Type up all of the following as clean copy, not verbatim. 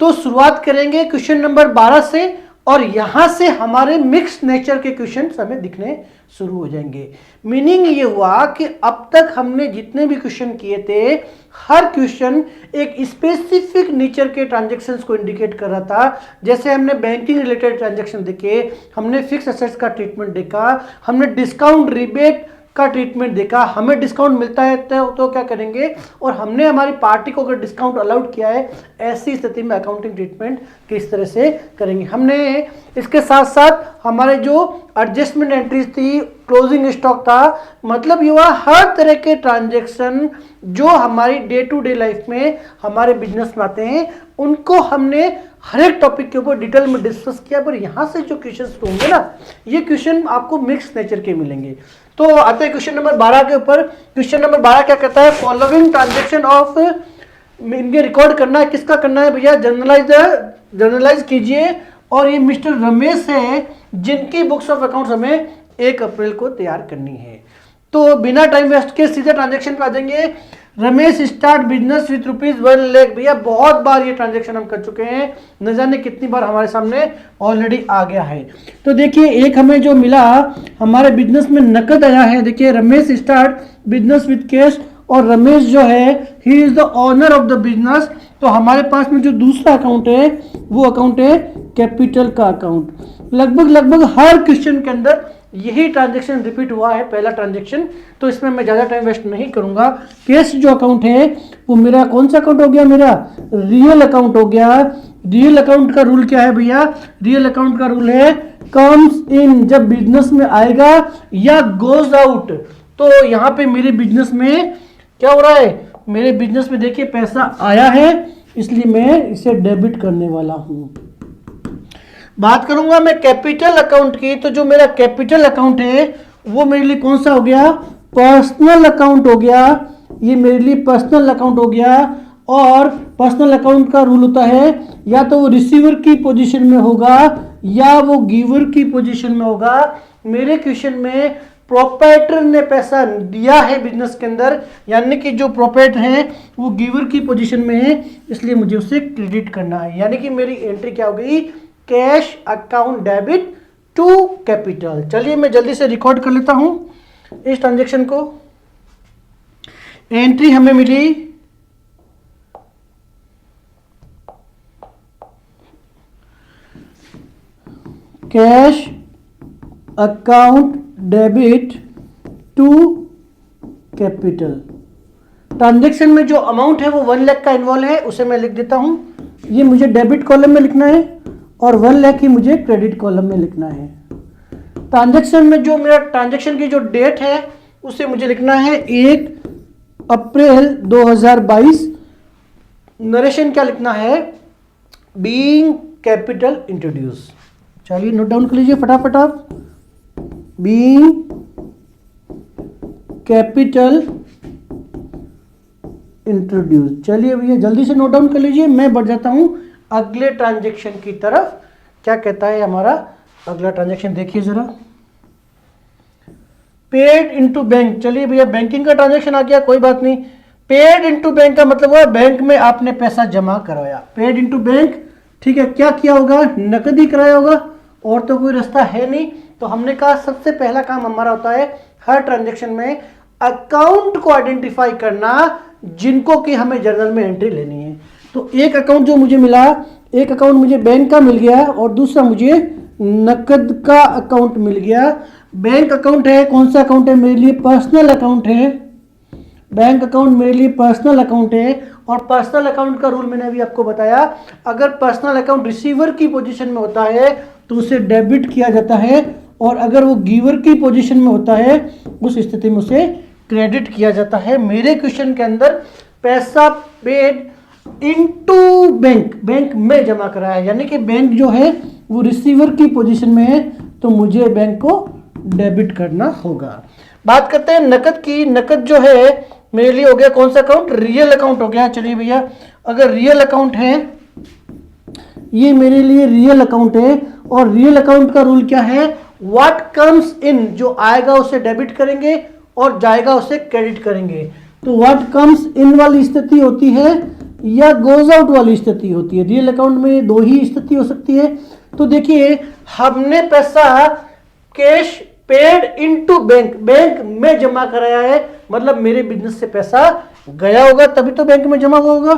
तो शुरुआत करेंगे क्वेश्चन नंबर 12 से और यहां से हमारे मिक्स नेचर के क्वेश्चन हमें दिखने शुरू हो जाएंगे। मीनिंग ये हुआ कि अब तक हमने जितने भी क्वेश्चन किए थे हर क्वेश्चन एक स्पेसिफिक नेचर के ट्रांजैक्शंस को इंडिकेट कर रहा था। जैसे हमने बैंकिंग रिलेटेड ट्रांजैक्शन देखे, हमने फिक्स एसेट्स का ट्रीटमेंट देखा, हमने डिस्काउंट रिबेट का ट्रीटमेंट देखा, हमें डिस्काउंट मिलता है तो क्या करेंगे, और हमने हमारी पार्टी को अगर डिस्काउंट अलाउड किया है ऐसी स्थिति में अकाउंटिंग ट्रीटमेंट किस तरह से करेंगे। हमने इसके साथ साथ हमारे जो एडजस्टमेंट एंट्रीज थी, क्लोजिंग स्टॉक था, मतलब ये हुआ हर तरह के ट्रांजैक्शन जो हमारी डे टू डे लाइफ में हमारे बिजनेस में आते हैं उनको हमने हर एक टॉपिक के ऊपर डिटेल में डिस्कस किया। पर यहाँ से जो क्वेश्चन होंगे ना, ये क्वेश्चन आपको मिक्स नेचर के मिलेंगे। तो आते हैं क्वेश्चन नंबर 12 के ऊपर। क्वेश्चन नंबर 12 क्या कहता है, फॉलोइंग ट्रांजैक्शन ऑफ, इनके रिकॉर्ड करना है, किसका करना है भैया, जर्नलाइज कीजिए। और ये मिस्टर रमेश है जिनकी बुक्स ऑफ अकाउंट्स हमें 1 अप्रैल को तैयार करनी है। तो बिना टाइम वेस्ट के सीधे ट्रांजैक्शन पे आ जाएंगे। Ramesh start business with ₹1 lakh. भैया बहुत बार ये ट्रांजैक्शन हम कर चुके हैं, न जाने कितनी बार हमारे सामने ऑलरेडी आ गया है। तो देखिए एक हमें जो मिला हमारे बिजनेस में नकद आया है। देखिए Ramesh start business with cash, और रमेश जो है he is the owner of the business. तो हमारे पास में जो दूसरा अकाउंट है वो अकाउंट है कैपिटल का अकाउंट। लगभग हर क्वेश्चन के अंदर यही ट्रांजैक्शन रिपीट हुआ है, पहला ट्रांजैक्शन। तो इसमें मैं ज़्यादा टाइम वेस्ट नहीं करूंगा। कैश जो अकाउंट है वो मेरा कौन सा अकाउंट हो गया, मेरा रियल अकाउंट हो गया। रियल अकाउंट का रूल क्या है भैया, रियल अकाउंट का रूल है कम्स इन, जब बिजनेस में आएगा, या गोज आउट। तो यहाँ पे मेरे बिजनेस में क्या हो रहा है, मेरे बिजनेस में देखिए पैसा आया है इसलिए मैं इसे डेबिट करने वाला हूँ। बात करूंगा मैं कैपिटल अकाउंट की, तो जो मेरा कैपिटल अकाउंट है वो मेरे लिए कौन सा हो गया, पर्सनल अकाउंट हो गया। ये मेरे लिए पर्सनल अकाउंट हो गया। और पर्सनल अकाउंट का रूल होता है या तो वो रिसीवर की पोजीशन में होगा या वो गिवर की पोजीशन में होगा। मेरे क्वेश्चन में प्रोप्राइटर ने पैसा दिया है बिजनेस के अंदर, यानी कि जो प्रोप्राइटर है वो गिवर की पोजीशन में है, इसलिए मुझे उसे क्रेडिट करना है। यानी कि मेरी एंट्री क्या हो गई, cash account debit to capital. चलिए मैं जल्दी से रिकॉर्ड कर लेता हूं इस ट्रांजैक्शन को। एंट्री हमें मिली cash account debit to capital. Transaction में जो अमाउंट है वो 1 लाख का इन्वॉल्व है, उसे मैं लिख देता हूं। ये मुझे डेबिट कॉलम में लिखना है और 1 लाख ही मुझे क्रेडिट कॉलम में लिखना है। ट्रांजैक्शन में जो मेरा ट्रांजैक्शन की जो डेट है उसे मुझे लिखना है 1 अप्रैल 2022। नरेशन क्या लिखना है, बीइंग कैपिटल इंट्रोड्यूस। चलिए नोट डाउन कर लीजिए फटाफट आप, बीइंग कैपिटल इंट्रोड्यूस। चलिए भैया जल्दी से नोट डाउन कर लीजिए, मैं बढ़ जाता हूं अगले ट्रांजैक्शन की तरफ। क्या कहता है हमारा अगला ट्रांजैक्शन, देखिए जरा, पेड इनटू बैंक। चलिए भैया बैंकिंग का ट्रांजैक्शन आ गया, कोई बात नहीं। पेड इनटू बैंक का मतलब हुआ बैंक में आपने पैसा जमा करवाया, पेड इनटू बैंक। ठीक है, क्या किया होगा, नकद ही कराया होगा, और तो कोई रास्ता है नहीं। तो हमने कहा सबसे पहला काम हमारा होता है हर ट्रांजैक्शन में अकाउंट को आइडेंटिफाई करना जिनको कि हमें जर्नल में एंट्री लेनी है। तो एक अकाउंट जो मुझे मिला, एक अकाउंट मुझे बैंक का मिल गया और दूसरा मुझे नकद का अकाउंट मिल गया। बैंक अकाउंट है, कौन सा अकाउंट है, मेरे लिए पर्सनल अकाउंट है। बैंक अकाउंट मेरे लिए पर्सनल अकाउंट है। और पर्सनल अकाउंट का रूल मैंने अभी आपको बताया, अगर पर्सनल अकाउंट रिसीवर की पोजीशन में होता है तो उसे डेबिट किया जाता है, और अगर वो गिवर की पोजीशन में होता है उस स्थिति में उसे क्रेडिट किया जाता है। मेरे क्वेश्चन के अंदर पैसा पेड इनटू बैंक, बैंक में जमा कराया, यानी कि बैंक जो है वो रिसीवर की पोजीशन में है, तो मुझे बैंक को डेबिट करना होगा। बात करते हैं नकद की। नकद जो है मेरे लिए हो गया कौन सा अकाउंट, रियल अकाउंट हो गया। चलिए भैया अगर रियल अकाउंट है, ये मेरे लिए रियल अकाउंट है, और रियल अकाउंट का रूल क्या है, व्हाट कम्स इन, जो आएगा उसे डेबिट करेंगे और जाएगा उसे क्रेडिट करेंगे। तो व्हाट कम्स इन वाली स्थिति होती है या गोज आउट वाली स्थिति होती है। रियल अकाउंट में दो ही स्थिति हो सकती है। तो देखिए हमने पैसा cash paid into bank, bank में जमा कराया है, मतलब मेरे बिजनेस से पैसा गया होगा तभी तो बैंक में जमा हुआ होगा।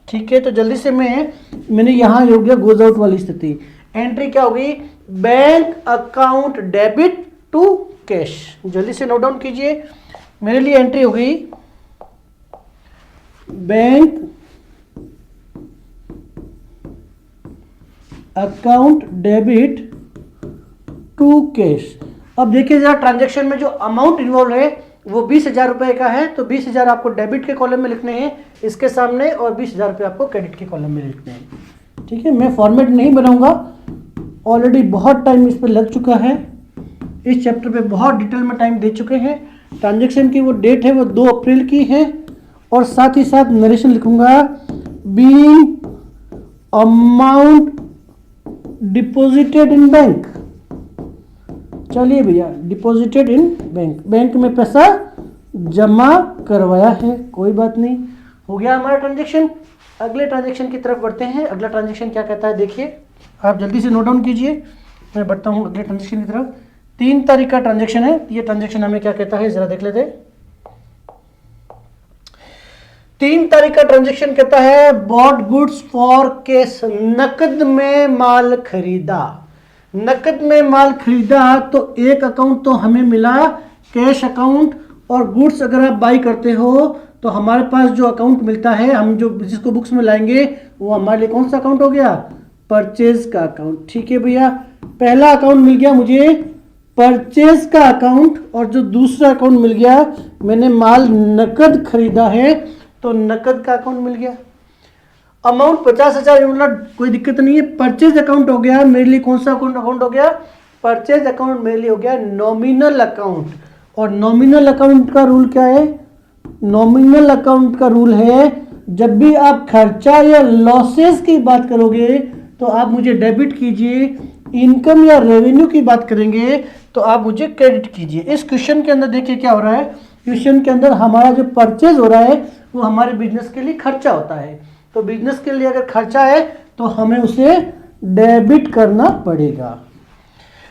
ठीक है, तो जल्दी से मैंने यहां हो गया गोज आउट वाली स्थिति। एंट्री क्या होगी, bank account debit to cash. जल्दी से नोट डाउन कीजिए, मेरे लिए एंट्री हो गई bank account debit to cash. अब देखिए जरा ट्रांजैक्शन में जो अमाउंट इन्वॉल्व है वो 20,000 रुपए का है, तो 20,000 आपको डेबिट के कॉलम में लिखने हैं इसके सामने, और 20,000 रुपये आपको क्रेडिट के कॉलम में लिखने हैं। ठीक है, मैं फॉर्मेट नहीं बनाऊंगा, ऑलरेडी बहुत टाइम इस पर लग चुका है, इस चैप्टर पे बहुत डिटेल में टाइम दे चुके हैं। ट्रांजैक्शन की वो डेट है वो 2 अप्रैल की है, और साथ ही साथ नरेशन लिखूंगा being amount deposited in bank. चलिए भैया, डिपॉजिटेड इन बैंक, बैंक में पैसा जमा करवाया है, कोई बात नहीं, हो गया हमारा ट्रांजैक्शन। अगले ट्रांजैक्शन की तरफ बढ़ते हैं। अगला ट्रांजैक्शन क्या कहता है देखिए, आप जल्दी से नोट डाउन कीजिए, मैं बढ़ता हूँ अगले ट्रांजैक्शन की तरफ। 3 तारीख का ट्रांजैक्शन है, ये ट्रांजैक्शन हमें क्या कहता है जरा देख लेते हैं। 3 तारीख का ट्रांजैक्शन कहता है बॉट गुड्स फॉर कैश, नकद में माल खरीदा। नकद में माल खरीदा तो एक अकाउंट तो हमें मिला कैश अकाउंट, और गुड्स अगर आप बाई करते हो तो हमारे पास जो अकाउंट मिलता है, हम जो जिसको बुक्स में लाएंगे वो हमारे लिए कौन सा अकाउंट हो गया, परचेज का अकाउंट। ठीक है भैया, पहला अकाउंट मिल गया मुझे परचेज का अकाउंट, और जो दूसरा अकाउंट मिल गया, मैंने माल नकद खरीदा है तो नकद का अकाउंट मिल गया। अमाउंट 50,000, मतलब कोई दिक्कत नहीं है। परचेज अकाउंट हो गया मेरे लिए, कौन सा अकाउंट हो गया, परचेज अकाउंट मेरे लिए हो गया नॉमिनल अकाउंट। और नॉमिनल अकाउंट का रूल क्या है, नॉमिनल अकाउंट का रूल है जब भी आप खर्चा या लॉसेस की बात करोगे तो आप मुझे डेबिट कीजिए, इनकम या रेवेन्यू की बात करेंगे तो आप मुझे क्रेडिट कीजिए। इस क्वेश्चन के अंदर देखिए क्या हो रहा है, क्वेश्चन के अंदर हमारा जो परचेज हो रहा है वो हमारे बिजनेस के लिए खर्चा होता है, तो बिजनेस के लिए अगर खर्चा है तो हमें उसे डेबिट करना पड़ेगा।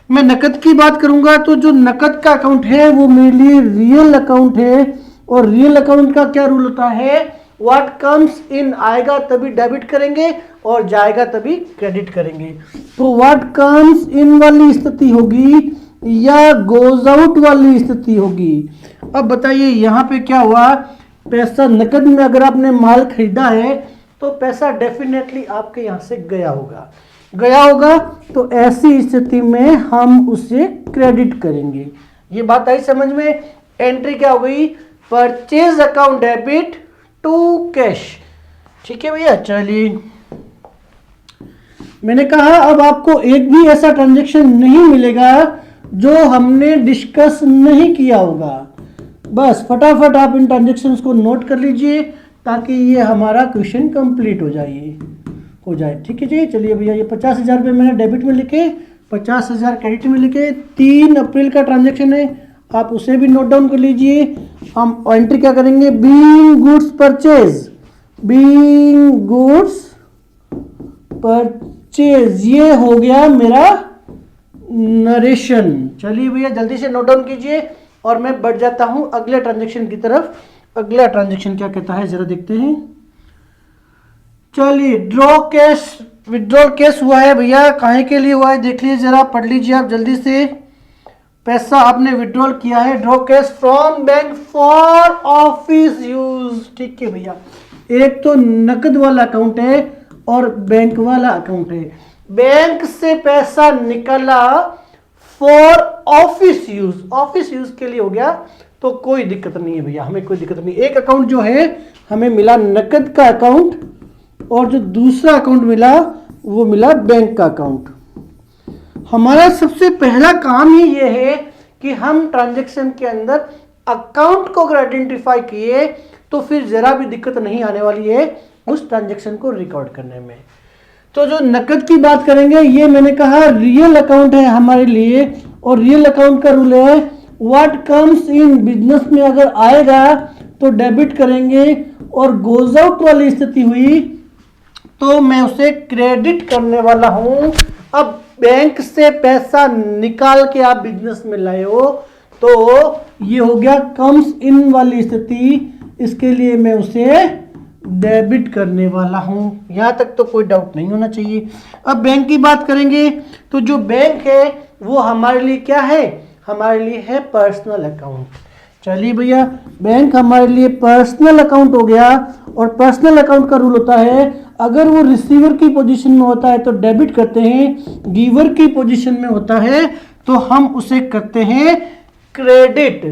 मैं नकद की बात करूंगा तो जो नकद का अकाउंट है वो मेरे लिए रियल अकाउंट है, और रियल अकाउंट का क्या रूल होता है, व्हाट कम्स इन आएगा तभी डेबिट करेंगे और जाएगा तभी क्रेडिट करेंगे। तो व्हाट कम्स इन वाली स्थिति होगी या गोज आउट वाली स्थिति होगी। अब बताइए यहाँ पे क्या हुआ, पैसा नकद में अगर आपने माल खरीदा है तो पैसा डेफिनेटली आपके यहाँ से गया होगा, तो ऐसी स्थिति में हम उसे क्रेडिट करेंगे। ये बात आई समझ में। एंट्री क्या हो गई, purchase account debit to cash. ठीक है भैया, चलिए मैंने कहा अब आपको एक भी ऐसा ट्रांजैक्शन नहीं मिलेगा जो हमने डिस्कस नहीं किया होगा। बस फटाफट आप इन ट्रांजैक्शंस को नोट कर लीजिए ताकि ये हमारा क्वेश्चन कंप्लीट हो जाए। ठीक है जी, चलिए भैया, ये 50,000 रुपये मैंने डेबिट में लिखे, 50,000 क्रेडिट में लिखे। 3 अप्रैल का ट्रांजैक्शन है, आप उसे भी नोट डाउन कर लीजिए। हम एंट्री क्या करेंगे, being goods purchase, being goods purchase, ये हो गया मेरा नरेशन। चलिए भैया जल्दी से नोट डाउन कीजिए और मैं बढ़ जाता हूं अगले ट्रांजैक्शन की तरफ। अगला ट्रांजैक्शन क्या कहता है जरा देखते हैं। चलिए, ड्रॉ कैश, विड्रॉल कैश हुआ है भैया, काहे के लिए हुआ है देख लीजिए जरा, पढ़ लीजिए आप जल्दी से। पैसा आपने विड्रॉल किया है, draw cash from bank for office use. ठीक है भैया, एक तो नकद वाला अकाउंट है और बैंक वाला अकाउंट है। बैंक से पैसा निकला for office use, office use के लिए हो गया तो कोई दिक्कत नहीं है भैया, हमें कोई दिक्कत नहीं। एक अकाउंट जो है हमें मिला नकद का अकाउंट, और जो दूसरा अकाउंट मिला वो मिला बैंक का अकाउंट। हमारा सबसे पहला काम ही ये है कि हम ट्रांजैक्शन के अंदर अकाउंट को अगर आइडेंटिफाई किए तो फिर जरा भी दिक्कत नहीं आने वाली है उस ट्रांजैक्शन को रिकॉर्ड करने में। तो जो नकद की बात करेंगे, ये मैंने कहा रियल अकाउंट है हमारे लिए, और रियल अकाउंट का रूल है व्हाट कम्स इन, बिजनेस में अगर आएगा तो डेबिट करेंगे, और गोज आउट वाली स्थिति हुई तो मैं उसे क्रेडिट करने वाला हूं। अब बैंक से पैसा निकाल के आप बिजनेस में लाए हो तो ये हो गया कम्स इन वाली स्थिति, इसके लिए मैं उसे डेबिट करने वाला हूं। यहां तक तो कोई डाउट नहीं होना चाहिए। अब बैंक की बात करेंगे तो जो बैंक है वो हमारे लिए क्या है, हमारे लिए है पर्सनल अकाउंट। चलिए भैया, बैंक हमारे लिए पर्सनल अकाउंट हो गया, और पर्सनल अकाउंट का रूल होता है अगर वो रिसीवर की पोजीशन में होता है तो डेबिट करते हैं, गिवर की पोजीशन में होता है तो हम उसे करते हैं क्रेडिट।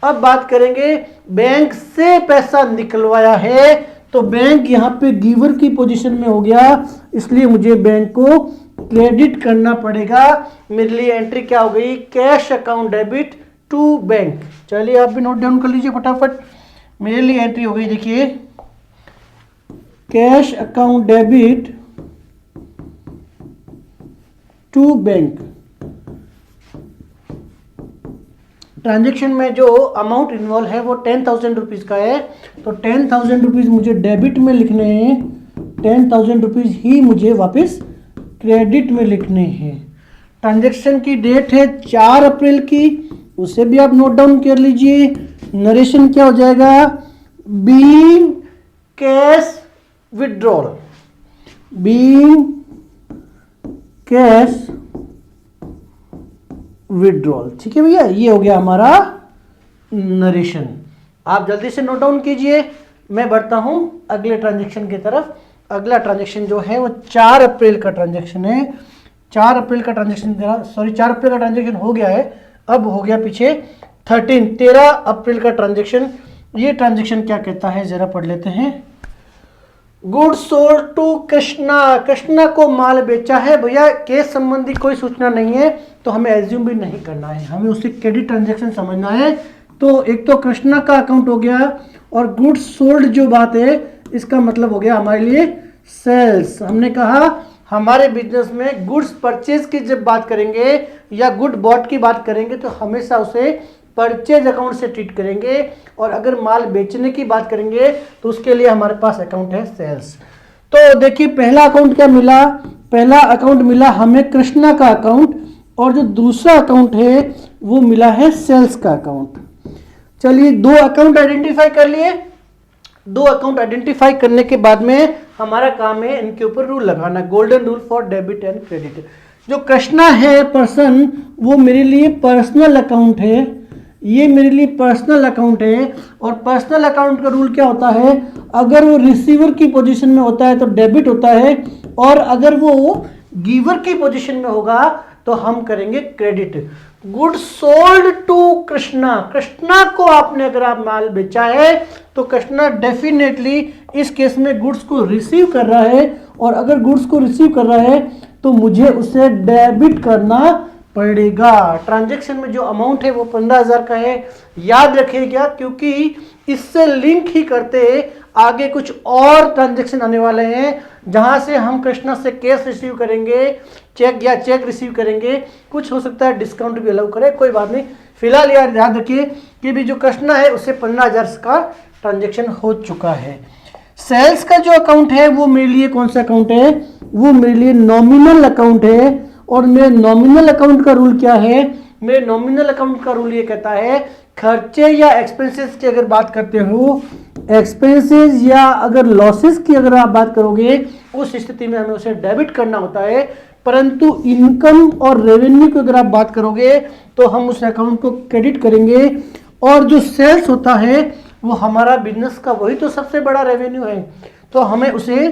अब बात करेंगे बैंक से पैसा निकलवाया है तो बैंक यहाँ पे गिवर की पोजीशन में हो गया, इसलिए मुझे बैंक को क्रेडिट करना पड़ेगा। मेरे लिए एंट्री क्या हो गई, cash account debit to bank. चलिए आप भी नोट डाउन कर लीजिए फटाफट। मेरे लिए एंट्री हो गई, देखिए cash account debit to bank. Transaction में जो अमाउंट इन्वॉल्व है वो 10,000 रुपीज का है, तो 10,000 रुपीज मुझे डेबिट में लिखने हैं, 10,000 रुपीज ही मुझे वापस क्रेडिट में लिखने हैं। ट्रांजेक्शन की डेट है 4 अप्रैल की, उसे भी आप नोट डाउन कर लीजिए। नरेशन क्या हो जाएगा, being cash withdrawal, being cash withdrawal. ठीक है भैया, ये हो गया हमारा नरेशन। आप जल्दी से नोट डाउन कीजिए, मैं बढ़ता हूं अगले ट्रांजेक्शन की तरफ। अगला ट्रांजेक्शन जो है वो 4 अप्रैल का ट्रांजेक्शन है। 4 अप्रैल का ट्रांजेक्शन, सॉरी 4 अप्रैल का ट्रांजेक्शन हो गया है, अब हो गया पीछे 13 अप्रैल का ट्रांजेक्शन। ये ट्रांजेक्शन क्या कहता है जरा पढ़ लेते हैं। Goods sold to Krishna, Krishna को माल बेचा है। भैया केस संबंधी कोई सूचना नहीं है तो हमें एज्यूम भी नहीं करना है, हमें उसे क्रेडिट ट्रांजेक्शन समझना है। तो एक तो कृष्णा का अकाउंट हो गया, और गुड्स सोल्ड जो बात है इसका मतलब हो गया हमारे लिए सेल्स। हमने कहा हमारे बिजनेस में गुड्स परचेज की जब बात करेंगे या गुड बॉट की बात करेंगे तो हमेशा उसे परचेज अकाउंट से ट्रीट करेंगे, और अगर माल बेचने की बात करेंगे तो उसके लिए हमारे पास अकाउंट है सेल्स। तो देखिए पहला अकाउंट क्या मिला, पहला अकाउंट मिला हमें कृष्णा का अकाउंट, और जो दूसरा अकाउंट है वो मिला है सेल्स का अकाउंट। चलिए 2 अकाउंट आइडेंटिफाई कर लिए। 2 अकाउंट आइडेंटिफाई करने के बाद में हमारा काम है इनके ऊपर रूल लगाना, golden rule for debit and credit. जो कृष्णा है पर्सन, वो मेरे लिए पर्सनल अकाउंट है, ये मेरे लिए पर्सनल अकाउंट है। और पर्सनल अकाउंट का रूल क्या होता है, अगर वो रिसीवर की पोजीशन में होता है तो डेबिट होता है, और अगर वो गिवर की पोजीशन में होगा तो हम करेंगे credit. Goods sold to Krishna, Krishna को आपने अगर आप माल बेचा है तो कृष्णा डेफिनेटली इस केस में गुड्स को रिसीव कर रहा है, और अगर गुड्स को रिसीव कर रहा है तो मुझे उसे डेबिट करना पड़ेगा। ट्रांजैक्शन में जो अमाउंट है वो 15,000 का है, याद रखिएगा, क्योंकि इससे लिंक ही करते आगे कुछ और ट्रांजैक्शन आने वाले हैं जहां से हम कृष्णा से कैश रिसीव करेंगे, चेक या चेक रिसीव करेंगे। कुछ हो सकता है डिस्काउंट भी अलाउ करे, कोई बात नहीं। फिलहाल यार याद रखिए कि भी जो कृष्णा है उससे 15,000 का ट्रांजैक्शन हो चुका है। सेल्स का जो अकाउंट है वो मेरे लिए कौन सा अकाउंट है, वो मेरे लिए नॉमिनल अकाउंट है। और मेरे नॉमिनल अकाउंट का रूल क्या है, मेरे नॉमिनल अकाउंट का रूल ये कहता है खर्चे या एक्सपेंसेस की अगर बात करते हो, एक्सपेंसेस या अगर लॉसेस की अगर आप बात करोगे उस स्थिति में हमें उसे डेबिट करना होता है, परंतु इनकम और रेवेन्यू की अगर आप बात करोगे तो हम उस अकाउंट को क्रेडिट करेंगे। और जो सेल्स होता है वो हमारा बिजनेस का वही तो सबसे बड़ा रेवेन्यू है, तो हमें उसे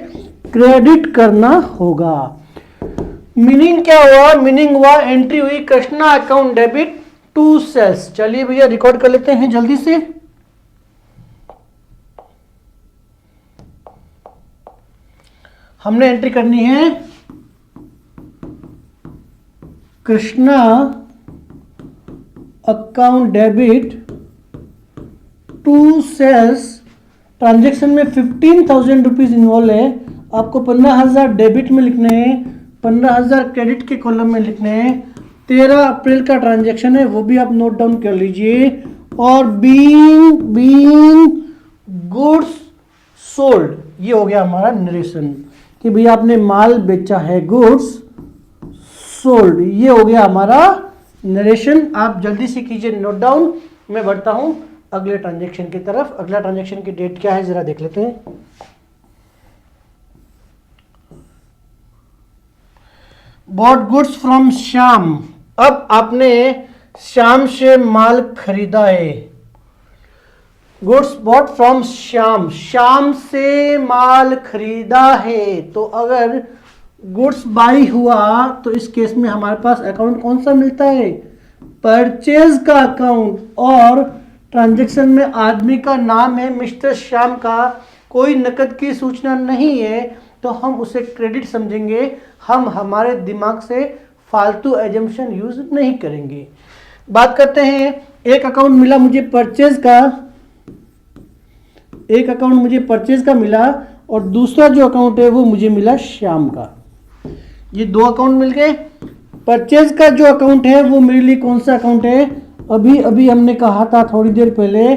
क्रेडिट करना होगा। मीनिंग क्या हुआ, मीनिंग हुआ एंट्री हुई Krishna account debit to sales. चलिए भैया रिकॉर्ड कर लेते हैं जल्दी से। हमने एंट्री करनी है Krishna account debit to sales. Transaction में 15,000 रुपीज इन्वॉल्व है, आपको 15,000 डेबिट में लिखने हैं, 15,000 क्रेडिट के कॉलम में लिखने हैं। 13 अप्रैल का ट्रांजैक्शन है, वो भी आप नोट डाउन कर लीजिए। और बीइंग गुड्स सोल्ड, ये हो गया हमारा नरेशन कि भैया आपने माल बेचा है, गुड्स सोल्ड, ये हो गया हमारा नरेशन। आप जल्दी से कीजिए नोट डाउन, मैं बढ़ता हूं अगले ट्रांजैक्शन की तरफ। अगला ट्रांजैक्शन की डेट क्या है जरा देख लेते हैं। बॉट गुड्स फ्रॉम श्याम, अब आपने श्याम से माल खरीदा है। Goods bought from Shyam, Shyam से माल खरीदा है। तो अगर गुड्स बाई हुआ तो इस केस में हमारे पास अकाउंट कौन सा मिलता है, परचेज का अकाउंट, और ट्रांजैक्शन में आदमी का नाम है मिस्टर श्याम का, कोई नकद की सूचना नहीं है, तो हम उसे क्रेडिट समझेंगे। हम हमारे दिमाग से फालतू एजम्पशन यूज नहीं करेंगे। बात करते हैं, एक अकाउंट मिला मुझे परचेज का, एक अकाउंट मुझे परचेज का मिला और दूसरा जो अकाउंट है वो मुझे मिला श्याम का। ये दो अकाउंट मिल गए। परचेज का जो अकाउंट है वो मेरे लिए कौन सा अकाउंट है, अभी अभी हमने कहा था थोड़ी देर पहले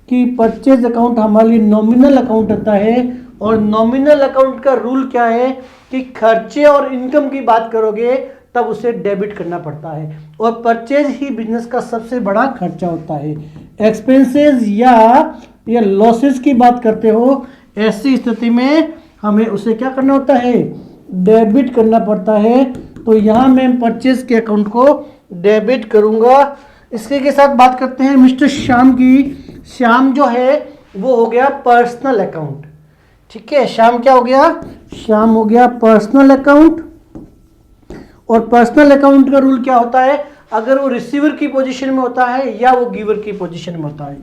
कि परचेज अकाउंट हमारे लिए नॉमिनल अकाउंट होता है। और नॉमिनल अकाउंट का रूल क्या है कि खर्चे और इनकम की बात करोगे तब उसे डेबिट करना पड़ता है, और परचेज ही बिजनेस का सबसे बड़ा खर्चा होता है। एक्सपेंसेस या लॉसेस की बात करते हो, ऐसी स्थिति में हमें उसे क्या करना होता है, डेबिट करना पड़ता है। तो यहाँ मैं परचेज के अकाउंट को डेबिट करूँगा। इसके के साथ बात करते हैं मिस्टर श्याम की। श्याम जो है वो हो गया पर्सनल अकाउंट, ठीक है। श्याम क्या हो गया, श्याम हो गया पर्सनल अकाउंट। और पर्सनल अकाउंट का रूल क्या होता है, अगर वो रिसीवर की पोजीशन में होता है या वो गिवर की पोजीशन में होता है।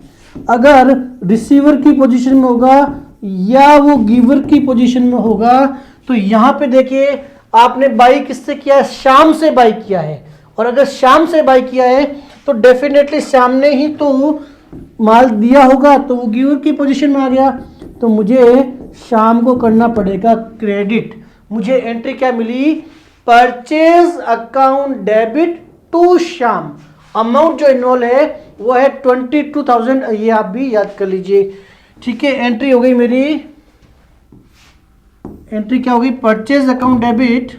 अगर रिसीवर की पोजीशन में होगा या वो गिवर की पोजीशन में होगा तो यहाँ पे देखिए आपने बाई किससे किया है, श्याम से बाई किया है। और अगर श्याम से बाई किया है तो डेफिनेटली श्याम ने ही तो माल दिया होगा, तो वो गिवर की पोजीशन में आ गया। तो मुझे श्याम को करना पड़ेगा क्रेडिट। मुझे एंट्री क्या मिली, purchase account debit to Shyam. Amount जो इन्वॉल्व है वो है 22,000, ये आप भी याद कर लीजिए, ठीक है। एंट्री हो गई मेरी, एंट्री क्या होगी, purchase account debit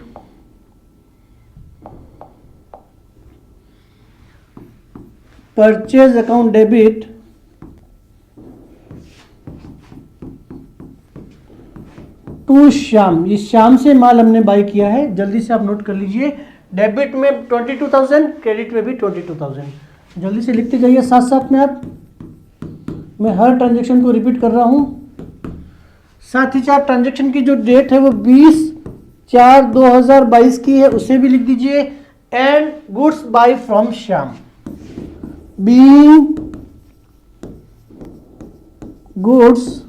purchase account debit to Shyam. ये श्याम से माल हमने बाई किया है, जल्दी से आप नोट कर लीजिए। डेबिट में 22,000, क्रेडिट में भी 22,000। जल्दी से लिखते जाइए साथ साथ में आप, मैं हर ट्रांजैक्शन को रिपीट कर रहा हूं। साथ ही साथ ट्रांजैक्शन की जो डेट है वो 20/4/2022 की है, उसे भी लिख दीजिए। And goods by from Shyam, being goods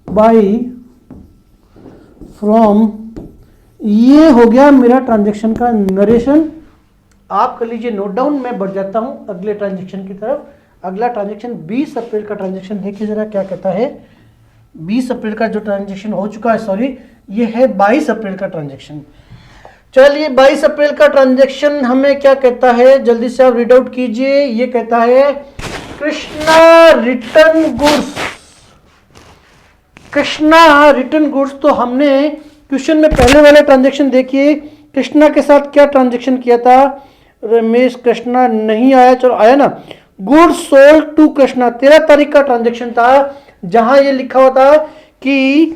by from, ये हो गया मेरा ट्रांजैक्शन का नरेशन। आप कर लीजिए नोट डाउन, मैं बढ़ जाता हूं अगले ट्रांजैक्शन की तरफ। अगला ट्रांजैक्शन 20 अप्रैल का ट्रांजैक्शन देखिए जरा क्या कहता है। 20 अप्रैल का जो ट्रांजैक्शन हो चुका है, सॉरी ये है 22 अप्रैल का ट्रांजैक्शन। चलिए 22 अप्रैल का ट्रांजैक्शन हमें क्या कहता है, जल्दी से आप रीड आउट कीजिए। ये कहता है Krishna return goods, Krishna return goods. तो हमने क्वेश्चन में पहले वाले ट्रांजैक्शन देखिए, कृष्णा के साथ क्या ट्रांजैक्शन किया था, रमेश कृष्णा नहीं आया, चलो आया ना, गुड्स सोल्ड टू कृष्णा, 13 तारीख का ट्रांजैक्शन था जहां ये लिखा हुआ था कि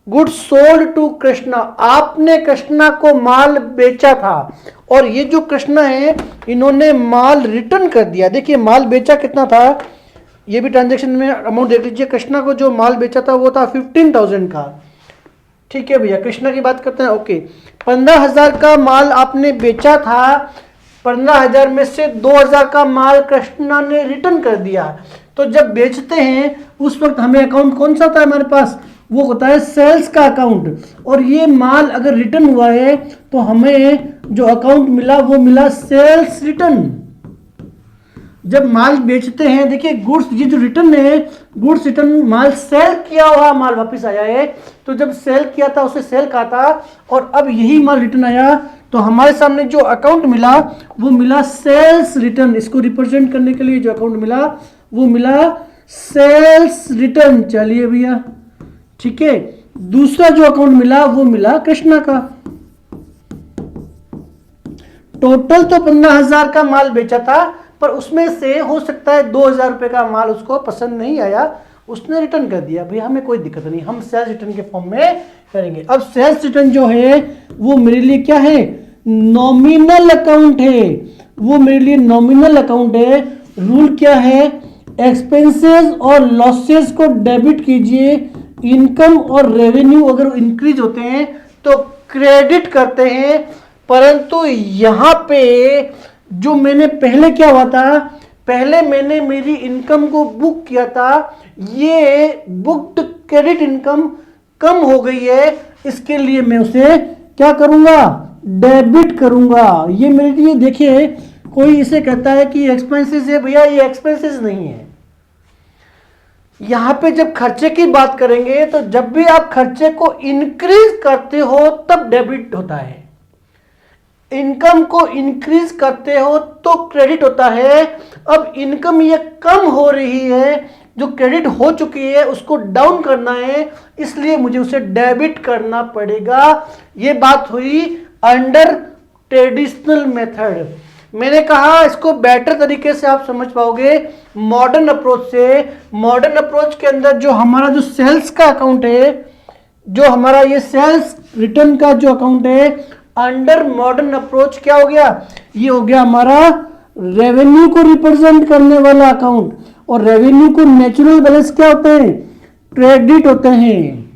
गुड्स सोल्ड टू कृष्णा, आपने कृष्णा को माल बेचा था। और ये जो कृष्णा है इन्होंने माल रिटर्न कर दिया। देखिए माल बेचा कितना था, ये भी ट्रांजैक्शन में अमाउंट देख लीजिए। कृष्णा को जो माल बेचा था वो था 15,000 का, ठीक है भैया। कृष्णा की बात करते हैं, ओके। 15,000 का माल आपने बेचा था, 15,000 में से 2,000 का माल कृष्णा ने रिटर्न कर दिया। तो जब बेचते हैं उस वक्त हमें अकाउंट कौन सा होता है हमारे पास, वो होता है सेल्स का अकाउंट। और ये माल अगर रिटर्न हुआ है तो हमें जो अकाउंट मिला वो मिला सेल्स रिटर्न। जब माल बेचते हैं, देखिए गुड्स, ये जो रिटर्न है गुड्स रिटर्न, माल सेल किया हुआ माल वापस आया है। तो जब सेल किया था उसे सेल कहा था और अब यही माल रिटर्न आया, तो हमारे सामने जो अकाउंट मिला वो मिला सेल्स रिटर्न। इसको रिप्रेजेंट करने के लिए जो अकाउंट मिला वो मिला सेल्स रिटर्न, चलिए भैया ठीक है। दूसरा जो अकाउंट मिला वो मिला कृष्णा का। टोटल तो 15,000 का माल बेचा था, पर उसमें से हो सकता है 2,000 रुपए का माल उसको पसंद नहीं आया, उसने रिटर्न कर दिया। भैया हमें कोई दिक्कत नहीं, हम सेल्स रिटर्न के फॉर्म में करेंगे। अब सेल्स रिटर्न जो है वो मेरे लिए क्या है, नॉमिनल अकाउंट है, वो मेरे लिए नॉमिनल अकाउंट है। रूल क्या है, एक्सपेंसेस और लॉसेस को डेबिट कीजिए, इनकम और रेवेन्यू अगर इंक्रीज होते हैं तो क्रेडिट करते हैं। परंतु यहां पे जो मैंने पहले क्या हुआ था, पहले मैंने मेरी इनकम को बुक किया था, ये बुक्ड क्रेडिट इनकम कम हो गई है, इसके लिए मैं उसे क्या करूंगा, डेबिट करूंगा। ये मेरे लिए देखिए, कोई इसे कहता है कि एक्सपेंसेस है, भैया ये एक्सपेंसेस नहीं है। यहां पे जब खर्चे की बात करेंगे तो जब भी आप खर्चे को इंक्रीज करते हो तब डेबिट होता है, इनकम को इंक्रीज करते हो तो क्रेडिट होता है। अब इनकम ये कम हो रही है, जो क्रेडिट हो चुकी है उसको डाउन करना है, इसलिए मुझे उसे डेबिट करना पड़ेगा। ये बात हुई अंडर ट्रेडिशनल मेथड। मैंने कहा इसको बेटर तरीके से आप समझ पाओगे मॉडर्न अप्रोच से। मॉडर्न अप्रोच के अंदर जो हमारा जो सेल्स का अकाउंट है, जो हमारा ये सेल्स रिटर्न का जो अकाउंट है, अंडर मॉडर्न अप्रोच क्या हो गया, ये हो गया हमारा रेवेन्यू को रिप्रेजेंट करने वाला अकाउंट। और रेवेन्यू को नेचुरल बैलेंस क्या होते हैं, क्रेडिट होते हैं।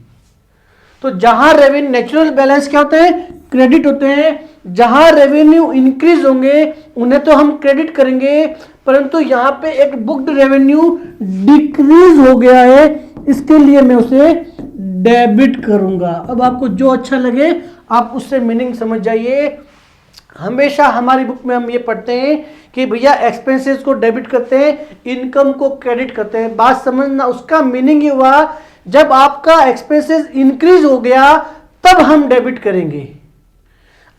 तो जहां रेवेन्यू नेचुरल बैलेंस क्या होते हैं, क्रेडिट होते हैं। जहां रेवेन्यू इंक्रीज होंगे उन्हें तो हम क्रेडिट करेंगे, परंतु यहां पे एक बुक्ड रेवेन्यू डिक्रीज हो गया है, इसके लिए मैं उसे डेबिट करूंगा। अब आपको जो अच्छा लगे आप उससे मीनिंग समझ जाइए। हमेशा हमारी बुक में हम ये पढ़ते हैं कि भैया एक्सपेंसेस को डेबिट करते हैं, इनकम को क्रेडिट करते हैं। बात समझना, उसका मीनिंग ये हुआ जब आपका एक्सपेंसेस इंक्रीज हो गया तब हम डेबिट करेंगे।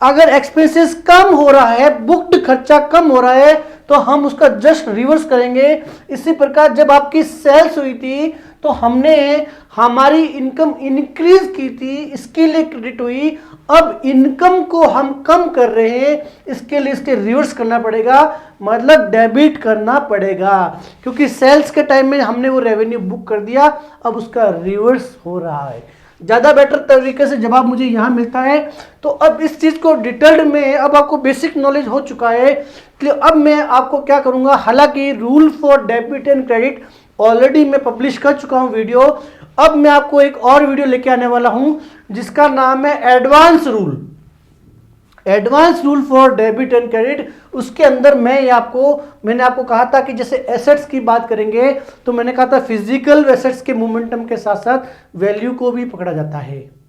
अगर एक्सपेंसेस कम हो रहा है, बुक्ड खर्चा कम हो रहा है, तो हम उसका जस्ट रिवर्स करेंगे। इसी प्रकार जब आपकी सेल्स हुई थी तो हमने हमारी इनकम इंक्रीज की थी, इसके लिए क्रेडिट हुई। अब इनकम को हम कम कर रहे हैं, इसके लिए इसके रिवर्स करना पड़ेगा, मतलब डेबिट करना पड़ेगा, क्योंकि सेल्स के टाइम में हमने वो रेवेन्यू बुक कर दिया, अब उसका रिवर्स हो रहा है। ज़्यादा बेटर तरीके से जवाब मुझे यहाँ मिलता है। तो अब इस चीज़ को डिटेल्ड में अब आपको बेसिक नॉलेज हो चुका है। तो अब मैं आपको क्या करूँगा, हालांकि rule for debit and credit already मैं पब्लिश कर चुका हूँ वीडियो। अब मैं आपको एक और वीडियो लेके आने वाला हूँ जिसका नाम है advance rule for debit and credit. उसके अंदर मैंने आपको कहा था कि जैसे एसेट्स की बात करेंगे तो मैंने कहा था फिजिकल एसेट्स के मोमेंटम के साथ साथ वैल्यू को भी पकड़ा जाता है।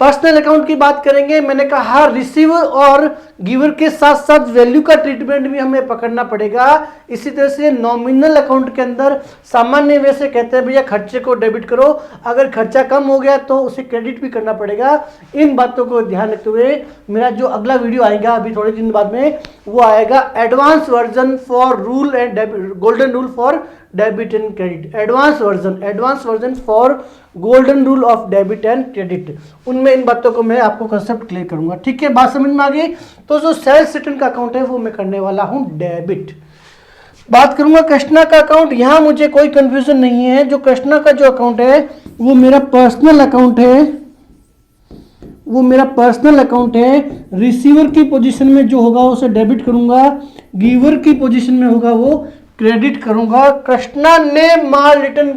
पर्सनल अकाउंट की बात करेंगे, मैंने कहा रिसीवर और गिवर के साथ साथ वैल्यू का ट्रीटमेंट भी हमें पकड़ना पड़ेगा। इसी तरह से नॉमिनल अकाउंट के अंदर सामान्य वे से कहते हैं भैया खर्चे को डेबिट करो, अगर खर्चा कम हो गया तो उसे क्रेडिट भी करना पड़ेगा। इन बातों को ध्यान रखते हुए मेरा जो अगला वीडियो आएगा अभी थोड़े दिन बाद में, वो आएगा advance version for rule and golden rule for debit and credit. Advance version for golden rule of debit and credit, उनमें इन बातों को मैं आपको कंसेप्ट क्लियर करूंगा। ठीक है, बात समझ में आ गई। तो जो सेल्स रिटर्न का अकाउंट है वो मैं करने वाला हूं डेबिट। बात करूंगा कृष्णा का अकाउंट। यहां मुझे कोई कंफ्यूजन नहीं है, जो कृष्णा का जो अकाउंट है वो मेरा पर्सनल अकाउंट है, रिसीवर की पोजीशन में जो होगा उसे डेबिट करूंगा, गिवर की पोजीशन में होगा वो क्रेडिट करूंगा। कृष्णा ने माल रिटर्न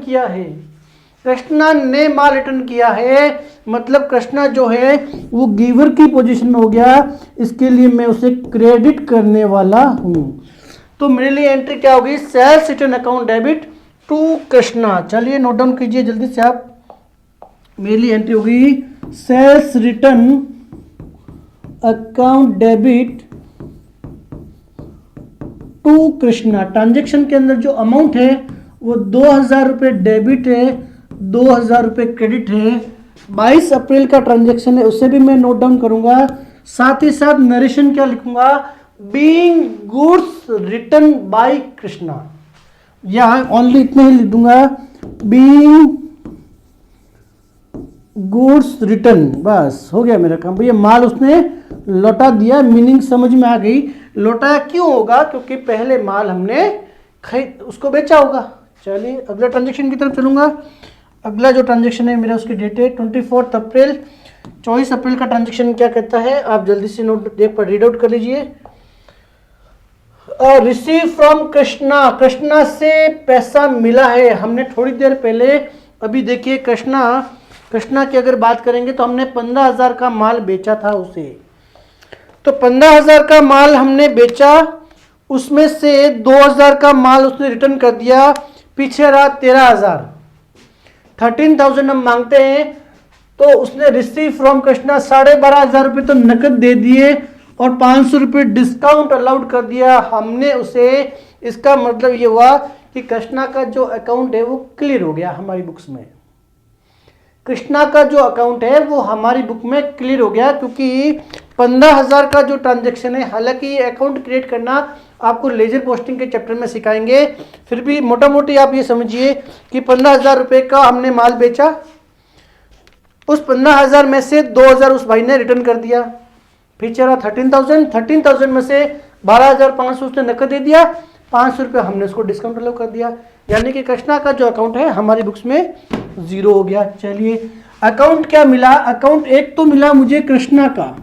किया है, मतलब कृष्णा जो है वो गिवर की पोजीशन में हो गया, इसके लिए मैं उसे क्रेडिट करने वाला हूं। तो मेरे लिए एंट्री क्या होगी, sales return account debit to Krishna. चलिए नोट डाउन कीजिए जल्दी से आप। मेरे लिए एंट्री होगी sales return account debit to Krishna. Transaction के अंदर जो अमाउंट है वो 2,000 रुपये डेबिट है, 2,000 रुपये क्रेडिट है। 22 अप्रैल का ट्रांजेक्शन है, उसे भी मैं नोट डाउन करूंगा। साथ ही साथ नरेशन क्या लिखूंगा, being goods return by Krishna. या ओनली इतने ही लिख दूंगा, बीइंग गुड्स रिटर्न, बस हो गया मेरा काम। भैया माल उसने लौटा दिया, मीनिंग समझ में आ गई। लौटाया क्यों होगा? क्योंकि पहले माल हमने खरीद उसको बेचा होगा। चलिए अगला ट्रांजेक्शन की तरफ चलूंगा। अगला जो ट्रांजेक्शन है मेरा, उसकी डेट है 24 अप्रैल। 24 अप्रैल का ट्रांजेक्शन क्या कहता है, आप जल्दी से नोट देख पर रीड आउट कर लीजिए। रिसीव फ्रॉम कृष्णा, कृष्णा से पैसा मिला है। हमने थोड़ी देर पहले अभी देखिए कृष्णा की अगर बात करेंगे तो हमने 15,000 का माल बेचा था उसे। तो 15,000 का माल हमने बेचा, उसमें से 2,000 का माल उसने रिटर्न कर दिया, पीछे रहा 13,000। 13,000 हम मांगते हैं, तो उसने रिसीव फ्रॉम कृष्णा 12,500 रुपये तो नकद दे दिए और 500 रुपये डिस्काउंट अलाउड कर दिया हमने उसे। इसका मतलब ये हुआ कि कृष्णा का जो अकाउंट है वो क्लियर हो गया हमारी बुक्स में। कृष्णा का जो अकाउंट है वो हमारी बुक में क्लियर हो गया, क्योंकि 15,000 का जो ट्रांजैक्शन है, हालांकि ये अकाउंट क्रिएट करना आपको लेजर पोस्टिंग के चैप्टर में सिखाएंगे, फिर भी मोटा मोटी आप ये समझिए कि 15,000 रुपये का हमने माल बेचा, उस 15,000 में से 2,000 उस भाई ने रिटर्न कर दिया, फिर चला 13,000 में से 12,500 उसने नकद दे दिया, 500 रुपये हमने उसको डिस्काउंट अलाउ कर दिया, यानी कि कृष्णा का जो अकाउंट है हमारी बुक्स में 0 हो गया। चलिए अकाउंट क्या मिला, अकाउंट एक तो मिला मुझे कृष्णा का।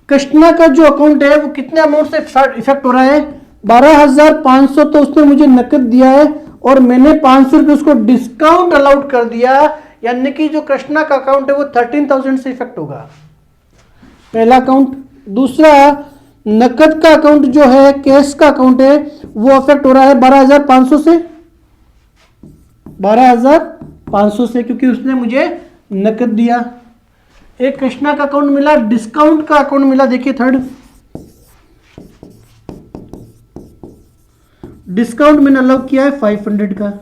कृष्णा का जो अकाउंट है वो कितने अमाउंट से इफेक्ट हो रहा है, 12,500 तो उसने मुझे नकद दिया है और मैंने 500 रुपये उसको डिस्काउंट अलाउड कर दिया, यानी कि जो कृष्णा का अकाउंट है वो 13,000 से इफेक्ट होगा, पहला अकाउंट। दूसरा नकद का अकाउंट जो है, कैश का अकाउंट है, वो अफेक्ट हो रहा है 12,500 से, 12,500 से, क्योंकि उसने मुझे नकद दिया। एक कृष्णा का अकाउंट मिला, डिस्काउंट का अकाउंट मिला, देखिए थर्ड, डिस्काउंट मैंने अलाउ किया है 500 का।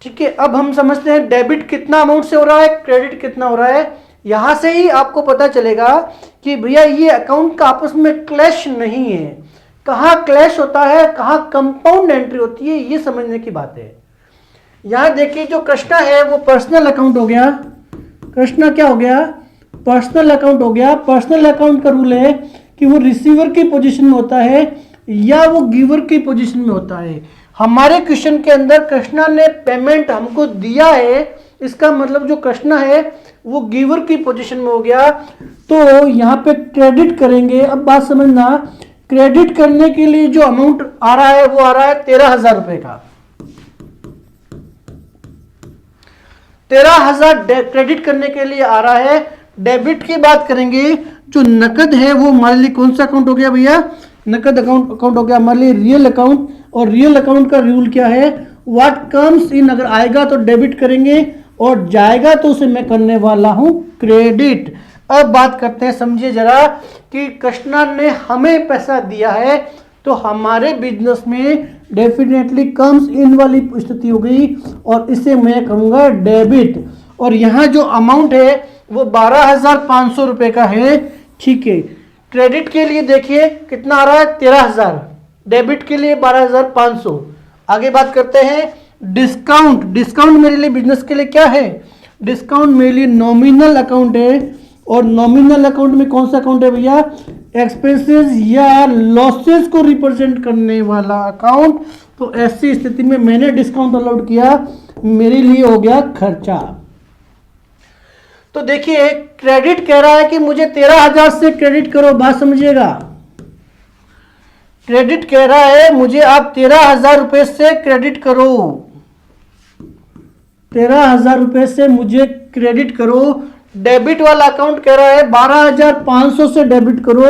ठीक है, अब हम समझते हैं डेबिट कितना अमाउंट से हो रहा है, क्रेडिट कितना हो रहा है। यहां से ही आपको पता चलेगा कि भैया ये अकाउंट का आपस में क्लैश नहीं है। कहां क्लैश होता है, कहां कंपाउंड एंट्री होती है, ये समझने की बात है। यहां देखिए जो कृष्णा है वो पर्सनल अकाउंट हो गया, कृष्णा क्या हो गया, पर्सनल अकाउंट हो गया। पर्सनल अकाउंट का रूल है कि वो रिसीवर की पोजीशन में होता है या वो गिवर की पोजीशन में होता है। हमारे क्वेश्चन के अंदर कृष्णा ने पेमेंट हमको दिया है, इसका मतलब जो कृष्णा है वो गिवर की पोजीशन में हो गया, तो यहां पे क्रेडिट करेंगे। अब बात समझना, क्रेडिट करने के लिए जो अमाउंट आ रहा है वो आ रहा है 13,000 रुपए का। 13,000 क्रेडिट करने के लिए आ रहा है। डेबिट की बात करेंगे, जो नकद है वो हमारे लिए कौन सा अकाउंट हो गया भैया, नकद अकाउंट हो गया हमारे लिए रियल अकाउंट। और रियल अकाउंट का रूल क्या है, व्हाट कम्स इन, अगर आएगा तो डेबिट करेंगे और जाएगा तो उसे मैं करने वाला हूं क्रेडिट। अब बात करते हैं, समझिए जरा कि कृष्णा ने हमें पैसा दिया है तो हमारे बिजनेस में डेफिनेटली कम्स इन वाली स्थिति हो गई और इसे मैं कहूंगा डेबिट। और यहां जो अमाउंट है वो 12,500 रुपए का है। ठीक है, क्रेडिट के लिए देखिए कितना आ रहा है 13,000, डेबिट के लिए 12,500। आगे बात करते हैं डिस्काउंट। डिस्काउंट मेरे लिए बिजनेस के लिए क्या है, डिस्काउंट मेरे लिए नॉमिनल अकाउंट है। और नॉमिनल अकाउंट में कौन सा अकाउंट है भैया, एक्सपेंसेस या लॉसेस को रिप्रेजेंट करने वाला अकाउंट। तो ऐसी स्थिति में मैंने डिस्काउंट अलाउड किया, मेरे लिए हो गया खर्चा। तो देखिए क्रेडिट कह रहा है कि मुझे 13,000 से क्रेडिट करो, बात समझिएगा। क्रेडिट कह रहा है मुझे आप 13,000 रुपए से क्रेडिट करो, 13,000 रुपए से मुझे क्रेडिट करो। डेबिट वाला अकाउंट कह रहा है 12,500 से डेबिट करो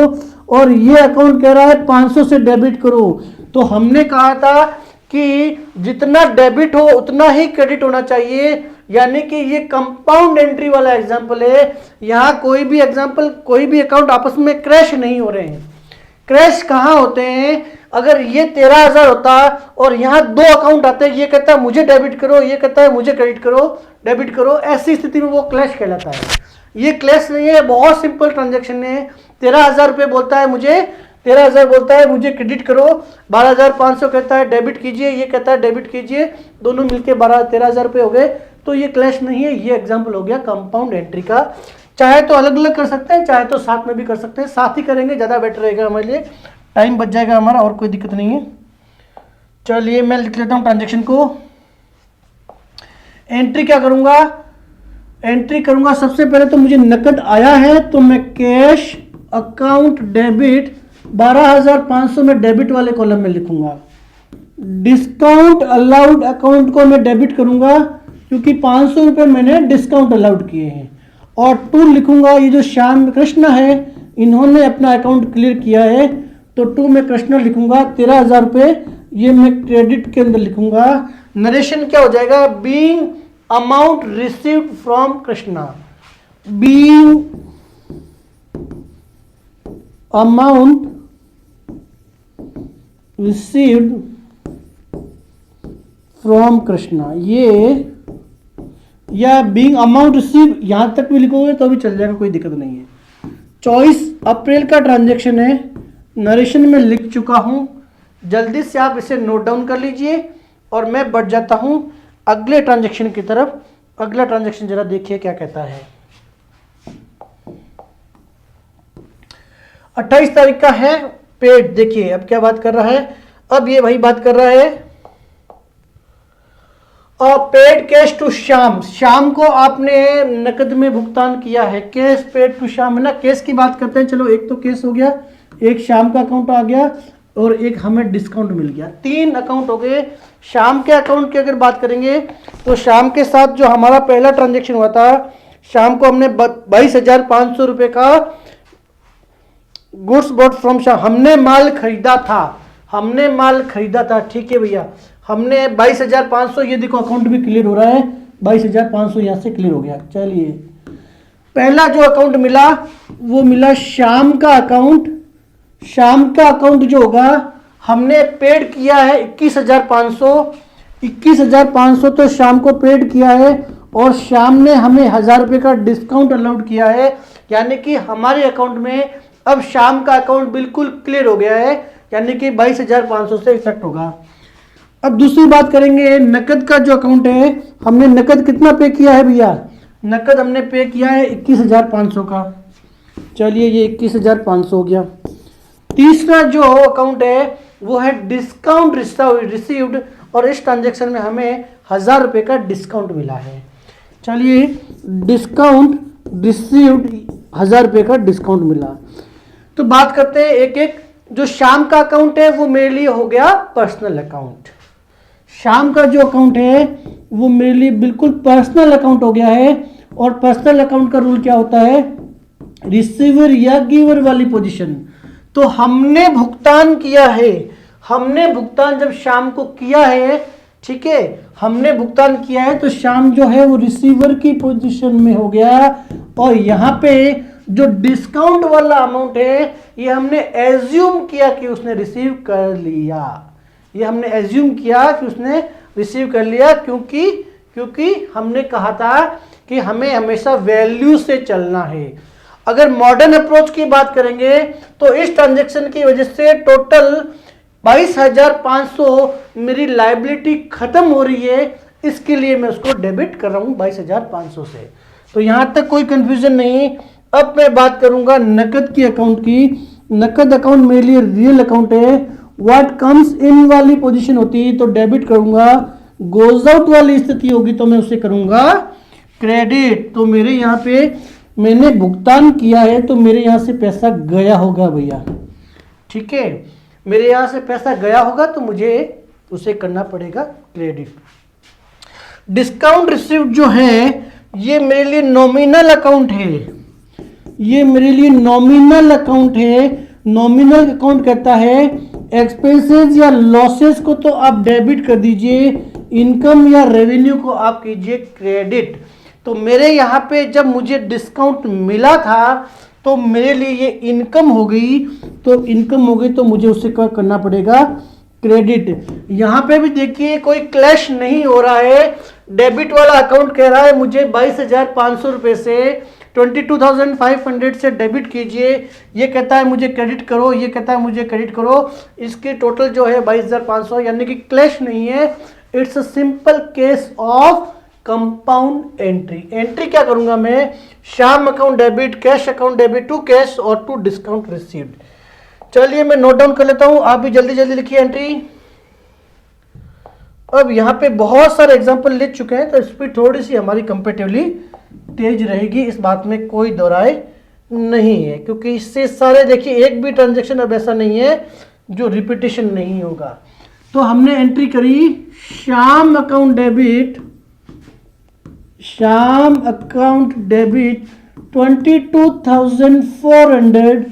और ये अकाउंट कह रहा है 500 से डेबिट करो। तो हमने कहा था कि जितना डेबिट हो उतना ही क्रेडिट होना चाहिए, यानी कि ये कंपाउंड एंट्री वाला एग्जांपल है। यहां कोई भी एग्जांपल, कोई भी अकाउंट आपस में क्रैश नहीं हो रहे हैं। क्रैश कहां होते हैं, अगर ये 13,000 होता और यहां दो अकाउंट आते हैं, ये कहता है मुझे डेबिट करो, ये कहता है मुझे क्रेडिट करो, डेबिट करो, ऐसी स्थिति में वो क्लैश कहलाता है। ये क्लैश नहीं है, बहुत सिंपल ट्रांजैक्शन है। 13,000 रुपये बोलता है मुझे 13,000 बोलता है मुझे क्रेडिट करो, 12,500 कहता है डेबिट कीजिए, ये कहता है डेबिट कीजिए, दोनों मिलके 13,000 रुपये हो गए। तो ये क्लैश नहीं है, ये एग्जाम्पल हो गया कंपाउंड एंट्री का। चाहे तो अलग अलग कर सकते हैं, चाहे तो साथ में भी कर सकते हैं, साथ ही करेंगे ज़्यादा बेटर रहेगा हमारे लिए, टाइम बच जाएगा हमारा और कोई दिक्कत नहीं है। चलिए मैं लिख लेता हूँ ट्रांजेक्शन को। एंट्री क्या करूँगा, एंट्री करूँगा सबसे पहले तो मुझे नकद आया है तो मैं कैश अकाउंट डेबिट 12,500 में डेबिट वाले कॉलम में लिखूंगा। डिस्काउंट अलाउड अकाउंट को मैं डेबिट करूंगा क्योंकि 500 रुपये मैंने डिस्काउंट अलाउड किए हैं। और टू लिखूंगा, ये जो श्याम कृष्ण है इन्होंने अपना अकाउंट क्लियर किया है तो टू में कृष्ण लिखूंगा। 13,000 रुपये ये मैं क्रेडिट के अंदर लिखूंगा। नरेशन क्या हो जाएगा, being amount received from Krishna, being amount received from Krishna, ये या बीइंग अमाउंट रिसीव यहां तक भी लिखोगे तो भी चल जाएगा, कोई दिक्कत नहीं है। 24 अप्रैल का ट्रांजैक्शन है, नरेशन में लिख चुका हूं, जल्दी से आप इसे नोट डाउन कर लीजिए और मैं बढ़ जाता हूं अगले ट्रांजैक्शन की तरफ। अगला ट्रांजैक्शन जरा देखिए क्या कहता है। 28 तारीख का है, पेड। देखिए अब क्या बात कर रहा है, अब ये वही बात कर रहा है, और paid cash to Shyam, Shyam को आपने नकद में भुगतान किया है। कैश पेड टू श्याम है ना, केस की बात करते हैं। चलो एक तो केस हो गया, एक श्याम का अकाउंट आ गया और एक हमें डिस्काउंट मिल गया, 3 अकाउंट हो गए। श्याम के अकाउंट की अगर बात करेंगे तो श्याम के साथ जो हमारा पहला ट्रांजेक्शन हुआ था, श्याम को हमने 22,500 रुपये का गुड्स बॉट फ्रॉम श्याम, हमने माल खरीदा था, हमने माल खरीदा था, ठीक है भैया, हमने 22,500, ये देखो अकाउंट भी क्लियर हो रहा है, 22,500 यहाँ से क्लियर हो गया। चलिए पहला जो अकाउंट मिला वो मिला श्याम का अकाउंट। श्याम का अकाउंट जो होगा हमने पेड किया है 21,500, 21,500 तो श्याम को पेड किया है और श्याम ने हमें 1,000 रुपये का डिस्काउंट अलाउड किया है, यानी कि हमारे अकाउंट में अब श्याम का अकाउंट बिल्कुल क्लियर हो गया है, यानी कि 22,500 से इफेक्ट होगा। अब दूसरी बात करेंगे नकद का जो अकाउंट है, हमने नकद कितना पे किया है भैया, नकद हमने पे किया है 21,500 का। चलिए ये 21,500 हो गया। तीसरा जो अकाउंट है वो है डिस्काउंट रिसीव्ड, और इस ट्रांजैक्शन में हमें 1,000 रुपये का डिस्काउंट मिला है। चलिए डिस्काउंट रिसीव्ड 1,000 रुपये का डिस्काउंट मिला। तो बात करते हैं एक एक। जो श्याम का अकाउंट है वो मेरे लिए हो गया पर्सनल अकाउंट, श्याम का जो अकाउंट है वो मेरे लिए बिल्कुल पर्सनल अकाउंट हो गया है। और पर्सनल अकाउंट का रूल क्या होता है, रिसीवर या गिवर वाली पोजीशन। तो हमने भुगतान किया है, हमने भुगतान जब श्याम को किया है, ठीक है, हमने भुगतान किया है तो श्याम जो है वो रिसीवर की पोजीशन में हो गया। और यहाँ पे जो डिस्काउंट वाला अमाउंट है ये हमने एज्यूम किया कि उसने रिसीव कर लिया, ये हमने एज्यूम किया कि उसने रिसीव कर लिया, क्योंकि हमने कहा था कि हमें हमेशा वैल्यू से चलना है। अगर मॉडर्न अप्रोच की बात करेंगे तो इस ट्रांजैक्शन की वजह से टोटल 22,500 मेरी लायबिलिटी खत्म हो रही है, इसके लिए मैं उसको डेबिट कर रहा हूं 22,500 से। तो यहां तक कोई कंफ्यूजन नहीं। अब मैं बात करूंगा नकद की अकाउंट की। नकद अकाउंट मेरे लिए रियल अकाउंट है, व्हाट कम्स इन वाली पोजीशन होती है तो डेबिट करूंगा, गोज आउट वाली स्थिति होगी तो मैं उसे करूंगा क्रेडिट। तो मेरे यहाँ पे मैंने भुगतान किया है तो मेरे यहाँ से पैसा गया होगा भैया, ठीक है, मेरे यहाँ से पैसा गया होगा तो मुझे उसे करना पड़ेगा क्रेडिट। डिस्काउंट रिसीव्ड जो है ये मेरे लिए नॉमिनल अकाउंट है, ये मेरे लिए नॉमिनल अकाउंट है। नॉमिनल अकाउंट कहता है एक्सपेंसेस या लॉसेस को तो आप डेबिट कर दीजिए, इनकम या रेवेन्यू को आप कीजिए क्रेडिट। तो मेरे यहाँ पे जब मुझे डिस्काउंट मिला था तो मेरे लिए ये इनकम हो गई, तो इनकम हो गई तो मुझे उसे क्या करना पड़ेगा क्रेडिट। यहाँ पे भी देखिए कोई क्लैश नहीं हो रहा है। डेबिट वाला अकाउंट कह रहा है मुझे 22,500 रुपये से 22,500 से डेबिट कीजिए, ये कहता है मुझे क्रेडिट करो, ये कहता है मुझे क्रेडिट करो, इसकी टोटल जो है 22,500, यानी कि क्लैश नहीं है, it's a simple case of compound entry. Entry क्या करूंगा मैं, Shyam account debit, cash account debit to cash और टू डिस्काउंट रिसीव्ड। चलिए मैं नोट डाउन कर लेता हूं, आप भी जल्दी जल्दी लिखिए एंट्री। अब यहाँ पे बहुत सारे एग्जांपल लिख चुके हैं, तो स्पीड थोड़ी सी हमारी कंपेरेटिवली तेज रहेगी, इस बात में कोई दो राय नहीं है, क्योंकि इससे सारे देखिए एक भी ट्रांजैक्शन अब ऐसा नहीं है जो रिपीटेशन नहीं होगा। तो हमने एंट्री करी Shyam account debit, Shyam account debit 22,400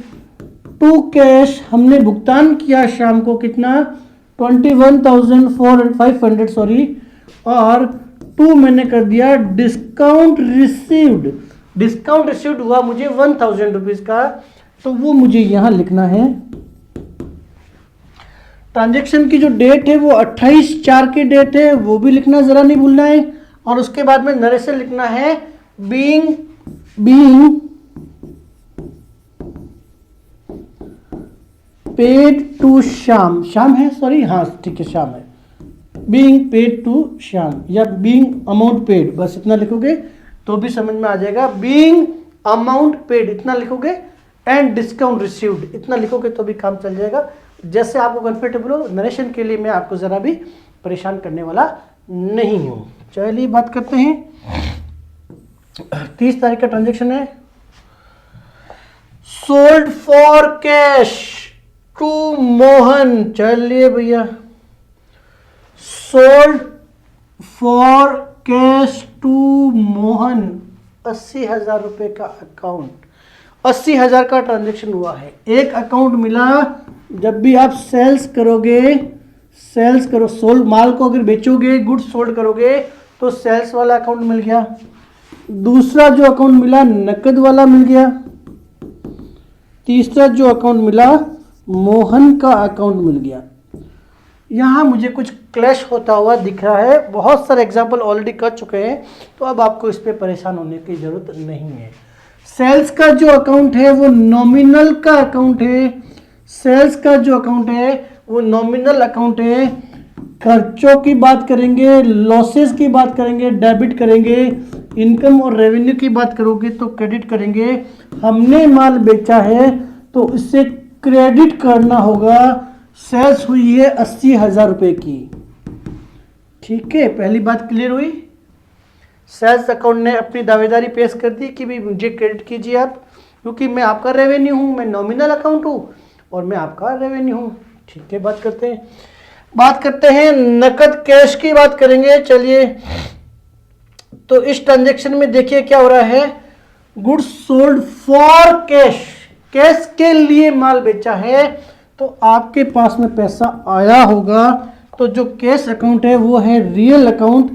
to cash, हमने भुगतान किया शाम को कितना 21,500 सॉरी, और टू मैंने कर दिया डिस्काउंट रिसीव्ड। डिस्काउंट रिसीव्ड हुआ मुझे 1,000 रुपीज का, तो वो मुझे यहां लिखना है। ट्रांजैक्शन की जो डेट है वो 28/4 की डेट है, वो भी लिखना जरा नहीं भूलना है। और उसके बाद में नरेशन लिखना है being paid to Shyam, Shyam है सॉरी, हाँ ठीक है श्याम है, बीइंग पेड टू श्याम या बीइंग अमाउंट पेड, बस इतना लिखोगे तो भी समझ में आ जाएगा। बीइंग अमाउंट पेड इतना लिखोगे, एंड डिस्काउंट रिसीव्ड इतना लिखोगे तो भी काम चल जाएगा, जैसे आपको कंफर्टेबल हो। नरेशन के लिए मैं आपको जरा भी परेशान करने वाला नहीं हूं। चलिए बात करते हैं, 30 तारीख का ट्रांजैक्शन है, sold for cash to Mohan. चलिए भैया, sold for cash to Mohan, 80,000 रुपए का अकाउंट, 80,000 का ट्रांजैक्शन हुआ है। एक अकाउंट मिला, जब भी आप सेल्स करोगे, सेल्स करो, सोल्ड माल को अगर बेचोगे, गुड्स सोल्ड करोगे तो सेल्स वाला अकाउंट मिल गया। दूसरा जो अकाउंट मिला नकद वाला मिल गया। तीसरा जो अकाउंट मिला मोहन का अकाउंट मिल गया। यहां मुझे कुछ क्लैश होता हुआ दिख रहा है, बहुत सारे एग्जांपल ऑलरेडी कर चुके हैं, तो अब आपको इस पे परेशान होने की जरूरत नहीं है। सेल्स का जो अकाउंट है वो नॉमिनल का अकाउंट है, सेल्स का जो अकाउंट है वो नॉमिनल अकाउंट है। खर्चों की बात करेंगे, लॉसेस की बात करेंगे, डेबिट करेंगे, इनकम और रेवेन्यू की बात करोगे तो क्रेडिट करेंगे। हमने माल बेचा है तो इससे क्रेडिट करना होगा। सेल्स हुई है 80,000 रुपए की, ठीक है, पहली बात क्लियर हुई। सेल्स अकाउंट ने अपनी दावेदारी पेश कर दी कि भी मुझे क्रेडिट कीजिए आप, क्योंकि मैं आपका रेवेन्यू हूं, मैं नॉमिनल अकाउंट हूं और मैं आपका रेवेन्यू हूं। ठीक है, बात करते हैं नकद कैश की बात करेंगे। चलिए, तो इस ट्रांजैक्शन में देखिए क्या हो रहा है, goods sold for cash, cash के लिए माल बेचा है, तो आपके पास में पैसा आया होगा। तो जो कैश अकाउंट है वो है रियल अकाउंट।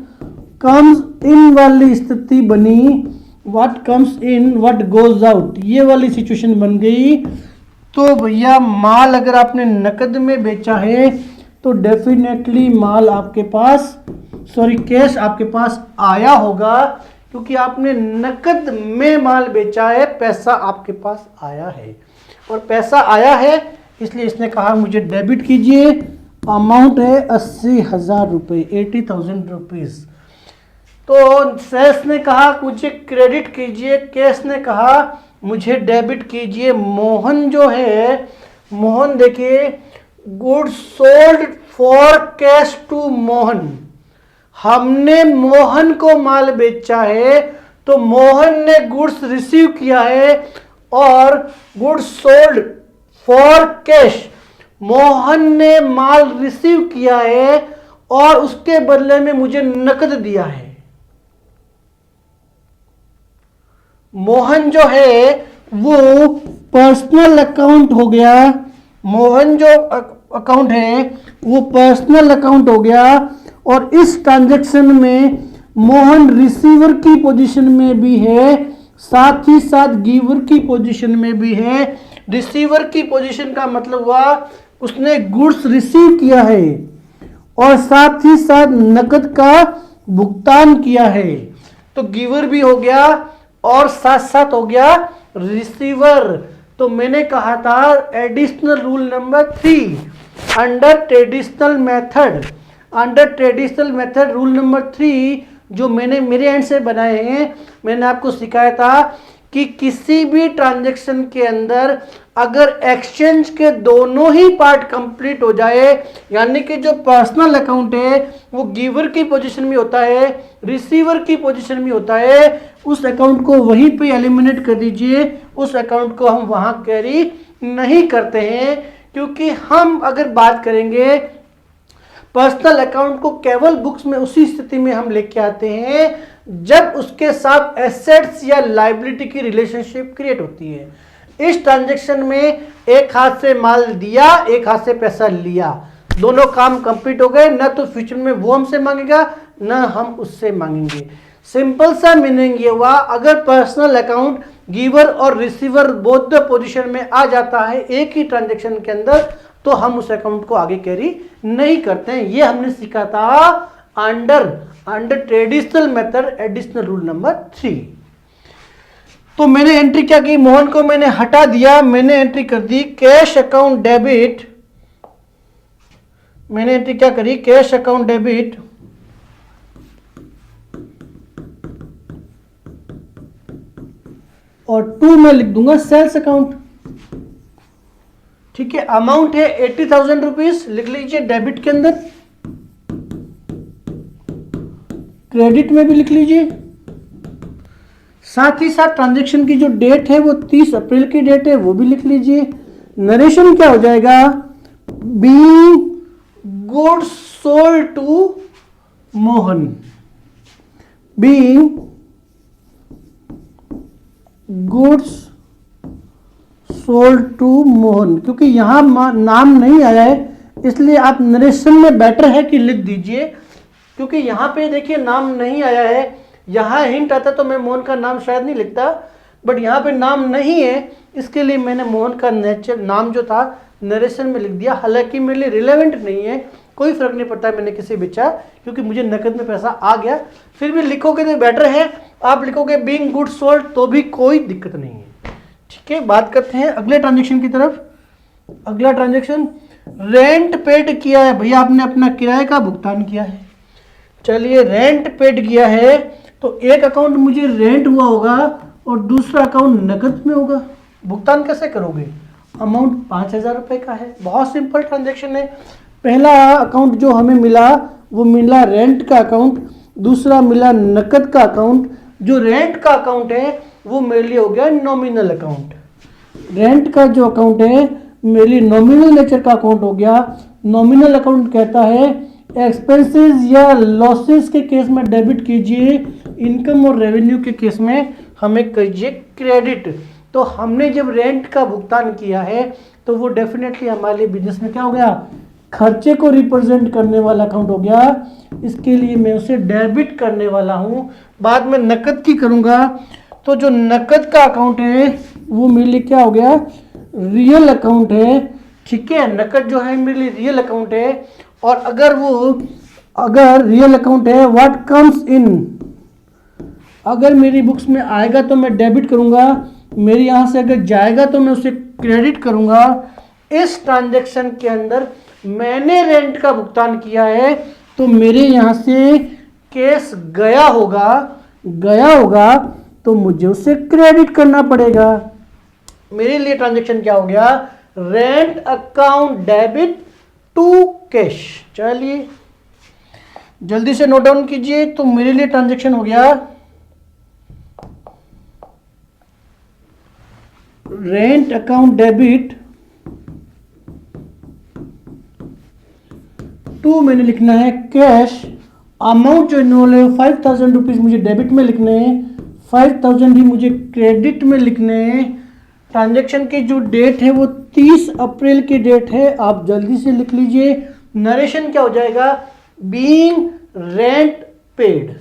कम्स इन वाली स्थिति बनी, what comes in what goes out, ये वाली सिचुएशन बन गई। तो भैया माल अगर आपने नकद में बेचा है तो डेफिनेटली माल आपके पास, सॉरी कैश आपके पास आया होगा, क्योंकि आपने नकद में माल बेचा है, पैसा आपके पास आया है। और पैसा आया है इसलिए इसने कहा मुझे डेबिट कीजिए। अमाउंट है 80,000 रुपये, 80,000 रुपीज। तो सेल्स ने कहा मुझे क्रेडिट कीजिए, कैश ने कहा मुझे डेबिट कीजिए। मोहन जो है, मोहन देखिए, goods sold for cash to Mohan, हमने मोहन को माल बेचा है तो मोहन ने गुड्स रिसीव किया है, और goods sold for cash, Mohan ने माल रिसीव किया है और उसके बदले में मुझे नकद दिया है। मोहन जो है वो पर्सनल अकाउंट हो गया, मोहन जो अकाउंट है वो पर्सनल अकाउंट हो गया। और इस ट्रांजैक्शन में मोहन रिसीवर की पोजीशन में भी है, साथ ही साथ गिवर की पोजीशन में भी है। रिसीवर की पोजीशन का मतलब हुआ उसने गुड्स रिसीव किया है और साथ ही साथ नकद का भुगतान किया है, तो गिवर भी हो गया और साथ साथ हो गया रिसीवर। तो मैंने कहा था additional rule number 3 under traditional method rule number 3 जो मैंने मेरे एंड से बनाए हैं, मैंने आपको सिखाया था कि किसी भी ट्रांजैक्शन के अंदर अगर एक्सचेंज के दोनों ही पार्ट कंप्लीट हो जाए, यानी कि जो पर्सनल अकाउंट है वो गिवर की पोजीशन में होता है, रिसीवर की पोजीशन में होता है, उस अकाउंट को वहीं पे एलिमिनेट कर दीजिए, उस अकाउंट को हम वहां कैरी नहीं करते हैं। क्योंकि हम अगर बात करेंगे पर्सनल अकाउंट को केवल बुक्स में उसी स्थिति में हम लेके आते हैं जब उसके साथ एसेट्स या लायबिलिटी की रिलेशनशिप क्रिएट होती है। इस ट्रांजैक्शन में एक हाथ से माल दिया, एक हाथ से पैसा लिया, दोनों काम कंप्लीट हो गए, ना तो फ्यूचर में वो हमसे मांगेगा ना हम उससे मांगेंगे। सिंपल सा मीनिंग ये हुआ, अगर पर्सनल अकाउंट गिवर और रिसीवर बोथ द पोजीशन में आ जाता है एक ही ट्रांजैक्शन के अंदर, तो हम उस अकाउंट को आगे कैरी नहीं करते हैं। ये हमने सीखा था under traditional method additional rule number 3। तो मैंने एंट्री क्या की, मोहन को मैंने हटा दिया, मैंने एंट्री कर दी कैश अकाउंट डेबिट। मैंने एंट्री क्या करी, कैश अकाउंट डेबिट और 2 में लिख दूंगा सेल्स अकाउंट। ठीक है, अमाउंट है 80,000 रुपीज, लिख लीजिए डेबिट के अंदर, क्रेडिट में भी लिख लीजिए। साथ ही साथ ट्रांजैक्शन की जो डेट है वो 30 अप्रैल की डेट है, वो भी लिख लीजिए। नरेशन क्या हो जाएगा, being goods sold to Mohan, being goods sold to Mohan. क्योंकि यहां नाम नहीं आया है इसलिए आप नरेशन में बेटर है कि लिख दीजिए, क्योंकि यहां पे देखिए नाम नहीं आया है। यहां हिंट आता तो मैं मोहन का नाम शायद नहीं लिखता, बट यहां पे नाम नहीं है, इसके लिए मैंने मोहन का नाम जो था नरेशन में लिख दिया। हालांकि मेरे लिए रिलेवेंट नहीं है, कोई फर्क नहीं पड़ता मैंने किसी बेचा, क्योंकि मुझे नकद में पैसा आ गया। फिर भी लिखोगे तो बेटर है, आप लिखोगे बीइंग गुड्स सोल्ड तो भी कोई दिक्कत नहीं है। ठीक है, बात करते हैं अगले ट्रांजैक्शन की तरफ। अगला ट्रांजैक्शन रेंट पेड किया है, भैया आपने अपना किराए का भुगतान किया है। चलिए रेंट पेड किया है तो एक अकाउंट मुझे रेंट हुआ होगा और दूसरा अकाउंट नकद में होगा। भुगतान कैसे करोगे, अमाउंट 5,000 रुपये का है, बहुत सिंपल ट्रांजैक्शन है। पहला अकाउंट जो हमें मिला वो मिला रेंट का अकाउंट, दूसरा मिला नकद का अकाउंट। जो रेंट का अकाउंट है वो मेरे लिए हो गया नॉमिनल अकाउंट। रेंट का जो अकाउंट है मेरे लिए नॉमिनल नेचर का अकाउंट हो गया। नॉमिनल अकाउंट कहता है एक्सपेंसेस या लॉसेस के केस में डेबिट कीजिए, इनकम और रेवेन्यू के केस में हमें कीजिए क्रेडिट। तो हमने जब रेंट का भुगतान किया है तो वो डेफिनेटली हमारे लिए बिजनेस में क्या हो गया, खर्चे को रिप्रेजेंट करने वाला अकाउंट हो गया, इसके लिए मैं उसे डेबिट करने वाला हूं। बाद में नकद की करूंगा, तो जो नकद का अकाउंट है वो मेरे लिए क्या हो गया, रियल अकाउंट है। ठीक है, नकद जो है मेरे लिए रियल अकाउंट है। और अगर रियल अकाउंट है, व्हाट कम्स इन, अगर मेरी बुक्स में आएगा तो मैं डेबिट करूंगा, मेरे यहां से अगर जाएगा तो मैं उसे क्रेडिट करूंगा। इस ट्रांजैक्शन के अंदर मैंने रेंट का भुगतान किया है तो मेरे यहां से केस गया होगा तो मुझे उसे क्रेडिट करना पड़ेगा। मेरे लिए ट्रांजैक्शन क्या हो गया, rent account debit to cash. चलिए जल्दी से नोट डाउन कीजिए। तो मेरे लिए ट्रांजैक्शन हो गया रेंट अकाउंट डेबिट टू, मैंने लिखना है कैश। अमाउंट जो इन्वॉल्व है 5,000 रुपीज मुझे डेबिट में लिखने हैं, 5,000 ही मुझे क्रेडिट में लिखने हैं। ट्रांजैक्शन की जो डेट है वो 30 अप्रैल की डेट है, आप जल्दी से लिख लीजिए। नरेशन क्या हो जाएगा, being rent paid,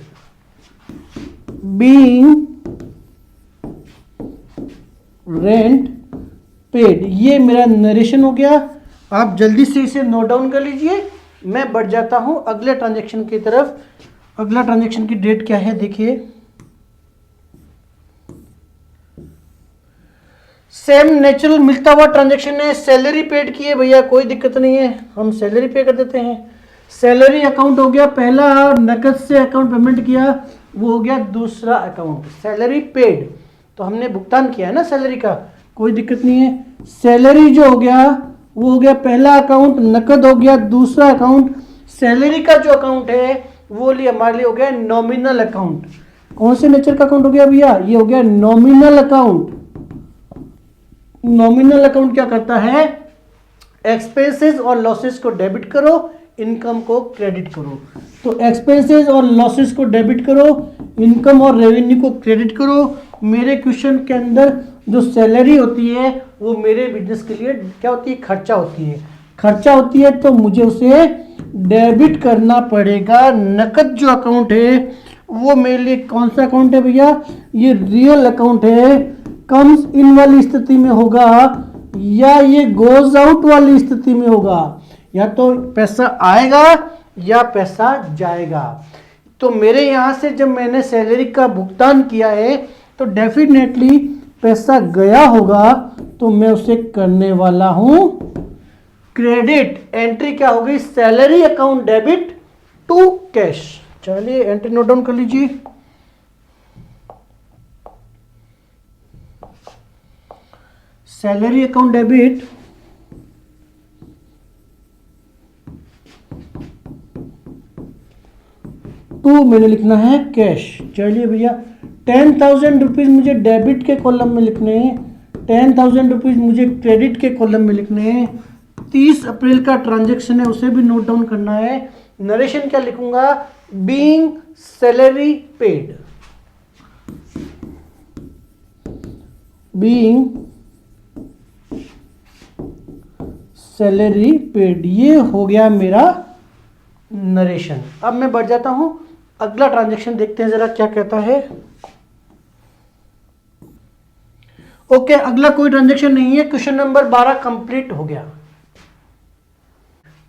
being rent paid, ये मेरा नरेशन हो गया। आप जल्दी से इसे नोट डाउन कर लीजिए, मैं बढ़ जाता हूं अगले ट्रांजैक्शन की तरफ। अगला ट्रांजैक्शन की डेट क्या है देखिए, सेम नेचुरल मिलता हुआ ट्रांजेक्शन है, सैलरी पेड की है भैया, कोई दिक्कत नहीं है, हम सैलरी पे कर देते हैं। सैलरी अकाउंट हो गया पहला, नकद से अकाउंट पेमेंट किया, वो हो गया दूसरा अकाउंट सैलरी पेड, तो हमने भुगतान किया है ना सैलरी का, कोई दिक्कत नहीं है। सैलरी जो हो गया वो हो गया पहला अकाउंट, नकद हो गया दूसरा अकाउंट, सैलरी का जो अकाउंट है वो लिए हमारे लिए हो गया नॉमिनल अकाउंट। कौन से नेचर का अकाउंट हो गया भैया, ये हो गया नॉमिनल अकाउंट। नॉमिनल अकाउंट क्या करता है, एक्सपेंसेस और लॉसेस को डेबिट करो, इनकम को क्रेडिट करो। तो एक्सपेंसेस और लॉसेस को डेबिट करो, इनकम और रेवेन्यू को क्रेडिट करो। मेरे क्वेश्चन के अंदर जो सैलरी होती है वो मेरे बिजनेस के लिए क्या होती है, खर्चा होती है। खर्चा होती है तो मुझे उसे डेबिट करना पड़ेगा। नकद जो अकाउंट है वो मेरे लिए कौन सा अकाउंट है भैया, ये रियल अकाउंट है। कम्स इन वाली स्थिति में होगा या ये गोज आउट वाली स्थिति में होगा, या तो पैसा आएगा या पैसा जाएगा। तो मेरे यहां से जब मैंने सैलरी का भुगतान किया है तो डेफिनेटली पैसा गया होगा, तो मैं उसे करने वाला हूं क्रेडिट। एंट्री क्या होगी, salary account debit to cash. चलिए एंट्री नोट डाउन कर लीजिए। सैलरी अकाउंट डेबिट टू मैंने लिखना है कैश। चलिए भैया 10,000 रुपीज मुझे डेबिट के कॉलम में लिखने हैं, 10,000 रुपीज मुझे क्रेडिट के कॉलम में लिखने हैं। 30 अप्रैल का ट्रांजैक्शन है उसे भी नोट डाउन करना है। नरेशन क्या लिखूंगा, being salary paid, being salary paid, ये हो गया मेरा नरेशन। अब मैं बढ़ जाता हूं, अगला ट्रांजैक्शन देखते हैं जरा क्या कहता है। ओके, अगला कोई ट्रांजैक्शन नहीं है, क्वेश्चन नंबर 12 कंप्लीट हो गया।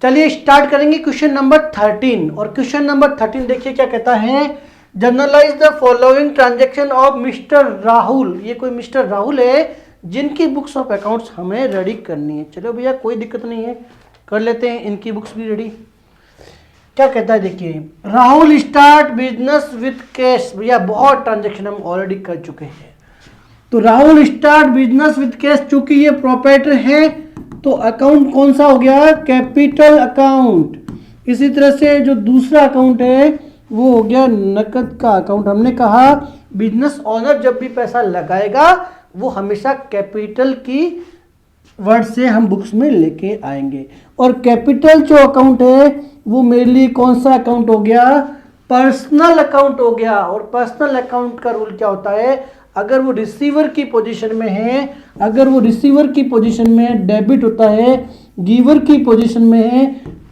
चलिए स्टार्ट करेंगे क्वेश्चन नंबर 13। और क्वेश्चन नंबर 13 देखिए क्या कहता है, generalized the following transaction of mister Rahul. ये कोई मिस्टर राहुल है जिनकी बुक्स ऑफ अकाउंट्स हमें रेडी करनी है। चलो भैया कोई दिक्कत नहीं है, कर लेते हैं इनकी बुक्स भी रेडी। क्या कहता है देखिए, Rahul start business with cash. भैया बहुत ट्रांजैक्शन हम ऑलरेडी कर चुके हैं। तो Rahul start business with cash, चूंकि ये प्रोप्राइटर है तो अकाउंट कौन सा हो गया, कैपिटल अकाउंट। इसी तरह से जो दूसरा अकाउंट है वो हो गया नकद का अकाउंट। हमने कहा बिजनेस ओनर जब भी पैसा लगाएगा वो हमेशा कैपिटल की वर्ड से हम बुक्स में लेके आएंगे। और कैपिटल जो अकाउंट है वो मेरे लिए कौन सा अकाउंट हो गया, पर्सनल अकाउंट हो गया। और पर्सनल अकाउंट का रूल क्या होता है, अगर वो रिसीवर की पोजीशन में है, अगर वो रिसीवर की पोजीशन में है डेबिट होता है, गिवर की पोजीशन में है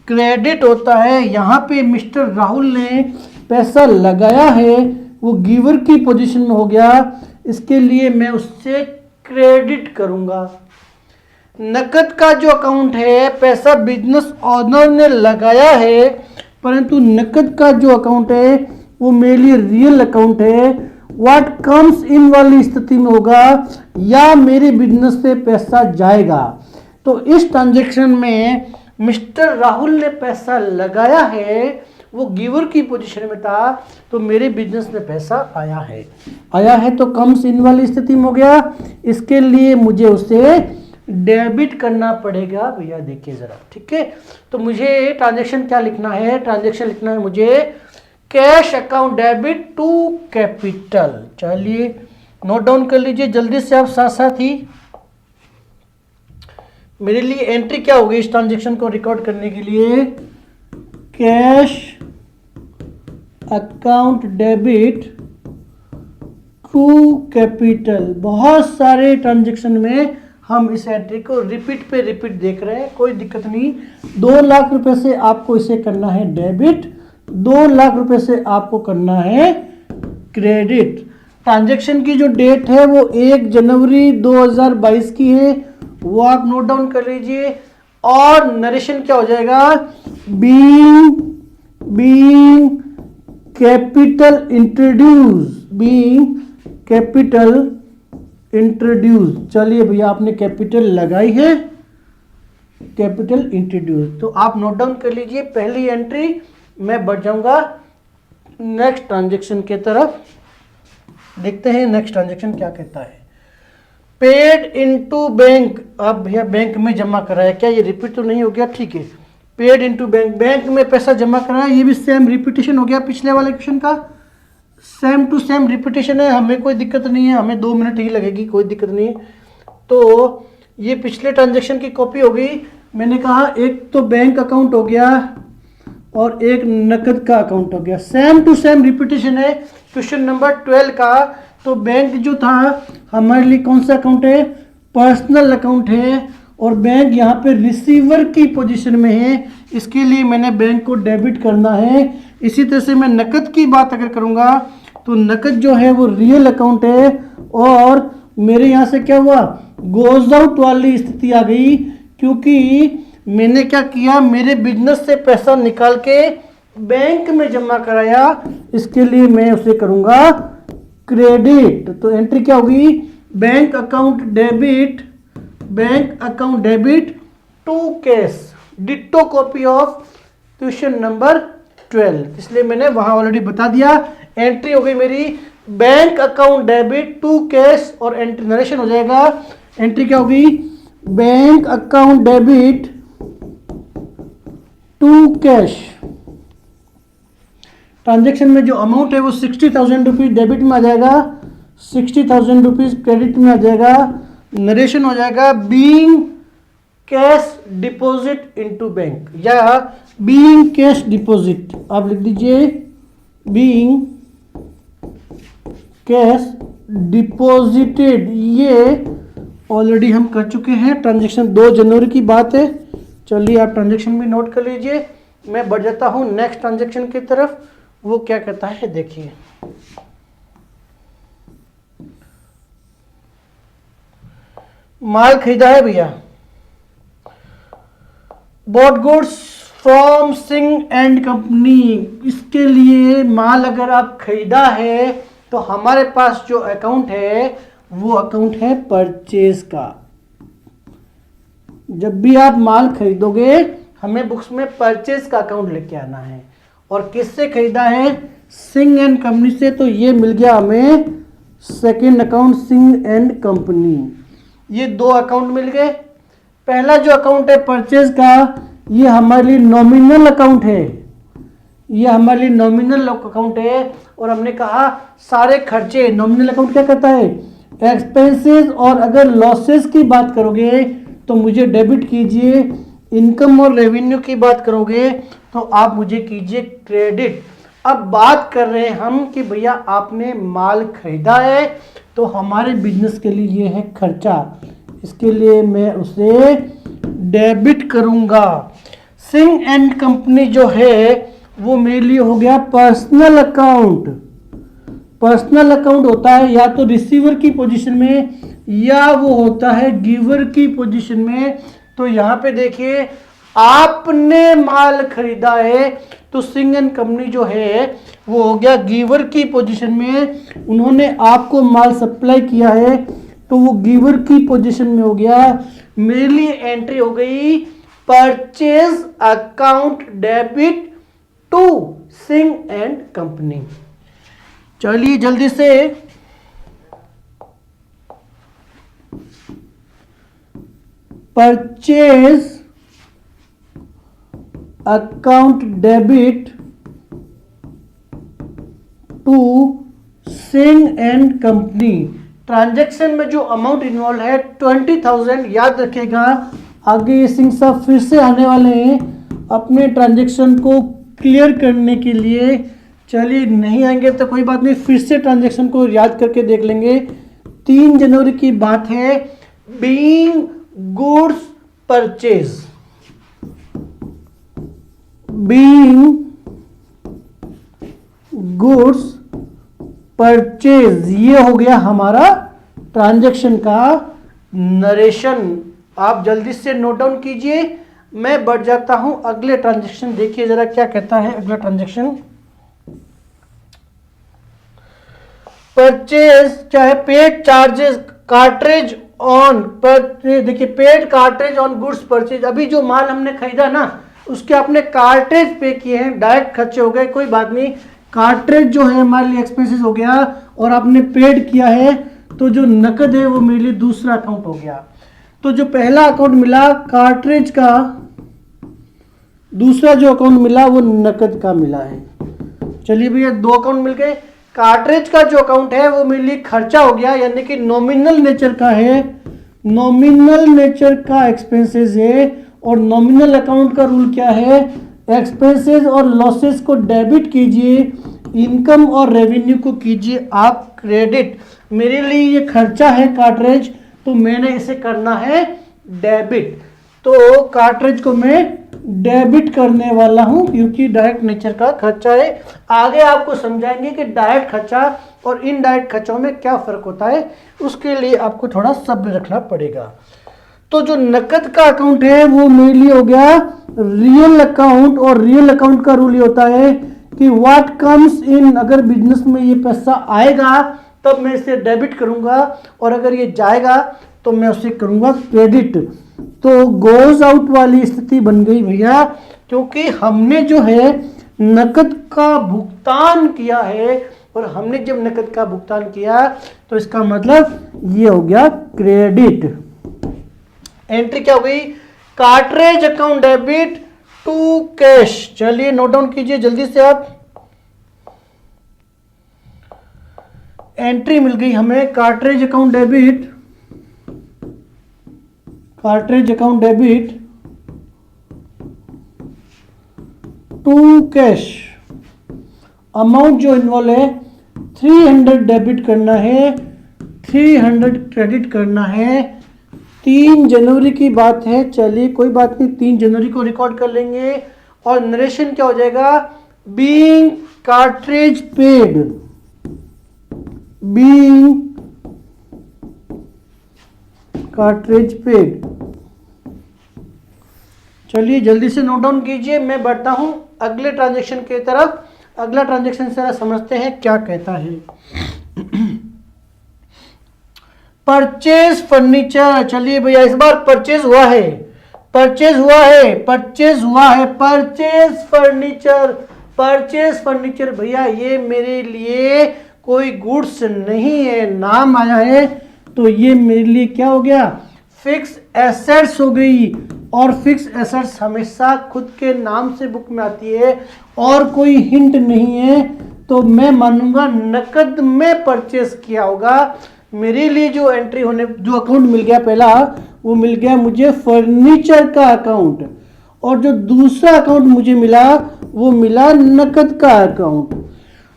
क्रेडिट होता है। यहाँ पे मिस्टर राहुल ने पैसा लगाया है, वो गिवर की पोजीशन में हो गया, इसके लिए मैं उससे क्रेडिट करूंगा। नकद का जो अकाउंट है पैसा बिजनेस ओनर ने लगाया है, परंतु नकद का जो अकाउंट है वो मेरे लिए रियल अकाउंट है। व्हाट कम्स इन वाली स्थिति में होगा या मेरे बिजनेस से पैसा जाएगा। तो इस ट्रांजैक्शन में मिस्टर राहुल ने पैसा लगाया है, वो गिवर की पोजीशन में था, तो मेरे बिजनेस में पैसा आया है तो कम्स इन वाली स्थिति में हो गया। इसके लिए मुझे उसे डेबिट करना पड़ेगा भैया, देखिए जरा, ठीक है। तो मुझे ट्रांजैक्शन क्या लिखना है, ट्रांजैक्शन लिखना है मुझे cash account debit to capital. चलिए नोट डाउन कर लीजिए जल्दी से आप साथ साथ ही। मेरे लिए एंट्री क्या होगी इस ट्रांजैक्शन को रिकॉर्ड करने के लिए, cash account debit to capital. बहुत सारे ट्रांजैक्शन में हम इस एंट्री को रिपीट पे रिपीट देख रहे हैं, कोई दिक्कत नहीं। 2 लाख रुपए से आपको इसे करना है डेबिट, 2 लाख रुपए से आपको करना है क्रेडिट। ट्रांजैक्शन की जो डेट है वो 1 जनवरी 2022 की है, वो आप नोट डाउन कर लीजिए। और नरेशन क्या हो जाएगा, being capital introduce, being capital introduce, चलिए भैया आपने कैपिटल लगाई है, कैपिटल इंट्रोड्यूस, तो आप नोट डाउन कर लीजिए पहली एंट्री। मैं बढ़ जाऊंगा नेक्स्ट ट्रांजेक्शन के तरफ, देखते हैं नेक्स्ट ट्रांजेक्शन क्या कहता है। पेड इनटू बैंक, अब भैया बैंक में जमा कराया, क्या ये रिपीट तो नहीं हो गया? ठीक है, पेड इनटू बैंक, बैंक में पैसा जमा कराया, ये भी सेम रिपीटेशन हो गया पिछले वाले क्वेश्चन का, सेम टू सेम रिपीटेशन है, हमें कोई दिक्कत नहीं है, हमें 2 मिनट ही लगेगी, कोई दिक्कत नहीं है। तो ये पिछले ट्रांजेक्शन की कॉपी हो गई। मैंने कहा एक तो बैंक अकाउंट हो गया और एक नकद का अकाउंट हो गया, सेम टू सेम रिपीटेशन है क्वेश्चन नंबर 12 का। तो बैंक जो था हमारे लिए कौन सा अकाउंट है? पर्सनल अकाउंट है, और बैंक यहाँ पे रिसीवर की पोजीशन में है, इसके लिए मैंने बैंक को डेबिट करना है। इसी तरह से मैं नकद की बात अगर करूँगा तो नकद जो है वो रियल अकाउंट है, और मेरे यहाँ से क्या हुआ? गोज आउट वाली स्थिति आ गई, क्योंकि मैंने क्या किया, मेरे बिजनेस से पैसा निकाल के बैंक में जमा कराया, इसके लिए मैं उसे करूँगा क्रेडिट। तो एंट्री क्या होगी? Bank account debit, bank account debit to cash, ditto copy of question number 12, इसलिए मैंने वहां ऑलरेडी बता दिया। एंट्री हो गई मेरी bank account debit to cash, और एंट्री नरेशन हो जाएगा। एंट्री क्या होगी? Bank account debit to cash. Transaction में जो अमाउंट है वो 60,000 रुपीज डेबिट में आ जाएगा, 60,000 रुपीज क्रेडिट में आ जाएगा। नरेशन हो जाएगा being cash deposit into bank, या बीइंग कैश डिपॉजिट, आप लिख दीजिए बीइंग कैश डिपॉजिटेड। ये ऑलरेडी हम कर चुके हैं, ट्रांजेक्शन 2 जनवरी की बात है। चलिए आप ट्रांजेक्शन भी नोट कर लीजिए, मैं बढ़ जाता हूं नेक्स्ट ट्रांजेक्शन की तरफ। वो क्या कहता है देखिए, माल खरीदा है भैया, bought goods from Singh and company. इसके लिए माल अगर आप खरीदा है तो हमारे पास जो अकाउंट है वो अकाउंट है परचेज का। जब भी आप माल खरीदोगे हमें बुक्स में परचेज का अकाउंट लेके आना है। और किससे खरीदा है? सिंह एंड कंपनी से, तो ये मिल गया हमें second account Singh and company. ये 2 अकाउंट मिल गए। पहला जो अकाउंट है परचेज का, ये हमारे लिए नॉमिनल अकाउंट है, ये हमारे लिए नॉमिनल अकाउंट है। और हमने कहा सारे खर्चे, नॉमिनल अकाउंट क्या करता है? एक्सपेंसेस, और अगर लॉसेस की बात करोगे तो मुझे डेबिट कीजिए, इनकम और रेवेन्यू की बात करोगे तो आप मुझे कीजिए क्रेडिट। अब बात कर रहे हैं हम कि भैया आपने माल खरीदा है तो हमारे बिजनेस के लिए ये है खर्चा, इसके लिए मैं उसे डेबिट करूंगा। सिंह एंड कंपनी जो है वो मेरे लिए हो गया पर्सनल अकाउंट। पर्सनल अकाउंट होता है या तो रिसीवर की पोजीशन में या वो होता है गिवर की पोजीशन में। तो यहाँ पे देखिए आपने माल खरीदा है तो सिंह एंड कंपनी जो है वो हो गया गिवर की पोजीशन में, उन्होंने आपको माल सप्लाई किया है तो वो गिवर की पोजीशन में हो गया। मेरे लिए एंट्री हो गई purchase account debit to Singh and company. चलिए जल्दी से purchase account debit to Singh and company. Transaction में जो अमाउंट इन्वॉल्व है 20,000, याद रखिएगा। आगे ये सिंह साहब फिर से आने वाले हैं अपने ट्रांजैक्शन को क्लियर करने के लिए। चलिए नहीं आएंगे तो कोई बात नहीं, फिर से ट्रांजैक्शन को याद करके देख लेंगे। 3 जनवरी की बात है। Being goods purchase, being goods purchase, ये हो गया हमारा ट्रांजैक्शन का नरेशन। आप जल्दी से नोट डाउन कीजिए, मैं बढ़ जाता हूं अगले ट्रांजैक्शन। देखिए जरा क्या कहता है अगला ट्रांजैक्शन। परचेज चाहे पेड चार्जेस कार्ट्रिज ऑन पर, देखिए paid cartridge on goods purchase, अभी जो माल हमने खरीदा ना उसके आपने कार्ट्रिज पे किए हैं, डायरेक्ट खर्चे हो गए, कोई बात नहीं, कार्ट्रिज जो है हमारे लिए एक्सपेंसेस हो गया और आपने पेड किया है, तो जो नकद है वो मेरे लिए दूसरा अकाउंट हो गया। तो जो पहला अकाउंट मिला कार्ट्रिज का, दूसरा जो अकाउंट मिला वो नकद का मिला है। चलिए भैया दो अकाउंट मिल गए। कार्ट्रिज का जो अकाउंट है वो मेरे लिए खर्चा हो गया, यानी कि नॉमिनल नेचर का है, नॉमिनल नेचर का एक्सपेंसेस है। और नॉमिनल अकाउंट का रूल क्या है, एक्सपेंसेस और लॉसेस को डेबिट कीजिए, इनकम और रेवेन्यू को कीजिए आप क्रेडिट। मेरे लिए ये खर्चा है कार्ट्रिज, तो मैंने इसे करना है डेबिट, तो कार्ट्रिज को मैं डेबिट करने वाला हूं क्योंकि डायरेक्ट नेचर का खर्चा है। आगे आपको समझाएंगे कि डायरेक्ट खर्चा और इनडायरेक्ट खर्चों में क्या फर्क होता है, उसके लिए आपको थोड़ा सब्र रखना पड़ेगा। तो जो नकद का अकाउंट है वो मेरे लिए हो गया रियल अकाउंट, और रियल अकाउंट का रूल ये होता है कि व्हाट कम्स इन, अगर बिजनेस में ये पैसा आएगा तब मैं इसे डेबिट करूंगा, और अगर ये जाएगा तो मैं उसे करूंगा क्रेडिट। तो गोज आउट वाली स्थिति बन गई भैया, क्योंकि हमने जो है नकद का भुगतान किया है, और हमने जब नकद का भुगतान किया तो इसका मतलब ये हो गया क्रेडिट। एंट्री क्या हो गई, cartridge account debit to cash. चलिए नोट डाउन कीजिए जल्दी से आप, एंट्री मिल गई हमें cartridge account debit, cartridge account debit to cash. Amount जो इन्वॉल्व है 300 डेबिट करना है, 300 क्रेडिट करना है। 3 जनवरी की बात है, चलिए कोई बात नहीं, 3 जनवरी को रिकॉर्ड कर लेंगे। और नरेशन क्या हो जाएगा, being cartridge paid, being cartridge paid. चलिए जल्दी से नोट डाउन कीजिए, मैं बढ़ता हूं अगले ट्रांजैक्शन की तरफ। अगला ट्रांजैक्शन जरा समझते हैं क्या कहता है। परचेज फर्नीचर, चलिए भैया इस बार परचेज हुआ है, परचेज हुआ है, परचेज हुआ है, परचेज फर्नीचर, परचेज फर्नीचर। भैया ये मेरे लिए कोई गुड्स नहीं है, नाम आया है तो ये मेरे लिए क्या हो गया, फिक्स एसेट्स हो गई। और फिक्स एसेट्स हमेशा खुद के नाम से बुक में आती है और कोई हिंट नहीं है, तो मैं मानूंगा नकद में परचेज किया होगा। मेरे लिए जो एंट्री होने, जो अकाउंट मिल गया पहला, वो मिल गया मुझे फर्नीचर का अकाउंट, और जो दूसरा अकाउंट मुझे मिला वो मिला नकद का अकाउंट।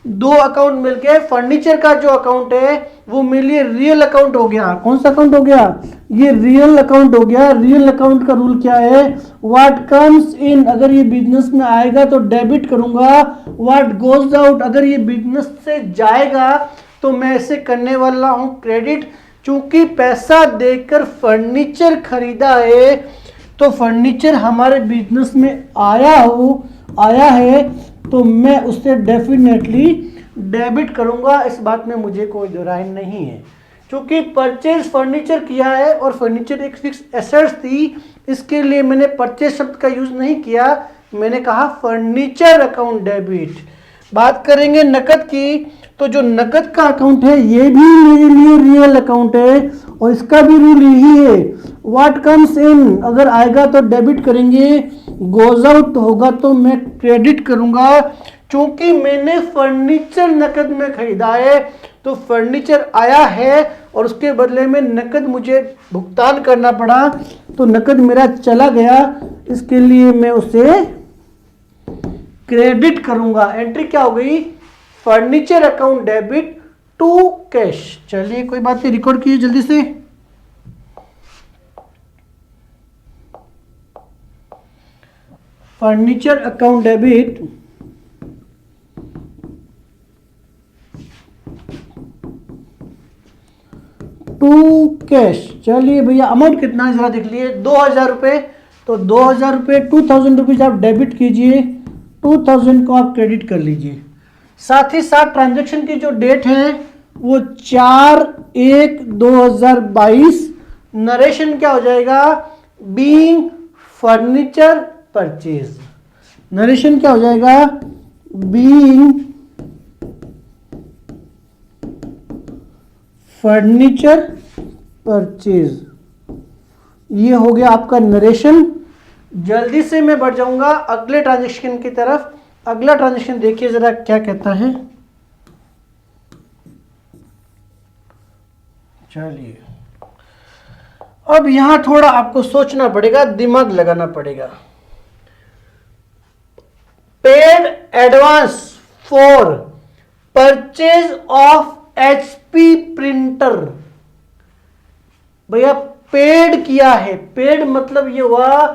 2 अकाउंट मिल गए। फर्नीचर का जो अकाउंट है वो मेरे लिए रियल अकाउंट हो गया। कौन सा अकाउंट हो गया, ये रियल अकाउंट हो गया। रियल अकाउंट का रूल क्या है, व्हाट कम्स इन, अगर ये बिजनेस में आएगा तो डेबिट करूंगा, व्हाट गोज आउट, अगर ये बिजनेस से जाएगा तो मैं इसे करने वाला हूं क्रेडिट। चूंकि पैसा देकर फर्नीचर खरीदा है तो फर्नीचर हमारे बिजनेस में आया है तो मैं उससे डेफिनेटली डेबिट करूंगा, इस बात में मुझे कोई दो राय नहीं है। क्योंकि परचेज फर्नीचर किया है और फर्नीचर एक फिक्स एसेट्स थी, इसके लिए मैंने परचेज शब्द का यूज नहीं किया, मैंने कहा फर्नीचर अकाउंट डेबिट। बात करेंगे नकद की, तो जो नकद का अकाउंट है ये भी मेरे लिए रियल अकाउंट है और इसका भी रूल यही है, व्हाट कम्स इन, अगर आएगा तो डेबिट करेंगे, गोज आउट होगा तो मैं क्रेडिट करूंगा। चूंकि मैंने फर्नीचर नकद में खरीदा है तो फर्नीचर आया है और उसके बदले में नकद मुझे भुगतान करना पड़ा, तो नकद मेरा चला गया, इसके लिए मैं उसे क्रेडिट करूंगा। एंट्री क्या हो गई, furniture account debit to cash. चलिए कोई बात नहीं, रिकॉर्ड कीजिए जल्दी से। Furniture account debit to cash. चलिए भैया अमाउंट कितना है जरा देख लिए, 2000 रुपये, तो 2000 रुपये 2000 रुपीज आप डेबिट कीजिए, 2000 को आप क्रेडिट कर लीजिए। साथ ही साथ ट्रांजैक्शन की जो डेट है वो 4/1/2022। नरेशन क्या हो जाएगा? Being furniture purchase. नरेशन क्या हो जाएगा? Being furniture purchase. ये हो गया आपका नरेशन। जल्दी से मैं बढ़ जाऊंगा अगले ट्रांजेक्शन की तरफ। अगला ट्रांजेक्शन देखिए जरा क्या कहता है। चलिए, अब यहां थोड़ा आपको सोचना पड़ेगा, दिमाग लगाना पड़ेगा। Paid advance for purchase of HP printer. भैया पेड किया है, पेड मतलब ये हुआ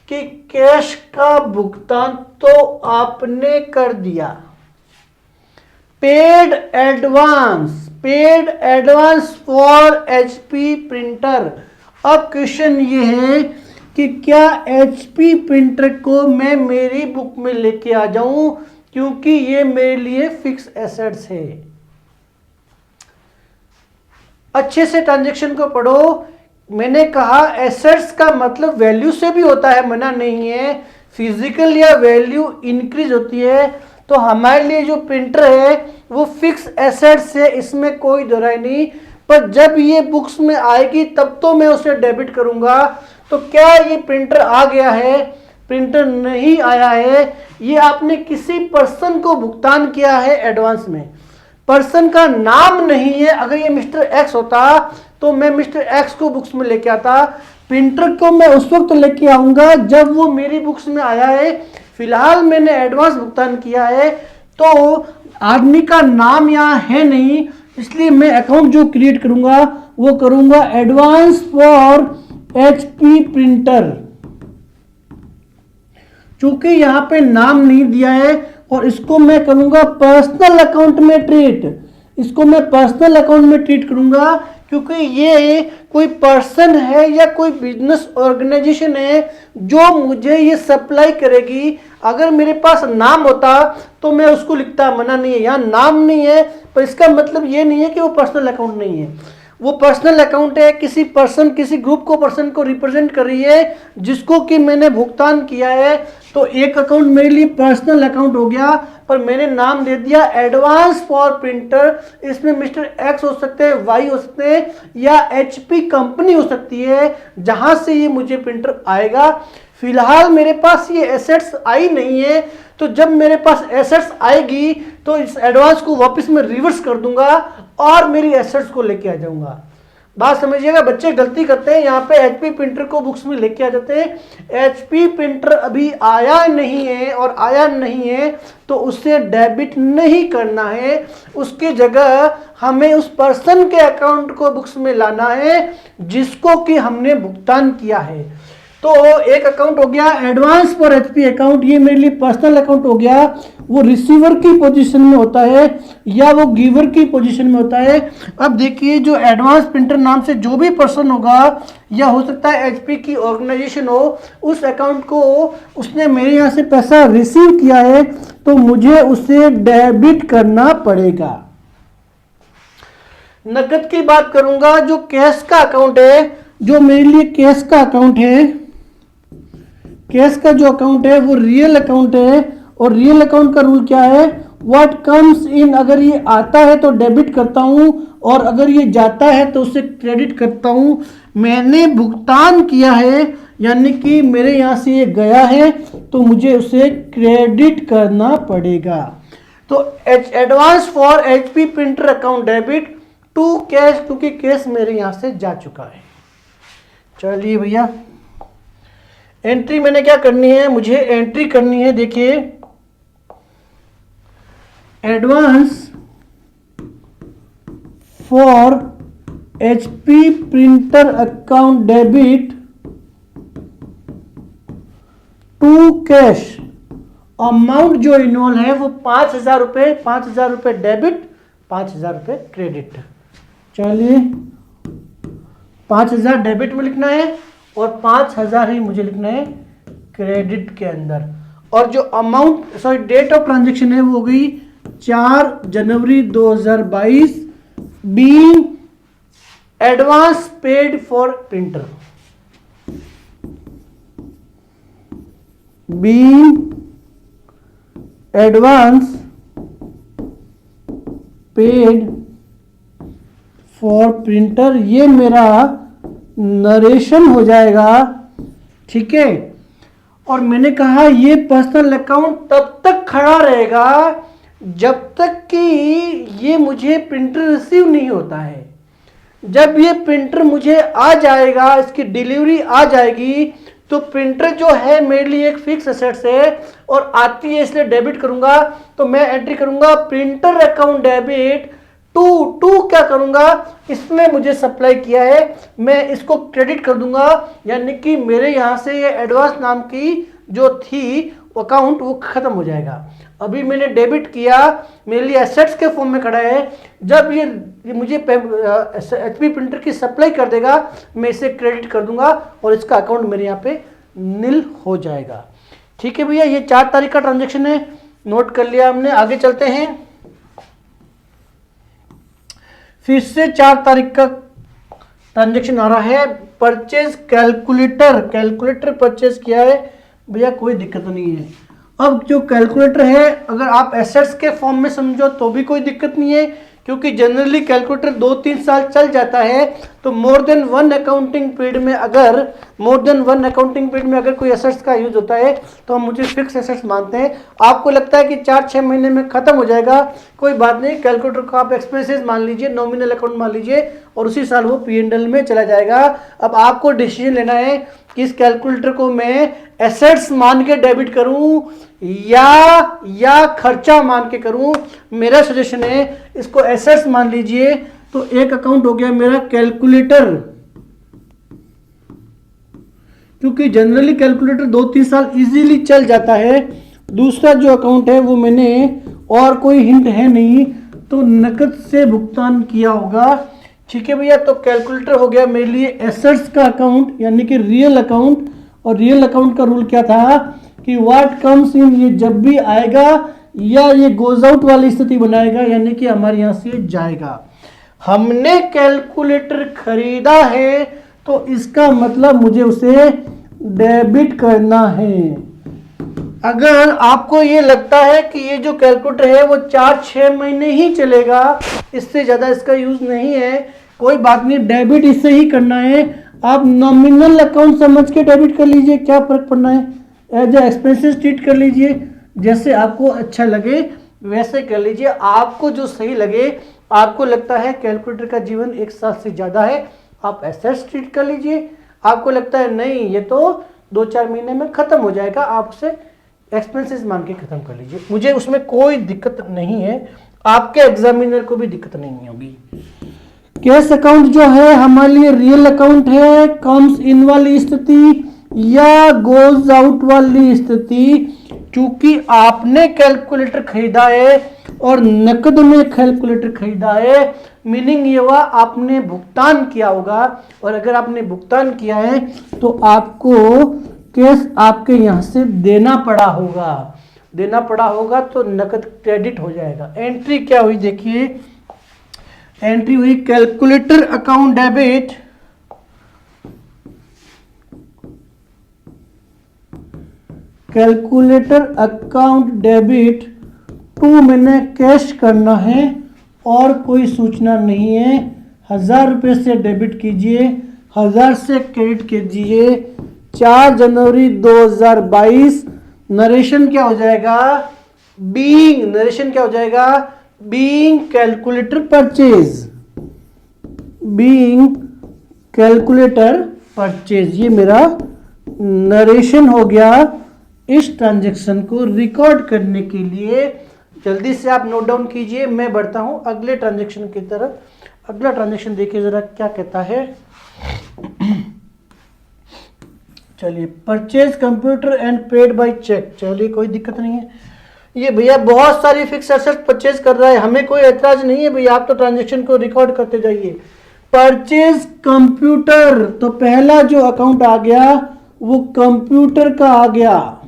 कि कैश का भुगतान तो आपने कर दिया। Paid advance for HP printer. अब क्वेश्चन ये है कि क्या एचपी प्रिंटर को मैं मेरी बुक में लेके आ जाऊं, क्योंकि ये मेरे लिए फिक्स एसेट्स है। अच्छे से ट्रांजैक्शन को पढ़ो। मैंने कहा एसेट्स का मतलब वैल्यू से भी होता है, मना नहीं है। फिजिकल या वैल्यू इंक्रीज होती है, तो हमारे लिए जो प्रिंटर है वो फिक्स एसेट्स है, इसमें कोई दो राय नहीं। पर जब ये बुक्स में आएगी तब तो मैं उसे डेबिट करूंगा। तो क्या ये प्रिंटर आ गया है? प्रिंटर नहीं आया है। ये आपने किसी पर्सन को भुगतान किया है एडवांस में। पर्सन का नाम नहीं है। अगर ये मिस्टर एक्स होता तो मैं मिस्टर एक्स को बुक्स में लेके आता। प्रिंटर को मैं उस वक्त लेके आऊंगा जब वो मेरी बुक्स में आया है। फिलहाल मैंने एडवांस भुगतान किया है, तो आदमी का नाम यहाँ है नहीं, इसलिए मैं अकाउंट जो क्रिएट करूंगा वो करूंगा एडवांस फॉर एचपी प्रिंटर। चूंकि यहां पे नाम नहीं दिया है, और इसको मैं करूंगा पर्सनल अकाउंट में ट्रीट। इसको मैं पर्सनल अकाउंट में ट्रीट करूंगा, क्योंकि ये कोई पर्सन है या कोई बिजनेस ऑर्गेनाइजेशन है जो मुझे ये सप्लाई करेगी। अगर मेरे पास नाम होता तो मैं उसको लिखता, मना नहीं है। यहाँ नाम नहीं है, पर इसका मतलब ये नहीं है कि वो पर्सनल अकाउंट नहीं है। वो पर्सनल अकाउंट है, किसी पर्सन, किसी ग्रुप को, पर्सन को रिप्रेजेंट कर रही है जिसको कि मैंने भुगतान किया है। तो एक अकाउंट मेरे लिए पर्सनल अकाउंट हो गया, पर मैंने नाम दे दिया एडवांस फॉर प्रिंटर। इसमें मिस्टर एक्स हो सकते हैं, वाई हो सकते हैं, या एचपी कंपनी हो सकती है जहां से ये मुझे प्रिंटर आएगा। फिलहाल मेरे पास ये एसेट्स आई नहीं है, तो जब मेरे पास एसेट्स आएगी तो इस एडवांस को वापस मैं रिवर्स कर दूंगा और मेरी एसेट्स को लेके आ जाऊंगा। बात समझिएगा, बच्चे गलती करते हैं, यहाँ पे एचपी प्रिंटर को बुक्स में लेके आ जाते हैं। एचपी प्रिंटर अभी आया नहीं है, और आया नहीं है तो उससे डेबिट नहीं करना है। उसकी जगह हमें उस पर्सन के अकाउंट को बुक्स में लाना है जिसको कि हमने भुगतान किया है। तो एक अकाउंट हो गया एडवांस फॉर एचपी अकाउंट, ये मेरे लिए पर्सनल अकाउंट हो गया। वो रिसीवर की पोजीशन में होता है या वो गिवर की पोजीशन में होता है। अब देखिए, जो एडवांस प्रिंटर नाम से जो भी पर्सन होगा, या हो सकता है एचपी की ऑर्गेनाइजेशन हो, उस अकाउंट को उसने मेरे यहाँ से पैसा रिसीव किया है, तो मुझे उसे डेबिट करना पड़ेगा। नकद की बात करूंगा, जो कैश का अकाउंट है, जो मेरे लिए कैश का अकाउंट है, कैश का जो अकाउंट है वो रियल अकाउंट है। और रियल अकाउंट का रूल क्या है? व्हाट कम्स इन, अगर ये आता है तो डेबिट करता हूं, और अगर ये जाता है तो उसे क्रेडिट करता हूं। मैंने भुगतान किया है, यानी कि मेरे यहां से ये गया है, तो मुझे उसे क्रेडिट करना पड़ेगा। तो advance for HP printer account debit to cash, क्योंकि कैश मेरे यहां से जा चुका है। चलिए भैया, एंट्री मैंने क्या करनी है? मुझे एंट्री करनी है, देखिए, advance for HP printer account debit to cash. Amount जो इन्वॉल्व है वो 5,000 रुपये, 5,000 रुपये डेबिट, 5,000 रुपये क्रेडिट। चलिए, 5,000 डेबिट में लिखना है और 5,000 ही मुझे लिखना है क्रेडिट के अंदर। और जो amount, sorry, date of transaction है वो हो गई 4 जनवरी 2022। Being advance paid for printer, being advance paid for printer, ये मेरा नरेशन हो जाएगा। ठीक है, और मैंने कहा ये पर्सनल अकाउंट तब तक खड़ा रहेगा जब तक कि ये मुझे प्रिंटर रिसीव नहीं होता है। जब ये प्रिंटर मुझे आ जाएगा, इसकी डिलीवरी आ जाएगी, तो प्रिंटर जो है मेरे लिए एक फिक्स एसेट्स है और आती है, इसलिए डेबिट करूंगा। तो मैं एंट्री करूंगा प्रिंटर अकाउंट डेबिट टू क्या करूंगा, इसने मुझे सप्लाई किया है, मैं इसको क्रेडिट कर दूंगा, यानी कि मेरे यहां से ये एडवांस नाम की जो थी अकाउंट वो खत्म हो जाएगा। अभी मैंने डेबिट किया, मेरे लिए एसेट्स के फॉर्म में खड़ा है। जब ये मुझे एचपी प्रिंटर की सप्लाई कर देगा, मैं इसे क्रेडिट कर दूंगा और इसका अकाउंट मेरे यहाँ पे नील हो जाएगा। ठीक है भैया, ये 4 तारीख का ट्रांजेक्शन है, नोट कर लिया हमने। आगे चलते हैं, फिर से 4 तारीख का ट्रांजेक्शन आ रहा है। परचेज कैलकुलेटर, कैलकुलेटर परचेज किया है भैया, कोई दिक्कत नहीं है। अब जो कैलकुलेटर है, अगर आप एसेट्स के फॉर्म में समझो तो भी कोई दिक्कत नहीं है, क्योंकि जनरली कैलकुलेटर 2-3 साल चल जाता है। तो more than one accounting period में अगर कोई एसेट्स का यूज होता है तो हम मुझे फिक्स एसेट्स मानते हैं। आपको लगता है कि 4-6 महीने में खत्म हो जाएगा, कोई बात नहीं, कैलकुलेटर को आप एक्सपेंसेस मान लीजिए, नॉमिनल अकाउंट मान लीजिए, और उसी साल वो P&L में चला जाएगा। अब आपको डिसीजन लेना है कि इस कैलकुलेटर को मैं एसेट्स मान के डेबिट करूं या खर्चा मान के करूं। मेरा सजेशन है इसको एसेट्स मान लीजिए। तो एक अकाउंट हो गया मेरा कैलकुलेटर, क्योंकि जनरली कैलकुलेटर 2-3 साल इजीली चल जाता है। दूसरा जो अकाउंट है वो मैंने, और कोई हिंट है नहीं, तो नकद से भुगतान किया होगा। ठीक है भैया, तो कैलकुलेटर हो गया मेरे लिए एसेट्स का अकाउंट, यानी कि रियल अकाउंट। और रियल अकाउंट का रूल क्या था कि व्हाट कम्स इन, ये जब भी आएगा या ये गोज आउट वाली स्थिति बनाएगा, यानी कि हमारे यहां से जाएगा। हमने कैलकुलेटर खरीदा है तो इसका मतलब मुझे उसे डेबिट करना है। अगर आपको ये लगता है कि ये जो कैलकुलेटर है वो 4-6 महीने ही चलेगा, इससे ज़्यादा इसका यूज़ नहीं है, कोई बात नहीं, डेबिट इससे ही करना है। आप नॉमिनल अकाउंट समझ के डेबिट कर लीजिए, क्या फर्क पड़ना है, एज ए एक्सपेंसेस ट्रीट कर लीजिए, जैसे आपको अच्छा लगे वैसे कर लीजिए, आपको जो सही लगे। आपको लगता है कैलकुलेटर का जीवन 1 साल से ज़्यादा है, आप एसेट्स ट्रीट कर लीजिए। आपको लगता है नहीं ये तो 2-4 महीने में ख़त्म हो जाएगा, आप उसे एक्सपेंसेस मान के ख़त्म कर लीजिए, मुझे उसमें कोई दिक्कत नहीं है, आपके एग्जामिनर को भी दिक्कत नहीं होगी। कैश अकाउंट जो है हमारे लिए रियल अकाउंट है, कम्स इन वाली स्थिति या गोज आउट वाली स्थिति। चूंकि आपने कैलकुलेटर खरीदा है और नकद में कैलकुलेटर खरीदा है, मीनिंग ये हुआ आपने भुगतान किया होगा, और अगर आपने भुगतान किया है तो आपको कैश आपके यहां से देना पड़ा होगा, तो नकद क्रेडिट हो जाएगा। एंट्री क्या हुई देखिए, एंट्री हुई calculator account debit, calculator account debit to मैंने कैश करना है और कोई सूचना नहीं है। 1000 रुपये से डेबिट कीजिए, 1000 से क्रेडिट कीजिए। 4 जनवरी 2022 नरेशन क्या हो जाएगा, बीइंग कैलकुलेटर परचेज, ये मेरा नरेशन हो गया। इस ट्रांजैक्शन को रिकॉर्ड करने के लिए जल्दी से आप नोट डाउन कीजिए, मैं बढ़ता हूं अगले ट्रांजैक्शन की तरफ। अगला ट्रांजैक्शन देखिए जरा क्या कहता है। चलिए, purchase computer and paid by cheque, चलिए कोई दिक्कत नहीं है। ये भैया बहुत सारी फिक्स एसेट परचेज कर रहा है, हमें कोई ऐतराज नहीं है भैया, आप तो ट्रांजैक्शन को रिकॉर्ड करते जाइए। परचेज कंप्यूटर, तो पहला जो अकाउंट आ गया वो कंप्यूटर का आ गया,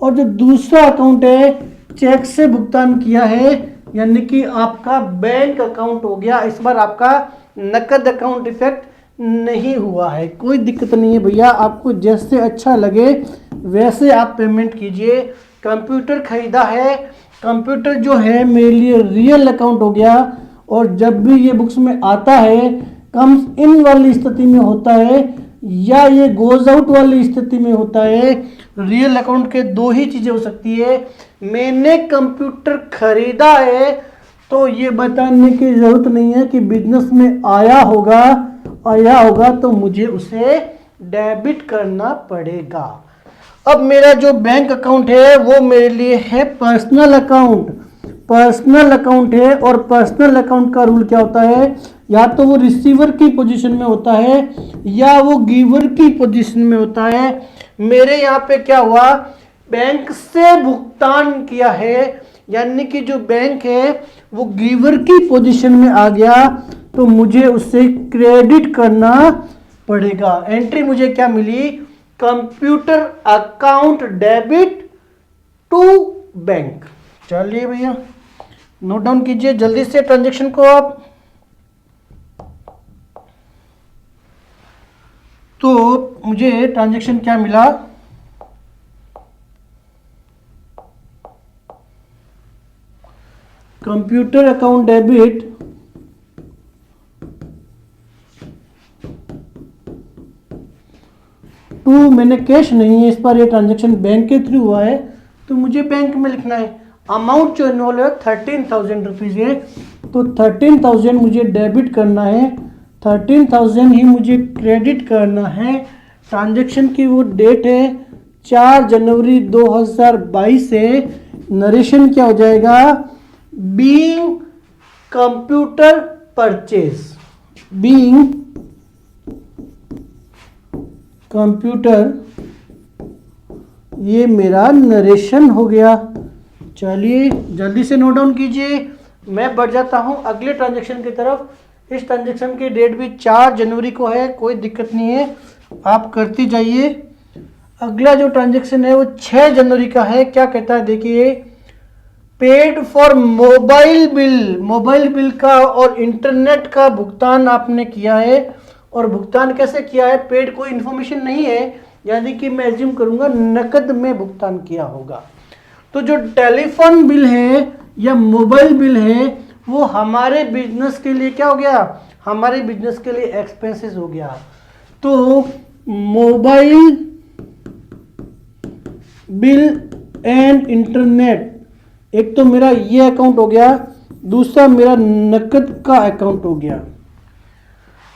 और जो दूसरा अकाउंट है चेक से भुगतान किया है, यानी कि आपका बैंक अकाउंट हो गया। इस बार आपका नकद अकाउंट इफेक्ट नहीं हुआ है, कोई दिक्कत नहीं है भैया, आपको जैसे अच्छा लगे वैसे आप पेमेंट कीजिए। कंप्यूटर खरीदा है, कंप्यूटर जो है मेरे लिए रियल अकाउंट हो गया, और जब भी ये बुक्स में आता है कम्स इन वाली स्थिति में होता है या ये गोज आउट वाली स्थिति में होता है। रियल अकाउंट के दो ही चीजें हो सकती है, मैंने कंप्यूटर खरीदा है तो ये बताने की जरूरत नहीं है कि बिजनेस में आया होगा तो मुझे उसे डेबिट करना पड़ेगा। अब मेरा जो बैंक अकाउंट है वो मेरे लिए है पर्सनल अकाउंट, पर्सनल अकाउंट है। और पर्सनल अकाउंट का रूल क्या होता है, या तो वो रिसीवर की पोजीशन में होता है या वो गिवर की पोजीशन में होता है। मेरे यहाँ पे क्या हुआ, बैंक से भुगतान किया है, यानी कि जो बैंक है वो गिवर की पोजीशन में आ गया तो मुझे उससे क्रेडिट करना पड़ेगा। एंट्री मुझे क्या मिली, computer account debit to bank. चलिए भैया नोट डाउन कीजिए जल्दी से ट्रांजैक्शन को आप। तो मुझे ट्रांजैक्शन क्या मिला, कंप्यूटर अकाउंट डेबिट टू, मैंने कैश नहीं है इस पर, ये ट्रांजैक्शन बैंक के थ्रू हुआ है तो मुझे बैंक में लिखना है। अमाउंट जो इन्वॉल्व है 13,000 रुपीज़ है, तो 13,000 मुझे डेबिट करना है, 13,000 ही मुझे क्रेडिट करना है। ट्रांजैक्शन की वो डेट है 4 जनवरी 2022 है। नरेशन क्या हो जाएगा, being computer purchase, being computer, ये मेरा नरेशन हो गया। चलिए जल्दी से नोट डाउन कीजिए, मैं बढ़ जाता हूं अगले ट्रांजैक्शन की तरफ। इस ट्रांजैक्शन की डेट भी 4 जनवरी को है, कोई दिक्कत नहीं है, आप करती जाइए। अगला जो ट्रांजैक्शन है वो 6 जनवरी का है। क्या कहता है देखिए, paid for mobile bill, mobile bill का और इंटरनेट का भुगतान आपने किया है। और भुगतान कैसे किया है, पेड कोई इन्फॉर्मेशन नहीं है, यानी कि मैं एज्यूम करूंगा नकद में भुगतान किया होगा। तो जो टेलीफोन बिल है या मोबाइल बिल है वो हमारे बिजनेस के लिए क्या हो गया, हमारे बिजनेस के लिए एक्सपेंसेस हो गया। तो मोबाइल बिल एंड इंटरनेट, एक तो मेरा ये अकाउंट हो गया, दूसरा मेरा नकद का अकाउंट हो गया।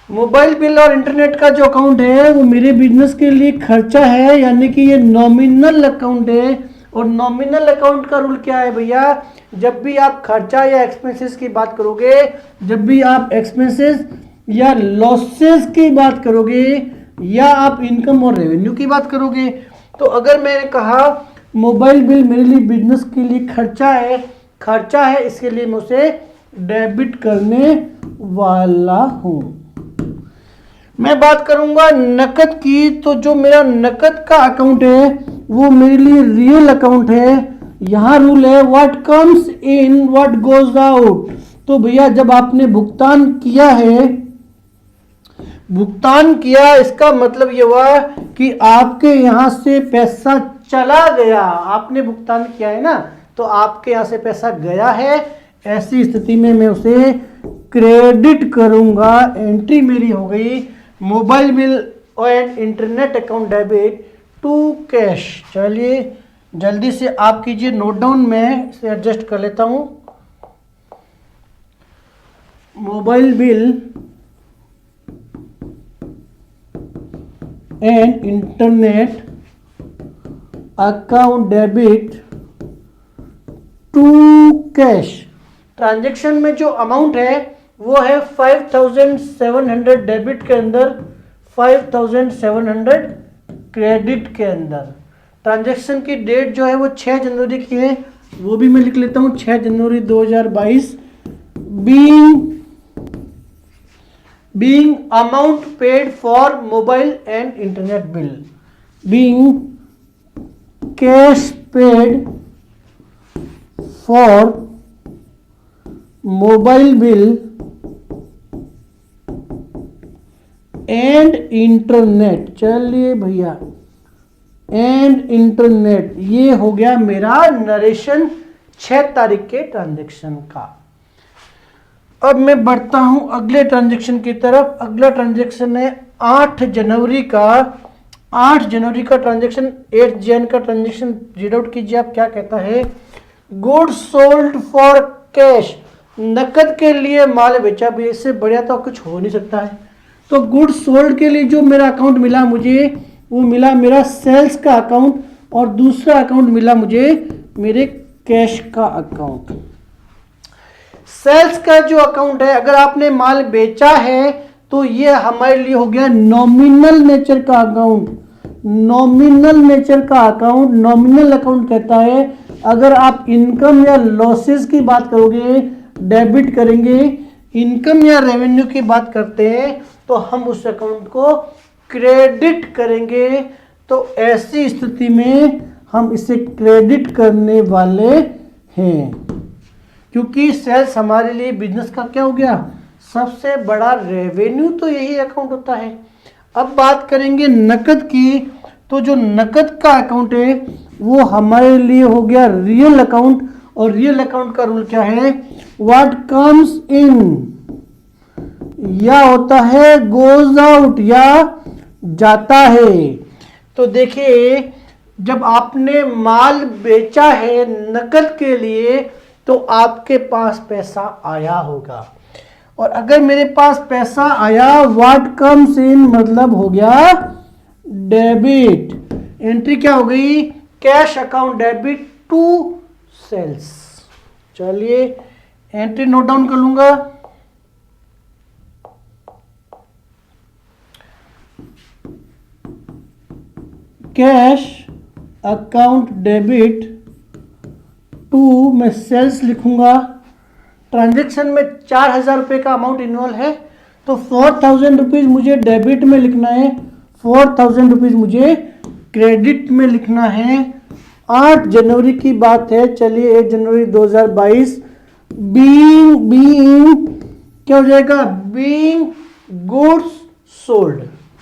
मोबाइल बिल और इंटरनेट का जो अकाउंट है वो मेरे बिजनेस के लिए खर्चा है, यानी कि ये नॉमिनल अकाउंट है। और नॉमिनल अकाउंट का रूल क्या है भैया, जब भी आप खर्चा या एक्सपेंसेस की बात करोगे, जब भी आप एक्सपेंसेस या लॉसेस की बात करोगे या आप इनकम और रेवेन्यू की बात करोगे, तो अगर मैंने कहा मोबाइल बिल मेरे लिए बिजनेस के लिए खर्चा है, इसके लिए मैं उसे डेबिट करने वाला हूं। मैं बात करूंगा नकद की, तो जो मेरा नकद का अकाउंट है वो मेरे लिए रियल अकाउंट है। यहां रूल है what comes in what goes out. तो भैया जब आपने भुगतान किया है, भुगतान किया इसका मतलब ये हुआ कि आपके यहां से पैसा चला गया, आपने भुगतान किया है ना, तो आपके यहां से पैसा गया है। ऐसी स्थिति में मैं उसे क्रेडिट करूंगा। एंट्री मेरी हो गई mobile bill and internet account debit to cash. चलिए जल्दी से आप कीजिए नोट डाउन, मैं इसे एडजस्ट कर लेता हूं। Mobile bill and internet account debit to cash. Transaction में जो अमाउंट है वो है 5,700 डेबिट के अंदर, 5,700 क्रेडिट के अंदर। ट्रांजैक्शन की डेट जो है वो 6 जनवरी की है, वो भी मैं लिख लेता हूँ 6 जनवरी 2022। Being amount paid for mobile and internet bill, being cash paid for mobile bill and internet. चलिए भैया, एंड इंटरनेट, ये हो गया मेरा नरेशन 6 तारीख के ट्रांजैक्शन का। अब मैं बढ़ता हूं अगले ट्रांजैक्शन की तरफ। अगला ट्रांजैक्शन है 8 जनवरी का। 8 जनवरी का ट्रांजैक्शन, 8 जन का ट्रांजैक्शन रीड आउट कीजिए आप। क्या कहता है? गुड्स सोल्ड फॉर कैश, नकद के लिए माल बेचा। भी इससे बढ़िया तो कुछ हो नहीं सकता है। तो गुड्स सोल्ड के लिए जो मेरा अकाउंट मिला मुझे, वो मिला मेरा सेल्स का अकाउंट, और दूसरा अकाउंट मिला मुझे मेरे कैश का अकाउंट। सेल्स का जो अकाउंट है, अगर आपने माल बेचा है तो ये हमारे लिए हो गया नॉमिनल नेचर का अकाउंट। नॉमिनल नेचर का अकाउंट, नॉमिनल अकाउंट कहता है अगर आप इनकम या लॉसेस की बात करोगे, डेबिट करेंगे, इनकम या रेवेन्यू की बात करते हैं तो हम उस अकाउंट को क्रेडिट करेंगे। तो ऐसी स्थिति में हम इसे क्रेडिट करने वाले हैं, क्योंकि सेल्स हमारे लिए बिजनेस का क्या हो गया? सबसे बड़ा रेवेन्यू तो यही अकाउंट होता है। अब बात करेंगे नकद की, तो जो नकद का अकाउंट है वो हमारे लिए हो गया रियल अकाउंट। और रियल अकाउंट का रूल क्या है? व्हाट कम्स इन, या होता है गोज आउट, या जाता है। तो देखिए, जब आपने माल बेचा है नकद के लिए तो आपके पास पैसा आया होगा, और अगर मेरे पास पैसा आया, व्हाट कम्स इन मतलब हो गया डेबिट। एंट्री क्या हो गई? Cash account debit to sales. चलिए एंट्री नोट डाउन कर लूंगा। कैश अकाउंट डेबिट टू, मैं सेल्स लिखूंगा। ट्रांजैक्शन में 4,000 रुपये का अमाउंट इन्वॉल्व है, तो 4,000 रुपीज़ मुझे डेबिट में लिखना है, 4,000 रुपीज़ मुझे क्रेडिट में लिखना है। 8 जनवरी की बात है। चलिए 1 जनवरी 2022, बीइंग क्या हो जाएगा? Being goods sold.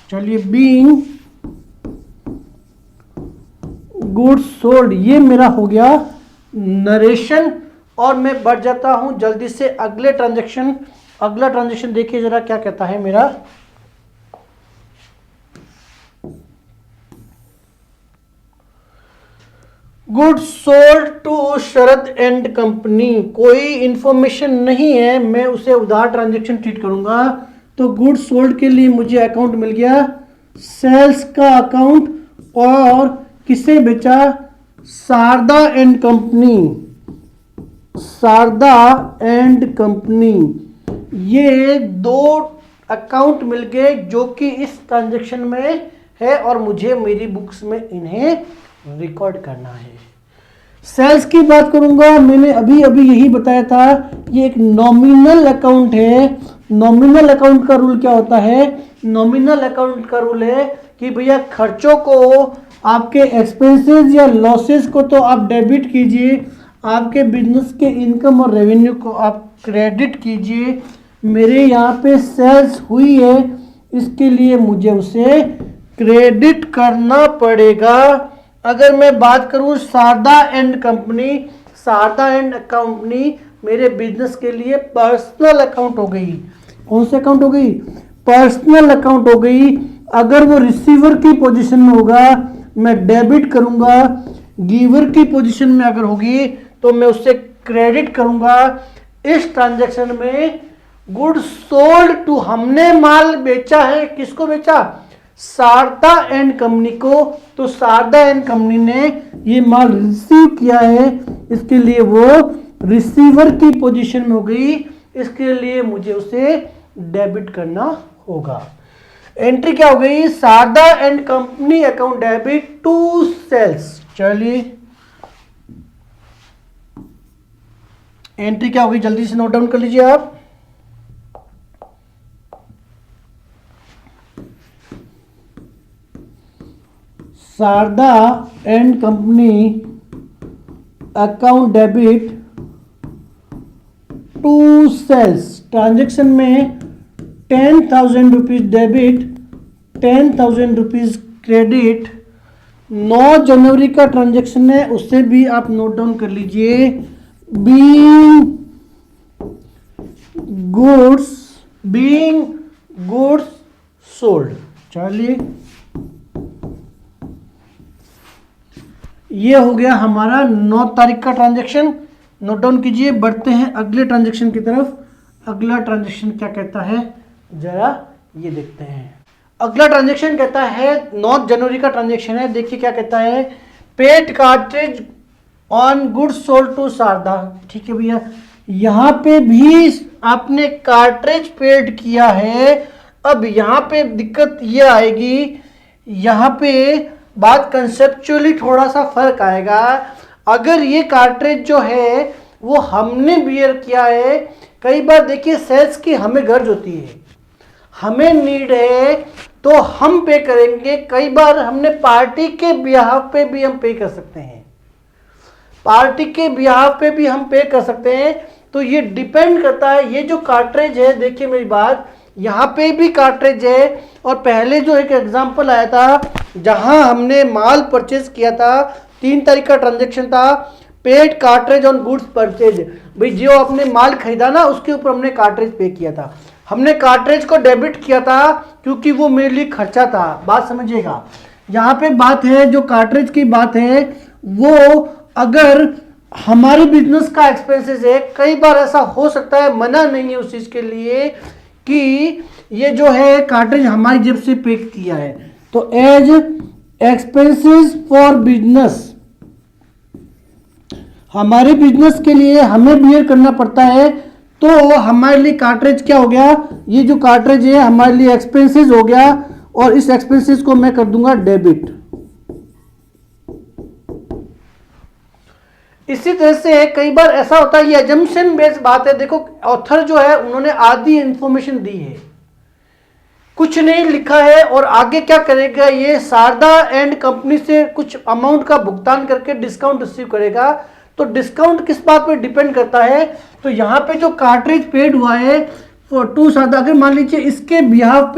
चलिए बीइंग गुड्स सोल्ड, ये मेरा हो गया नरेशन। और मैं बढ़ जाता हूं जल्दी से अगले ट्रांजैक्शन। अगला ट्रांजैक्शन देखिए जरा क्या कहता है मेरा। Goods sold to Sharad and company, कोई इंफॉर्मेशन नहीं है, मैं उसे उधार ट्रांजैक्शन ट्रीट करूंगा। तो गुड्स सोल्ड के लिए मुझे अकाउंट मिल गया, सेल्स का अकाउंट, और किसे बेचा? Sharda and company. Sharda and company, ये 2 अकाउंट मिल गए जो कि इस ट्रांजैक्शन में है, और मुझे मेरी बुक्स में इन्हें रिकॉर्ड करना है। सेल्स की बात करूंगा, मैंने अभी अभी यही बताया था, ये एक नॉमिनल अकाउंट है। नॉमिनल अकाउंट का रूल क्या होता है? नॉमिनल अकाउंट का रूल है कि भैया खर्चों को, आपके एक्सपेंसेस या लॉसेस को तो आप डेबिट कीजिए, आपके बिजनेस के इनकम और रेवेन्यू को आप क्रेडिट कीजिए। मेरे यहाँ पे सेल्स हुई है, इसके लिए मुझे उसे क्रेडिट करना पड़ेगा। अगर मैं बात करूँ Sharda and company, Sharda and company मेरे बिजनेस के लिए पर्सनल अकाउंट हो गई। कौन सा अकाउंट हो गई? पर्सनल अकाउंट हो गई। अगर वो रिसीवर की पोजीशन में होगा मैं डेबिट करूंगा, गिवर की पोजीशन में अगर होगी तो मैं उससे क्रेडिट करूंगा। इस ट्रांजैक्शन में गुड्स सोल्ड टू, हमने माल बेचा है, किसको बेचा? शारदा एंड कंपनी को। तो शारदा एंड कंपनी ने ये माल रिसीव किया है, इसके लिए वो रिसीवर की पोजीशन में हो गई, इसके लिए मुझे उसे डेबिट करना होगा। एंट्री क्या हो गई? Sharda and company account debit to sales. चलिए एंट्री क्या होगी जल्दी से नोट डाउन कर लीजिए आप। Sharda and company account debit to sales transaction में 10,000 रुपीज डेबिट, 10,000 रुपीज क्रेडिट। 9 जनवरी का ट्रांजेक्शन है, उससे भी आप नोट डाउन कर लीजिए। Being goods sold. चलिए, ये हो गया हमारा 9 तारीख का ट्रांजेक्शन, नोट डाउन कीजिए। बढ़ते हैं अगले ट्रांजेक्शन की तरफ। अगला ट्रांजेक्शन क्या कहता है, जरा ये देखते हैं। अगला ट्रांजेक्शन कहता है 9 जनवरी का ट्रांजेक्शन है। देखिए क्या कहता है, paid cartridge on goods sold to Sharda. ठीक है भैया, यहां पे भी आपने कार्ट्रिज पेड किया है। अब यहां पे दिक्कत ये आएगी, यहां पे बात कंसेप्चुअली थोड़ा सा फर्क आएगा। अगर ये कार्ट्रिज जो है वो हमने बियर किया है, कई बार देखिए सेल्स की हमें गर्ज होती है, हमें नीड है तो हम पे करेंगे। कई बार हमने पार्टी के बिहाफ पे भी हम पे कर सकते हैं, पार्टी के बिहाफ पे भी हम पे कर सकते हैं। तो ये डिपेंड करता है। ये जो कार्ट्रिज है, देखिए मेरी बात, यहाँ पे भी कार्ट्रिज है। और पहले जो एक एग्जांपल आया था जहां हमने माल परचेज किया था, 3 तारीख का ट्रांजेक्शन था, paid cartridge on goods purchase. भाई जो आपने माल खरीदा ना, उसके ऊपर हमने कार्ट्रिज पे किया था। हमने कार्ट्रिज को डेबिट किया था क्योंकि वो मेरे लिए खर्चा था। बात समझिएगा, यहाँ पे बात है जो कार्ट्रिज की बात है, वो अगर हमारे बिजनेस का एक्सपेंसेस है, कई बार ऐसा हो सकता है, मना नहीं है उस चीज के लिए कि ये जो है कार्ट्रिज हमारी जेब से पे किया है। तो एज एक्सपेंसेस फॉर बिजनेस, हमारे बिजनेस के लिए हमें बियर करना पड़ता है। तो हमारे लिए कार्ट्रिज क्या हो गया, ये जो कार्ट्रिज है हमारे लिए एक्सपेंसेस हो गया, और इस एक्सपेंसेस को मैं कर दूंगा डेबिट। इसी तरह से कई बार ऐसा होता है, ये अजम्पशन बेस्ड बात है। देखो ऑथर जो है उन्होंने आधी इंफॉर्मेशन दी है, कुछ नहीं लिखा है, और आगे क्या करेगा, ये शारदा एंड कंपनी से कुछ अमाउंट का भुगतान करके डिस्काउंट रिसीव करेगा। तो डिस्काउंट किस बात पे डिपेंड करता है, तो यहाँ पे जो कार्ट्रिज पेड हुआ है टू शारदा, अगर मान लीजिए इसके बिहाफ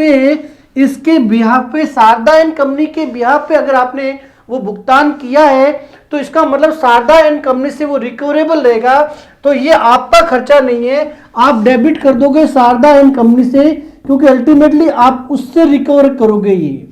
पे शारदा एंड कंपनी के बिहाफ पे अगर आपने वो भुगतान किया है, तो इसका मतलब शारदा एंड कंपनी से वो रिकवरेबल रहेगा। तो ये आपका खर्चा नहीं है, आप डेबिट कर दोगे शारदा एंड कंपनी से, क्योंकि अल्टीमेटली आप उससे रिकवर करोगे। ये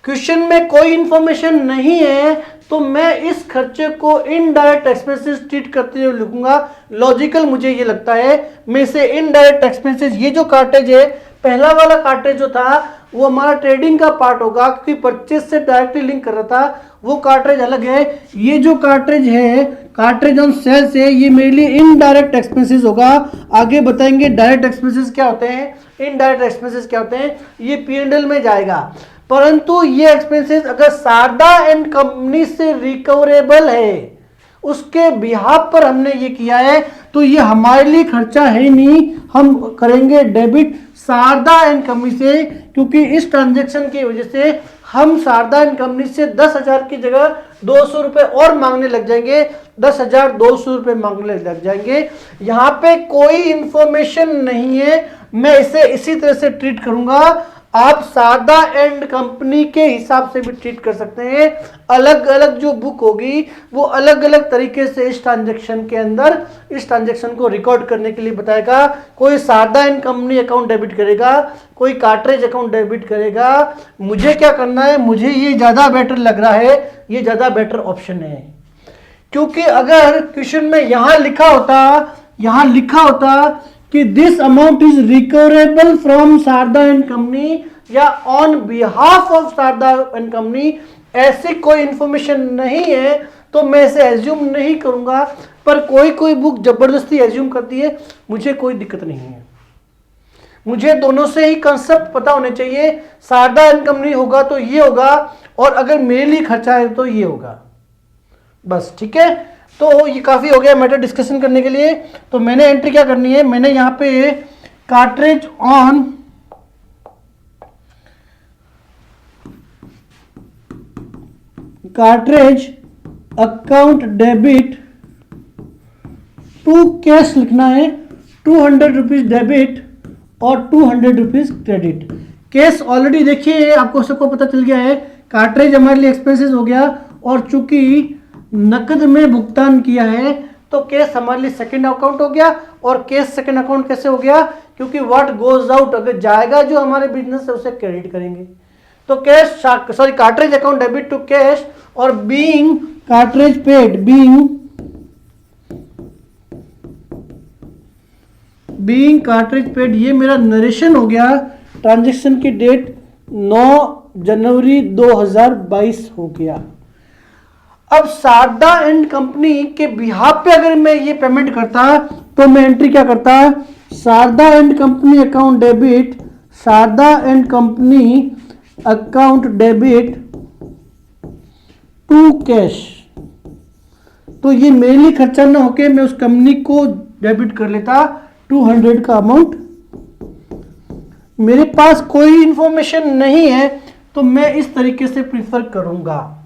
क्वेश्चन में कोई इंफॉर्मेशन नहीं है, तो मैं इस खर्चे को इनडायरेक्ट एक्सपेंसेस ट्रीट करते हुए लिखूंगा। लॉजिकल मुझे ये लगता है। मैं इसे इनडायरेक्ट एक्सपेंसेस, ये जो कार्ट्रिज है, पहला वाला कार्ट्रिज जो था वो हमारा ट्रेडिंग का पार्ट होगा, क्योंकि परचेज से डायरेक्टली लिंक कर रहा था, वो कार्ट्रिज अलग है। ये जो कार्ट्रिज है, कार्ट्रिज ऑन सेल्स है, ये मेरे लिए इनडायरेक्ट एक्सपेंसेस होगा। आगे बताएंगे डायरेक्ट एक्सपेंसेस क्या होते हैं, इनडायरेक्ट एक्सपेंसेस क्या होते हैं, ये P&L में जाएगा। परंतु ये एक्सपेंसेस अगर शारदा एंड कंपनी से रिकवरेबल है, उसके बिहाफ पर हमने ये किया है, तो ये हमारे लिए खर्चा है नहीं, हम करेंगे डेबिट शारदा एंड कंपनी से। क्योंकि इस ट्रांजेक्शन की वजह से हम शारदा एंड कंपनी से 10,000 की जगह 200 रुपए और मांगने लग जाएंगे, 10,200 रुपए मांगने लग जाएंगे। यहाँ पे कोई इंफॉर्मेशन नहीं है, मैं इसे इसी तरह से ट्रीट करूंगा। आप शारदा एंड कंपनी के हिसाब से भी ट्रीट कर सकते हैं। अलग अलग जो बुक होगी वो अलग अलग तरीके से इस ट्रांजैक्शन के अंदर इस ट्रांजैक्शन को रिकॉर्ड करने के लिए बताएगा। कोई Sharda and company account debit करेगा, कोई कार्ट्रिज अकाउंट डेबिट करेगा। मुझे क्या करना है, मुझे ये ज्यादा बेटर लग रहा है, ये ज्यादा बेटर ऑप्शन है। क्योंकि अगर क्वेश्चन में यहां लिखा होता कि this amount is recoverable from Sharda and company या on behalf of Sharda and company, ऐसी कोई इंफॉर्मेशन नहीं है, तो मैं इसे एज्यूम नहीं करूंगा। पर कोई बुक जबरदस्ती एज्यूम करती है, मुझे कोई दिक्कत नहीं है। मुझे दोनों से ही कंसेप्ट पता होने चाहिए। शारदा एंड कंपनी होगा तो ये होगा, और अगर मेरे लिए खर्चा है तो ये होगा, बस। ठीक है, तो ये काफी हो गया मैटर डिस्कशन करने के लिए। तो मैंने एंट्री क्या करनी है, मैंने यहां पे cartridge on cartridge account debit to cash लिखना है, 200 रुपीज डेबिट और 200 रुपीज क्रेडिट। कैश ऑलरेडी देखिए आपको सबको पता चल गया है, कार्ट्रेज हमारे लिए एक्सपेंसेस हो गया, और चूंकि नकद में भुगतान किया है तो कैश हमारे लिए सेकंड अकाउंट हो गया। और कैश सेकंड अकाउंट कैसे हो गया, क्योंकि व्हाट गोज आउट, अगर जाएगा जो हमारे बिजनेस से उसे क्रेडिट करेंगे। तो cash sorry cartridge account debit to cash, और being cartridge paid, being cartridge paid, ये मेरा नरेशन हो गया। ट्रांजैक्शन की डेट 9 जनवरी 2022 हो गया। अब शारदा एंड कंपनी के बिहाफ पे अगर मैं ये पेमेंट करता तो मैं एंट्री क्या करता, Sharda and company account debit, Sharda and company account debit to cash. तो ये मेरे लिए खर्चा ना होके मैं उस कंपनी को डेबिट कर लेता 200 का अमाउंट। मेरे पास कोई इंफॉर्मेशन नहीं है तो मैं इस तरीके से प्रीफर करूंगा।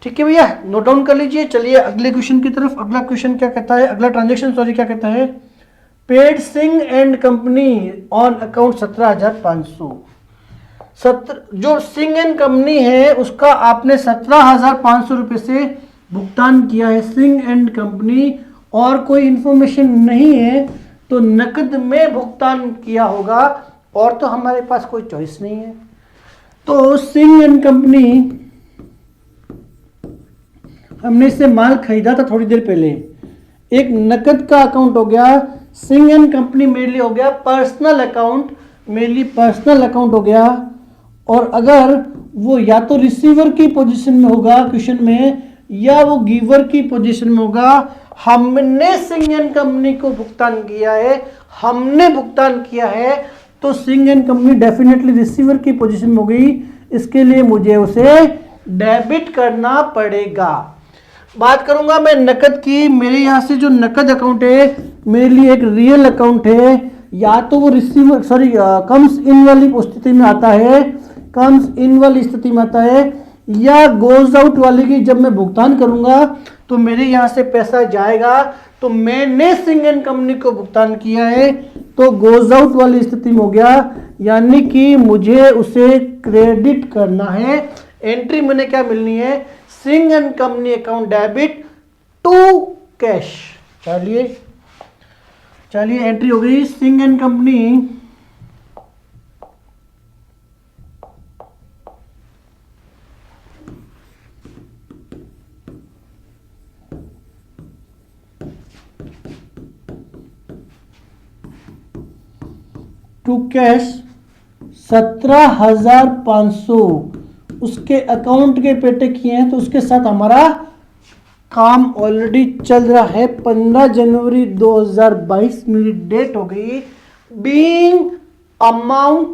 ठीक है भैया, नोट डाउन कर लीजिए। चलिए अगले क्वेश्चन की तरफ। अगला क्वेश्चन क्या कहता है, अगला ट्रांजैक्शन सॉरी क्या कहता है, paid Singh and company on account 17,500। जो सिंह एंड कंपनी है उसका आपने 17,500 रुपए से भुगतान किया है, सिंह एंड कंपनी, और कोई इंफॉर्मेशन नहीं है तो नकद में भुगतान किया होगा, और तो हमारे पास कोई चॉइस नहीं है। तो सिंह एंड कंपनी, हमने इससे माल खरीदा था थोड़ी देर पहले, एक नकद का अकाउंट हो गया। सिंह एंड कंपनी मेरे लिए हो गया पर्सनल अकाउंट, मेरे लिए पर्सनल अकाउंट हो गया। और अगर वो या तो रिसीवर की पोजीशन में होगा क्वेश्चन में, या वो गिवर की पोजीशन में होगा। हमने सिंह एंड कंपनी को भुगतान किया है, हमने भुगतान किया है, तो Singh and company definitely receiver की पोजीशन में हो गई। इसके लिए मुझे उसे डेबिट करना पड़ेगा। बात करूंगा मैं नकद की। मेरे यहाँ से जो नकद अकाउंट है मेरे लिए एक रियल अकाउंट है, या तो वो रिसीवर सॉरी कम्स इन वाली स्थिति में आता है, कम्स इन वाली स्थिति में आता है, या गोज आउट वाली की जब मैं भुगतान करूंगा तो मेरे यहाँ से पैसा जाएगा। तो मैंने सिंह एंड कंपनी को भुगतान किया है तो गोज आउट वाली स्थिति में हो गया, यानी कि मुझे उसे क्रेडिट करना है। एंट्री मैंने क्या मिलनी है, Singh and company account debit to cash. चलिए एंट्री हो गई, Singh and company to cash 17,500 उसके अकाउंट के पेटे किए हैं, तो उसके साथ हमारा काम ऑलरेडी चल रहा है। 15 जनवरी 2022 मेरी डेट हो गई। बीइंग अमाउंट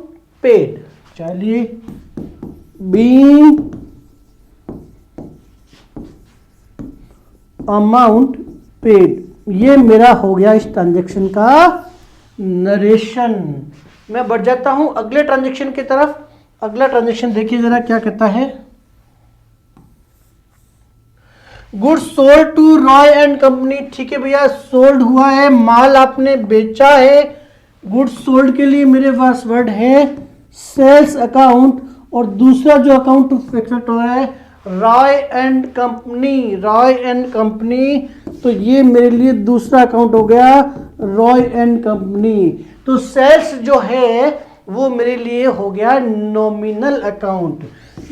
पेड, चलिए बीइंग अमाउंट पेड, ये मेरा हो गया इस ट्रांजैक्शन का नरेशन। मैं बढ़ जाता हूं अगले ट्रांजैक्शन की तरफ। अगला ट्रांजैक्शन देखिए जरा क्या कहता है, goods sold to Roy and company. ठीक है भैया, सोल्ड हुआ है, माल आपने बेचा है। गुड्स सोल्ड के लिए मेरे पास वर्ड है सेल्स अकाउंट, और दूसरा जो अकाउंट फिक्स्ड हो है Roy and company, Roy and company. तो ये मेरे लिए दूसरा अकाउंट हो गया रॉय एंड कंपनी। तो सेल्स जो है वो मेरे लिए हो गया नॉमिनल अकाउंट,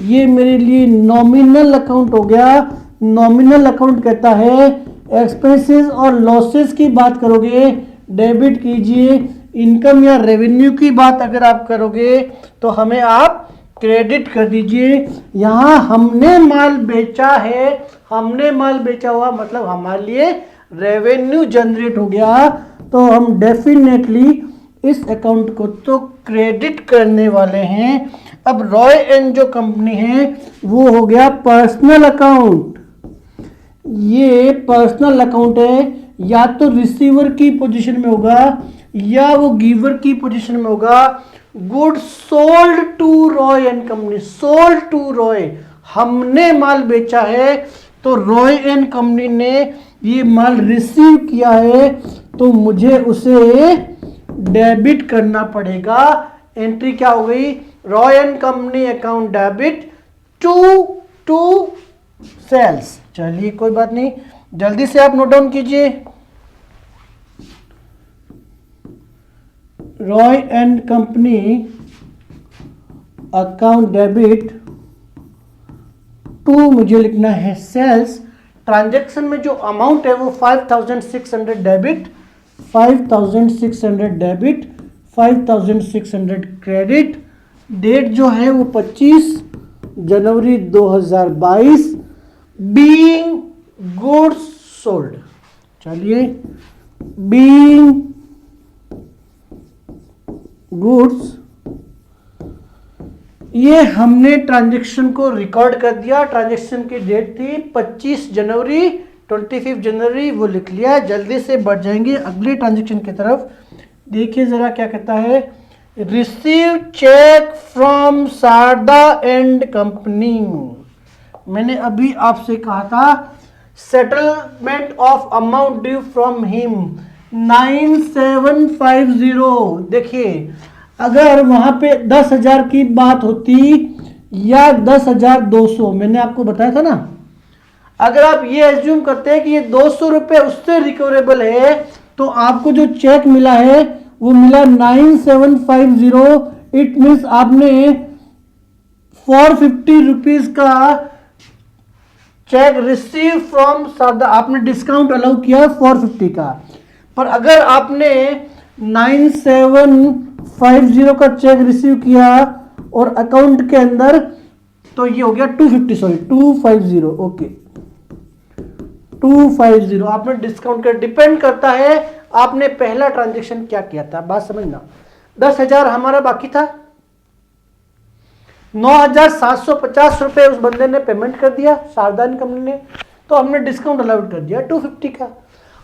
ये मेरे लिए नॉमिनल अकाउंट हो गया। नॉमिनल अकाउंट कहता है एक्सपेंसेस और लॉसेस की बात करोगे डेबिट कीजिए, इनकम या रेवेन्यू की बात अगर आप करोगे तो हमें आप क्रेडिट कर दीजिए। यहाँ हमने माल बेचा है, हमने माल बेचा हुआ मतलब हमारे लिए रेवेन्यू जनरेट हो गया, तो हम डेफिनेटली इस अकाउंट को तो क्रेडिट करने वाले हैं। अब रॉय एंड जो कंपनी है वो हो गया पर्सनल अकाउंट। ये पर्सनल अकाउंट है, या तो रिसीवर की पोजीशन में होगा या वो गिवर की पोजीशन में होगा। Good sold to Roy and company, sold to Roy, हमने माल बेचा है तो रॉय एंड कंपनी ने ये माल रिसीव किया है तो मुझे उसे डेबिट करना पड़ेगा। एंट्री क्या हो गई? Roy and company account debit to sales. चलिए कोई बात नहीं, जल्दी से आप नोट डाउन कीजिए। Roy and company account debit to मुझे लिखना है सेल्स। ट्रांजैक्शन में जो अमाउंट है वो 5600 डेबिट, 5600 डेबिट, 5600 क्रेडिट। डेट जो है वो 25 जनवरी 2022। Being goods sold. चलिए, बीइंग गुड्स, ये हमने ट्रांजैक्शन को रिकॉर्ड कर दिया। ट्रांजैक्शन की डेट थी 25 जनवरी, 25 जनवरी वो लिख लिया। जल्दी से बढ़ जाएंगे अगले ट्रांजैक्शन की तरफ। देखिए जरा क्या कहता है, receive cheque from Sharda and company. मैंने अभी आपसे कहा था settlement of amount due from him 9750। देखिए अगर वहां पे 10,000 की बात होती या 10,200, मैंने आपको बताया था ना, अगर आप ये एज्यूम करते हैं कि ये 200 रुपये उससे रिकवरेबल है तो आपको जो चेक मिला है वो मिला 9750। इट मीन्स आपने 450 रुपीज का चेक रिसीव फ्रॉम शारदा, आपने डिस्काउंट अलाउ किया 450 का। पर अगर आपने 9750 का चेक रिसीव किया और अकाउंट के अंदर, तो ये हो गया 250, ओके 250 आपने डिस्काउंट कर। डिपेंड करता है आपने पहला ट्रांजैक्शन क्या किया था, बात समझना। 10,000 हमारा बाकी था, 9,750 रुपए उस बंदे ने पेमेंट कर दिया शारदा कंपनी ने, तो हमने डिस्काउंट अलाउड कर दिया 250 का।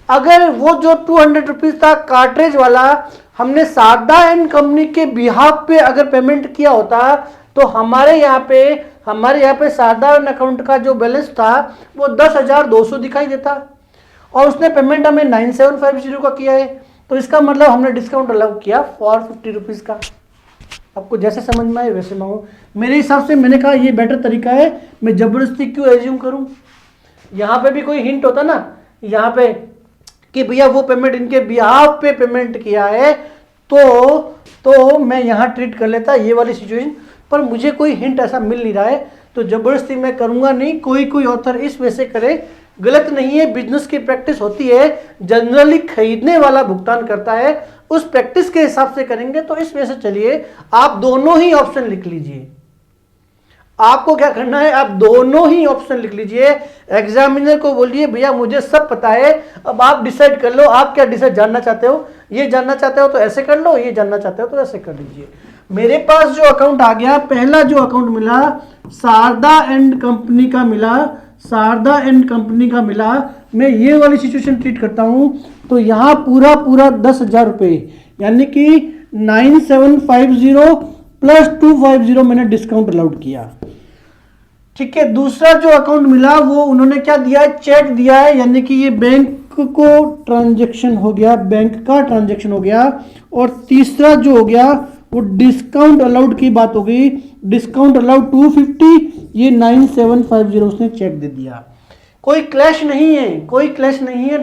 अगर वो जो 200 रुपीज था कार्ट्रेज वाला हमने शारदा एंड कंपनी के बिहाफ पे अगर पेमेंट किया होता तो हमारे यहाँ पे शारदा एंड अकाउंट का जो बैलेंस था वो 10,200 दिखाई देता, और उसने पेमेंट हमें 9750 का किया है, तो इसका मतलब हमने डिस्काउंट अलाउ किया 450 रुपीज का। आपको जैसे समझ में आए वैसे मांगो। मेरे हिसाब से मैंने कहा ये बेटर तरीका है, मैं जबरदस्ती क्यों एज्यूम करूं। यहाँ पे भी कोई हिंट होता ना यहाँ पे कि भैया वो पेमेंट इनके बिहाफ पे पेमेंट किया है तो मैं यहाँ ट्रीट कर लेता ये वाली सिचुएशन, पर मुझे कोई हिंट ऐसा मिल नहीं रहा है तो जबरदस्ती मैं करूँगा नहीं। कोई ऑथर इस वजह से करे, गलत नहीं है, बिजनेस की प्रैक्टिस होती है, जनरली खरीदने वाला भुगतान करता है, उस प्रैक्टिस के हिसाब से करेंगे। तो इस वजह से चलिए आप दोनों ही ऑप्शन लिख लीजिए। आपको क्या करना है, आप दोनों ही ऑप्शन लिख लीजिए। एग्जामिनर को बोलिए भैया मुझे सब पता है, अब आप डिसाइड कर लो आप क्या डिसाइड जानना चाहते हो। ये जानना चाहते हो तो ऐसे कर लो, ये जानना चाहते हो तो ऐसे कर लीजिए। मेरे पास जो अकाउंट आ गया, पहला जो अकाउंट मिला शारदा एंड कंपनी का मिला, शारदा एंड कंपनी का मिला। मैं ये वाली सिचुएशन ट्रीट करता हूं तो यहां पूरा 10,000 रुपए यानी कि 9750 प्लस 250 मैंने डिस्काउंट अलाउड किया। ठीक है, दूसरा जो अकाउंट मिला वो उन्होंने क्या दिया है, चेक दिया है, यानी कि ये बैंक को ट्रांजैक्शन हो गया, बैंक का ट्रांजैक्शन हो गया। और तीसरा जो हो गया वो डिस्काउंट अलाउड की बात हो गई, डिस्काउंट अलाउड 250, ये 9750 उसने चेक दे दिया। कोई क्लैश नहीं है, कोई क्लैश नहीं है।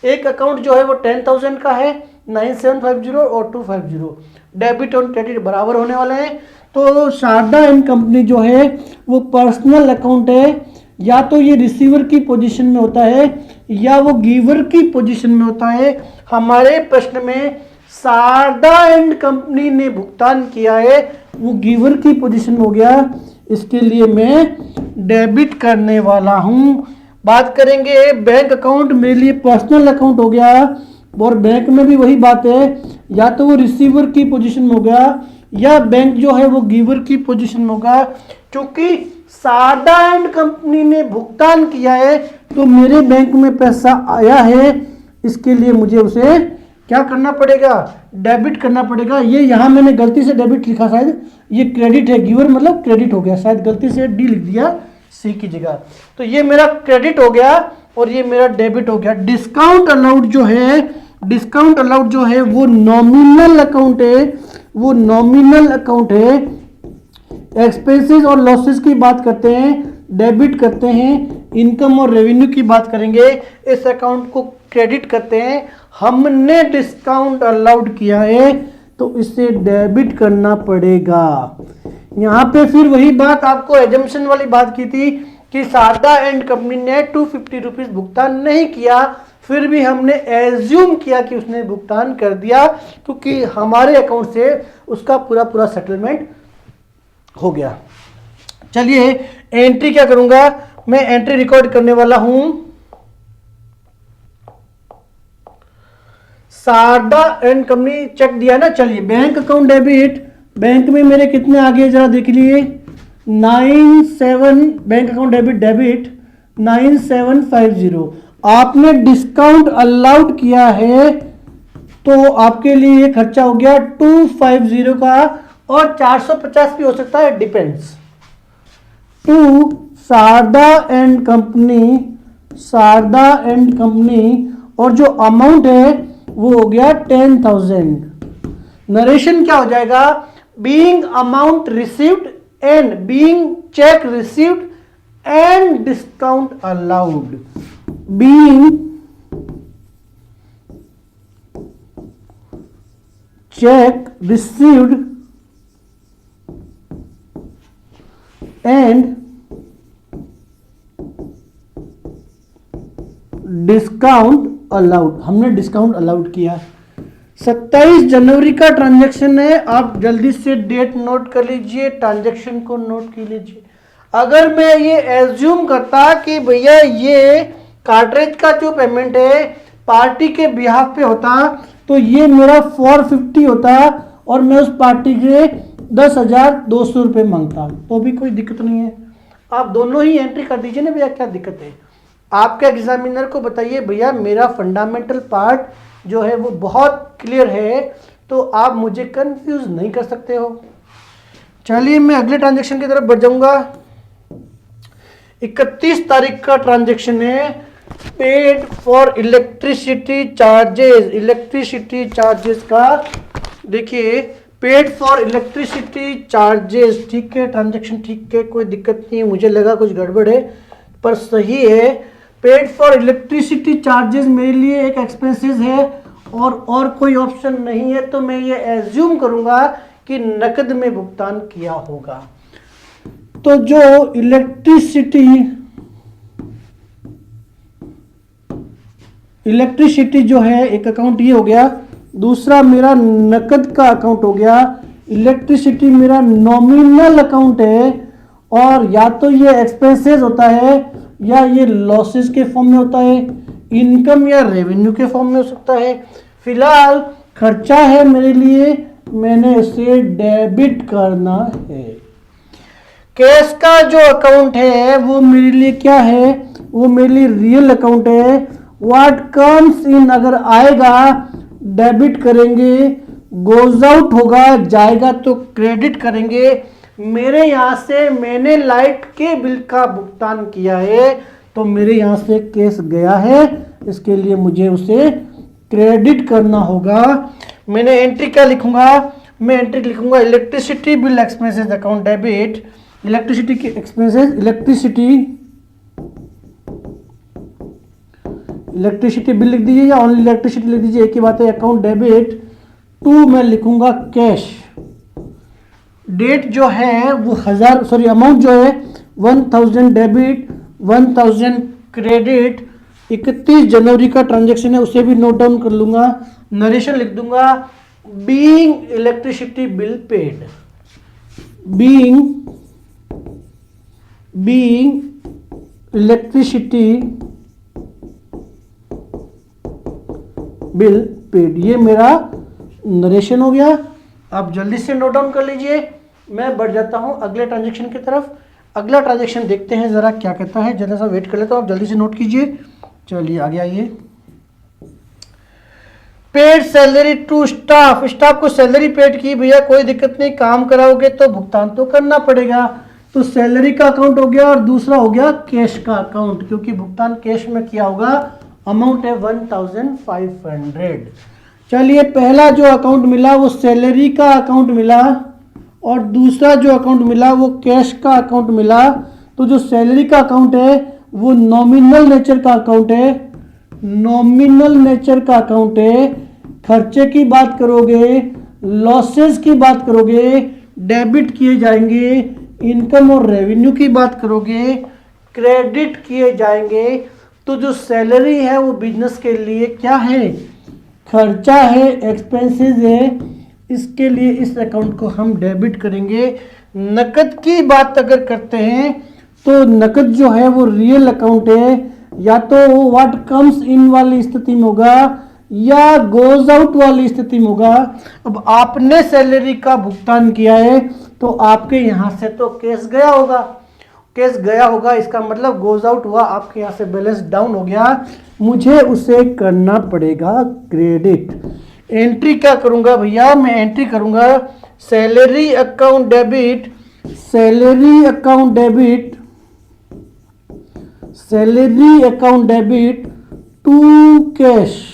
एक अकाउंट जो है वो 10,000 का है, 9750 और 250 डेबिट और क्रेडिट बराबर होने वाले हैं। तो शारदा एंड कंपनी जो है वो पर्सनल अकाउंट है, या तो ये रिसीवर की पोजीशन में होता है या वो गिवर की पोजीशन में होता है। हमारे प्रश्न में शारदा एंड कंपनी ने भुगतान किया है, वो गिवर की पोजीशन में हो गया, इसके लिए मैं डेबिट करने वाला हूं। बात करेंगे बैंक अकाउंट, मेरे लिए पर्सनल अकाउंट हो गया, और बैंक में भी वही बात है, या तो वो रिसीवर की पोजीशन में होगा या बैंक जो है वो गिवर की पोजीशन में होगा। क्योंकि शारदा एंड कंपनी ने भुगतान किया है तो मेरे बैंक में पैसा आया है, इसके लिए मुझे उसे क्या करना पड़ेगा, डेबिट करना पड़ेगा। ये यहाँ मैंने गलती से डेबिट लिखा, शायद ये क्रेडिट है, गिवर मतलब क्रेडिट हो गया, शायद गलती से डी लिख दिया, सी की जगह। तो ये मेरा क्रेडिट हो गया और ये मेरा डेबिट हो गया। डिस्काउंट अलाउड जो है, डिस्काउंट अलाउड जो है वो नॉमिनल अकाउंट है, वो नॉमिनल अकाउंट है। एक्सपेंसेस और लॉसेस की बात करते हैं, डेबिट करते हैं, इनकम और रेवेन्यू की बात करेंगे, इस अकाउंट को क्रेडिट करते हैं। हमने डिस्काउंट अलाउड किया है तो इसे डेबिट करना पड़ेगा। यहां पे फिर वही बात आपको एजम्पशन वाली बात की थी कि शारदा एंड कंपनी ने 250 रुपीज भुगतान नहीं किया, फिर भी हमने एज्यूम किया कि उसने भुगतान कर दिया क्योंकि हमारे अकाउंट से उसका पूरा पूरा सेटलमेंट हो गया। चलिए एंट्री क्या करूंगा, मैं एंट्री रिकॉर्ड करने वाला हूं। शारदा एंड कंपनी चेक दिया ना, चलिए बैंक अकाउंट डेबिट, बैंक में मेरे कितने आ गए जरा देख लिए, 97 बैंक अकाउंट डेबिट डेबिट 9750। आपने डिस्काउंट अलाउड किया है तो आपके लिए ये खर्चा हो गया 250 का, और 450 भी हो सकता है, depends. To Sharda and company, Sharda and company, और जो अमाउंट है वो हो गया 10,000। नरेशन क्या हो जाएगा, being amount received and being check received and discount allowed. Being check received and discount allowed, हमने डिस्काउंट अलाउड किया। 27 जनवरी का ट्रांजैक्शन है, आप जल्दी से डेट नोट कर लीजिए, ट्रांजैक्शन को नोट कर लीजिए। अगर मैं ये एज्यूम करता कि भैया ये कार्ट्रेज का जो पेमेंट है पार्टी के बिहाफ पे होता तो ये मेरा 450 होता और मैं उस पार्टी के 10,200 रुपये मांगता, तो भी कोई दिक्कत नहीं है। आप दोनों ही एंट्री कर दीजिए ना भैया, क्या दिक्कत है। आपके एग्जामिनर को बताइए भैया मेरा फंडामेंटल पार्ट जो है वो बहुत क्लियर है, तो आप मुझे कंफ्यूज नहीं कर सकते हो। चलिए मैं अगले ट्रांजैक्शन की तरफ बढ़ जाऊंगा। 31 तारीख का ट्रांजैक्शन है, paid for electricity charges. Electricity charges का देखिए, पेड फॉर इलेक्ट्रिसिटी चार्जेस, ठीक है, ट्रांजैक्शन ठीक है, कोई दिक्कत नहीं है। मुझे लगा कुछ गड़बड़ है पर सही है। पेड फॉर इलेक्ट्रिसिटी चार्जेस मेरे लिए एक एक्सपेंसेस है और कोई ऑप्शन नहीं है, तो मैं ये एज्यूम करूंगा कि नकद में भुगतान किया होगा। तो जो इलेक्ट्रिसिटी जो है एक अकाउंट ये हो गया, दूसरा मेरा नकद का अकाउंट हो गया। इलेक्ट्रिसिटी मेरा नॉमिनल अकाउंट है और या तो ये एक्सपेंसेस होता है या ये लॉसेस के फॉर्म में होता है, इनकम या रेवेन्यू के फॉर्म में हो सकता है। फिलहाल खर्चा है मेरे लिए, मैंने इसे डेबिट करना है। कैश का जो अकाउंट है वो मेरे लिए क्या है, वो मेरे लिए रियल अकाउंट है। व्हाट कम्स इन अगर आएगा डेबिट करेंगे, गोज आउट होगा जाएगा तो क्रेडिट करेंगे। मेरे यहाँ से मैंने लाइट के बिल का भुगतान किया है तो मेरे यहाँ से कैश गया है, इसके लिए मुझे उसे क्रेडिट करना होगा। मैंने एंट्री क्या लिखूंगा, मैं एंट्री लिखूंगा electricity bill expenses account debit. Electricity के एक्सपेंसेस, इलेक्ट्रिसिटी बिल लिख दीजिए या ओनली इलेक्ट्रिसिटी लिख दीजिए, एक ही बात है। अकाउंट डेबिट टू मैं लिखूंगा कैश। डेट जो है वो अमाउंट जो है 1000 डेबिट 1000 क्रेडिट। 31 जनवरी का ट्रांजैक्शन है, उसे भी नोट डाउन कर लूंगा। नरेशन लिख दूंगा, being electricity bill paid, being electricity bill paid. ये मेरा नरेशन हो गया। आप जल्दी से नोट डाउन कर लीजिए, मैं बढ़ जाता हूं अगले ट्रांजैक्शन की तरफ। अगला ट्रांजैक्शन देखते हैं जरा क्या कहता है, जरा सा वेट कर लेता हूं, आप जल्दी से नोट कीजिए। चलिए आगे आइए। Paid salary to staff, staff को सैलरी पेड की, भैया कोई दिक्कत नहीं, काम कराओगे तो भुगतान तो करना पड़ेगा। तो सैलरी का अकाउंट हो गया और दूसरा हो गया कैश का अकाउंट, क्योंकि भुगतान कैश में किया होगा। अमाउंट है 1500। चलिए, पहला जो अकाउंट मिला वो सैलरी का अकाउंट मिला और दूसरा जो अकाउंट मिला वो कैश का अकाउंट मिला। तो जो सैलरी का अकाउंट है वो नॉमिनल नेचर का अकाउंट है, नॉमिनल नेचर का अकाउंट है। खर्चे की बात करोगे, लॉसेस की बात करोगे, डेबिट किए जाएंगे। इनकम और रेवेन्यू की बात करोगे, क्रेडिट किए जाएंगे। तो जो सैलरी है वो बिजनेस के लिए क्या है, खर्चा है, एक्सपेंसेस है। इसके लिए इस अकाउंट को हम डेबिट करेंगे। नकद की बात अगर करते हैं तो नकद जो है वो रियल अकाउंट है, या तो व्हाट कम्स इन वाली स्थिति में होगा या गोज आउट वाली स्थिति में होगा। अब आपने सैलरी का भुगतान किया है तो आपके यहां से तो कैश गया होगा, कैश गया होगा, इसका मतलब गोज आउट हुआ, आपके यहां से बैलेंस डाउन हो गया, मुझे उसे करना पड़ेगा क्रेडिट। एंट्री क्या करूंगा भैया, मैं एंट्री करूंगा salary account debit, salary account debit, salary account debit to cash.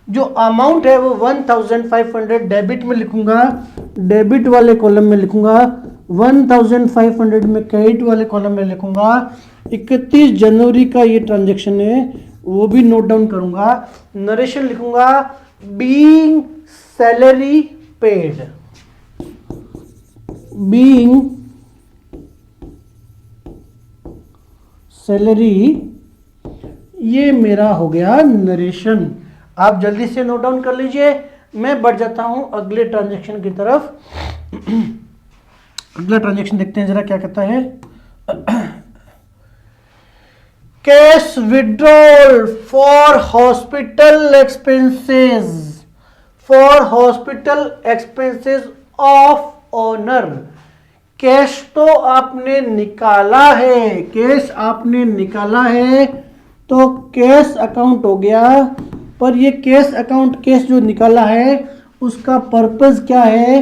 जो अमाउंट है वो 1500 डेबिट में लिखूंगा, डेबिट वाले कॉलम में लिखूंगा, 1500 में क्रेडिट वाले कॉलम में लिखूंगा। 31 जनवरी का ये ट्रांजैक्शन है वो भी नोट डाउन करूंगा। नरेशन लिखूंगा being salary paid, being salary, ये मेरा हो गया नरेशन। आप जल्दी से नोट डाउन कर लीजिए, मैं बढ़ जाता हूं अगले ट्रांजैक्शन की तरफ। अगला ट्रांजैक्शन देखते हैं जरा क्या कहता है। Cash withdrawal for hospital expenses, for hospital expenses of owner. Cash तो आपने निकाला है, कैश आपने निकाला है तो कैश अकाउंट हो गया। पर ये कैश अकाउंट, कैश जो निकाला है उसका पर्पस क्या है,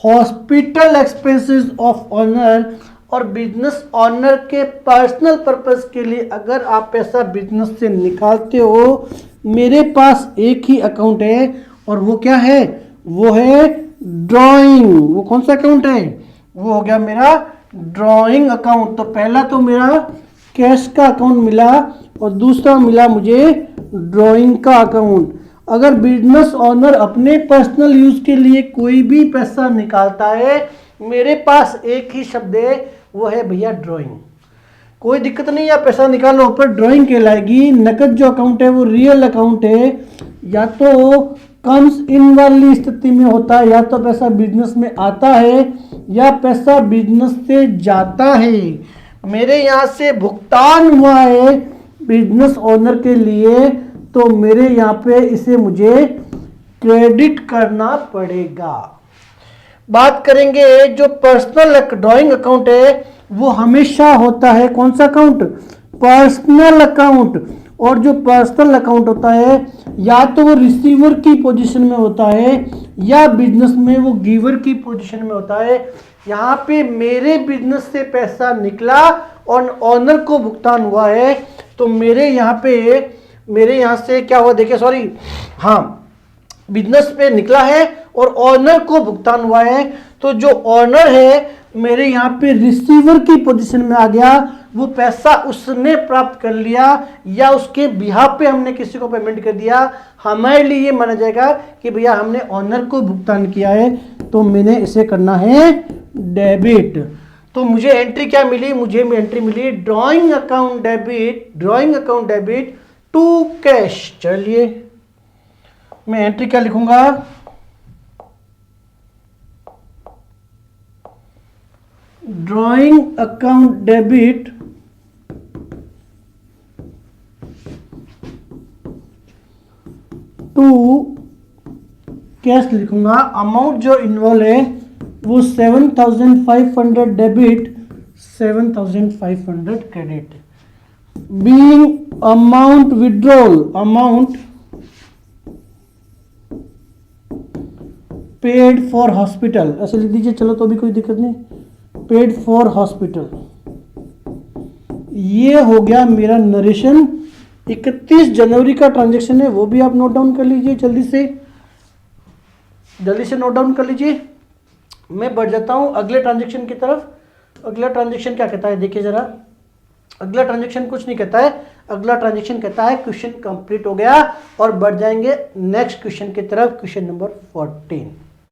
हॉस्पिटल एक्सपेंसेस ऑफ ऑनर। और बिजनेस ऑनर के पर्सनल पर्पस के लिए अगर आप पैसा बिजनेस से निकालते हो, मेरे पास एक ही अकाउंट है और वो क्या है, वो है ड्राइंग। वो कौन सा अकाउंट है, वो हो गया मेरा ड्राइंग अकाउंट। तो पहला तो मेरा कैश का अकाउंट मिला और दूसरा मिला मुझे ड्राइंग का अकाउंट। अगर बिजनेस ओनर अपने पर्सनल यूज के लिए कोई भी पैसा निकालता है, मेरे पास एक ही शब्द है, वो है भैया ड्राइंग। कोई दिक्कत नहीं है, पैसा निकालो पर ड्राइंग कहलाएगी। नकद जो अकाउंट है वो रियल अकाउंट है, या तो कम्स इन वाली स्थिति में होता है, या तो पैसा बिजनेस में आता है या पैसा बिजनेस से जाता है। मेरे यहाँ से भुगतान हुआ है बिजनेस ओनर के लिए, तो मेरे यहाँ पे इसे मुझे क्रेडिट करना पड़ेगा। बात करेंगे जो पर्सनल ड्राइंग अकाउंट है वो हमेशा होता है कौन सा अकाउंट, पर्सनल अकाउंट। और जो पर्सनल अकाउंट होता है या तो वो रिसीवर की पोजीशन में होता है या बिजनेस में वो गिवर की पोजीशन में होता है। यहाँ पे मेरे बिजनेस से पैसा निकला और ऑनर को भुगतान हुआ है, तो मेरे यहाँ से क्या हुआ देखिए, सॉरी, हाँ, बिजनेस पे निकला है और ऑनर को भुगतान हुआ है। तो जो ऑनर है मेरे यहाँ पे रिसीवर की पोजीशन में आ गया, वो पैसा उसने प्राप्त कर लिया या उसके बिहाफ पे हमने किसी को पेमेंट कर दिया। हमारे लिए ये माना जाएगा कि भैया हमने ऑनर को भुगतान किया है, तो मैंने इसे करना है डेबिट। तो मुझे एंट्री क्या मिली, मुझे एंट्री मिली drawing account debit, drawing account debit to cash. चलिए मैं एंट्री क्या लिखूंगा, drawing account debit to cash लिखूंगा। अमाउंट जो इन्वॉल्व है वो 7500 debit, 7500 credit. Being amount withdrawal, amount paid for hospital, ऐसे लिख दीजिए, चलो तो भी कोई दिक्कत नहीं। Paid for hospital. ये हो गया मेरा नरेशन। 31 जनवरी का ट्रांजैक्शन है, वो भी आप नोट डाउन कर लीजिए, जल्दी से नोट डाउन कर लीजिए। मैं बढ़ जाता हूं अगले ट्रांजैक्शन की तरफ। अगला ट्रांजैक्शन क्या कहता है, देखिए जरा। अगला ट्रांजैक्शन कुछ नहीं कहता है, अगला ट्रांजैक्शन कहता है क्वेश्चन कंप्लीट हो गया, और बढ़ जाएंगे नेक्स्ट क्वेश्चन की तरफ, क्वेश्चन नंबर 14।